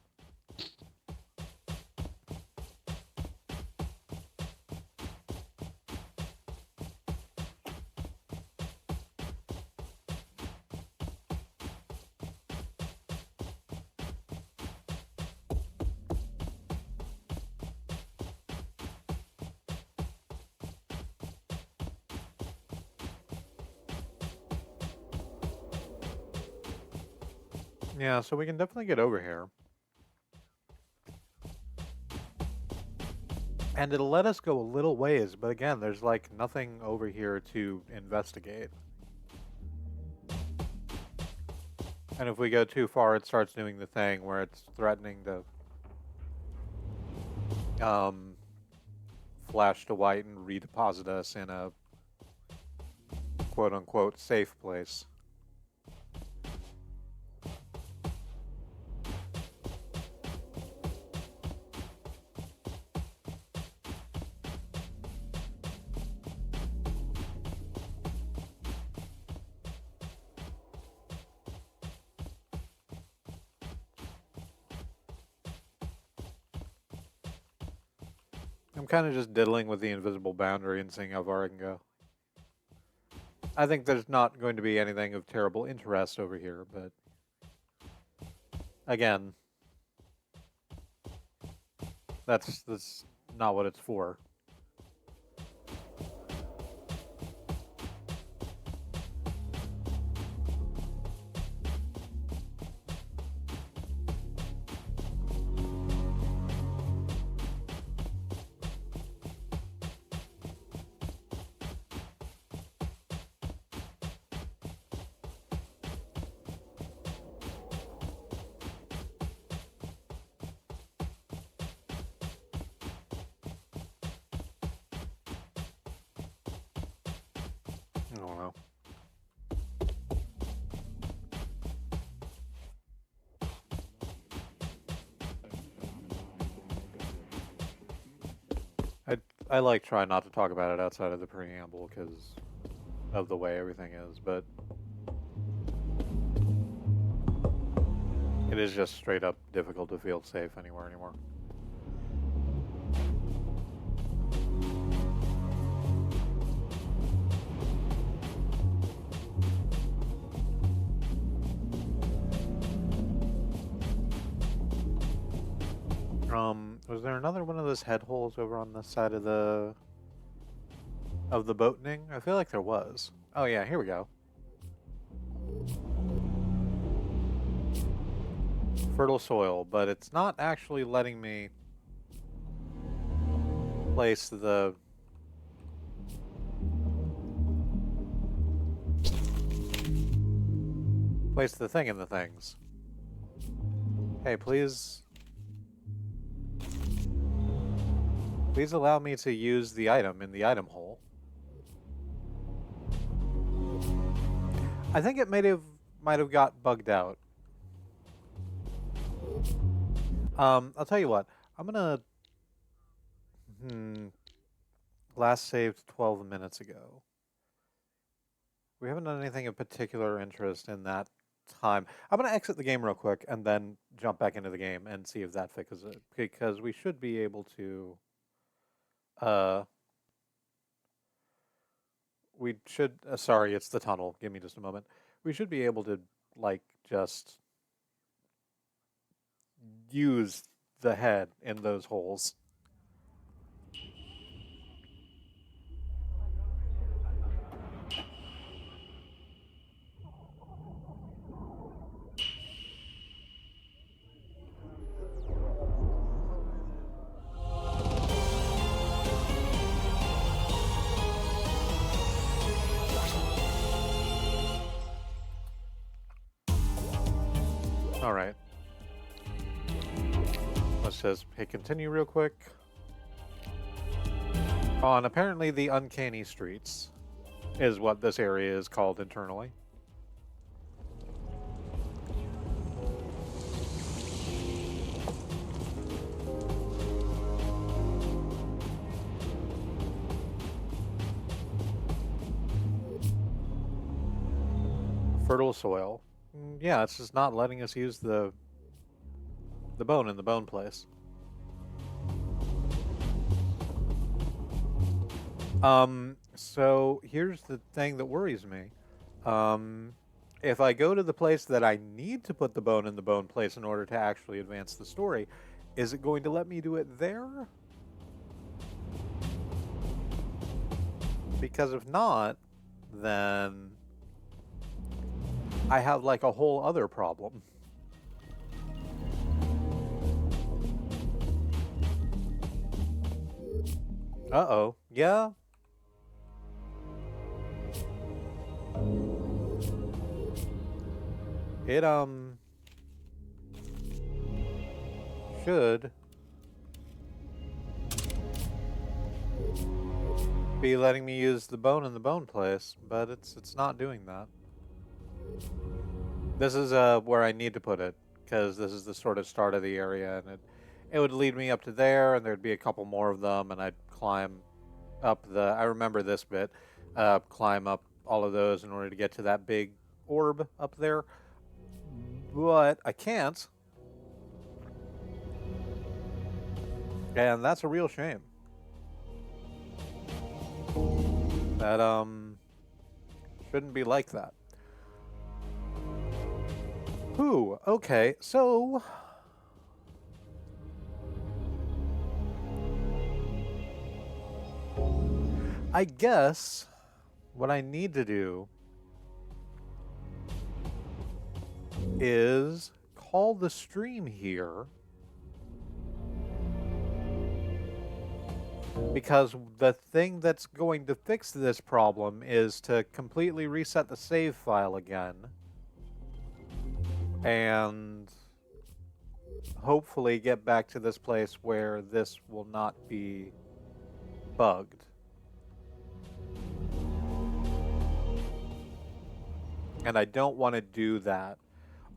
Yeah, so we can definitely get over here. And it'll let us go a little ways, but again, there's like nothing over here to investigate. And if we go too far, it starts doing the thing where it's threatening to flash to white and redeposit us in a quote-unquote safe place. I'm kind of just diddling with the invisible boundary and seeing how far I can go. I think there's not going to be anything of terrible interest over here, but again, that's not what it's for. I don't know. I like trying not to talk about it outside of the preamble because of the way everything is, but it is just straight up difficult to feel safe anywhere anymore. Was there another one of those head holes over on this side of the boating? I feel like there was. Oh yeah, here we go. Fertile soil, but it's not actually letting me place the thing in the things. Hey, please allow me to use the item in the item hole. I think it might have got bugged out. I'll tell you what. I'm gonna last saved 12 minutes ago. We haven't done anything of particular interest in that time. I'm going to exit the game real quick and then jump back into the game and see if that fixes it. Because we should be able to... we should... sorry, it's the tunnel. Give me just a moment. We should be able to, like, just use the head in those holes. Alright. Let's just hit continue real quick. On apparently the Uncanny Streets is what this area is called internally. Fertile soil. Yeah, it's just not letting us use the bone in the bone place. So here's the thing that worries me. If I go to the place that I need to put the bone in the bone place in order to actually advance the story, is it going to let me do it there? Because if not, then I have like a whole other problem. Uh-oh. Yeah. It, should be letting me use the bone in the bone place, but it's not doing that. This is, where I need to put it, because this is the sort of start of the area, and it would lead me up to there, and there'd be a couple more of them, and I'd climb up I remember this bit, climb up all of those in order to get to that big orb up there. But I can't. And that's a real shame. That, shouldn't be like that. Whew, okay, so... I guess what I need to do is call the stream here, because the thing that's going to fix this problem is to completely reset the save file again and hopefully get back to this place where this will not be bugged. And I don't want to do that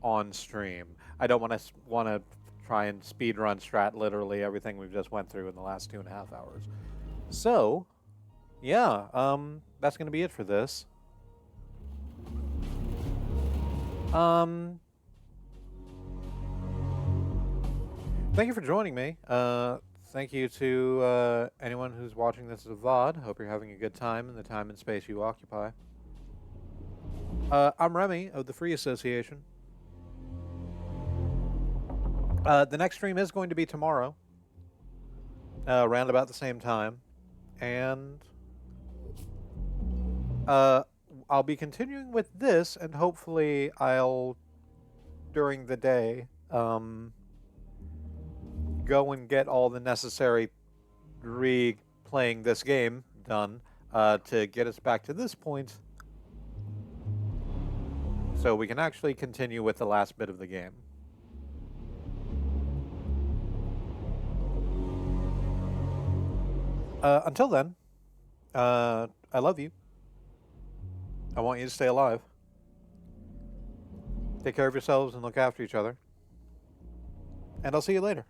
on stream. I don't want to try and speedrun strat literally everything we've just went through in the last 2.5 hours. So, yeah, that's going to be it for this. Thank you for joining me. Thank you to anyone who's watching this as a VOD. Hope you're having a good time in the time and space you occupy. I'm Remy of the Free Association. The next stream is going to be tomorrow, around about the same time, and I'll be continuing with this, and hopefully I'll, during the day, go and get all the necessary replaying this game done to get us back to this point, so we can actually continue with the last bit of the game. Until then, I love you. I want you to stay alive. Take care of yourselves and look after each other. And I'll see you later.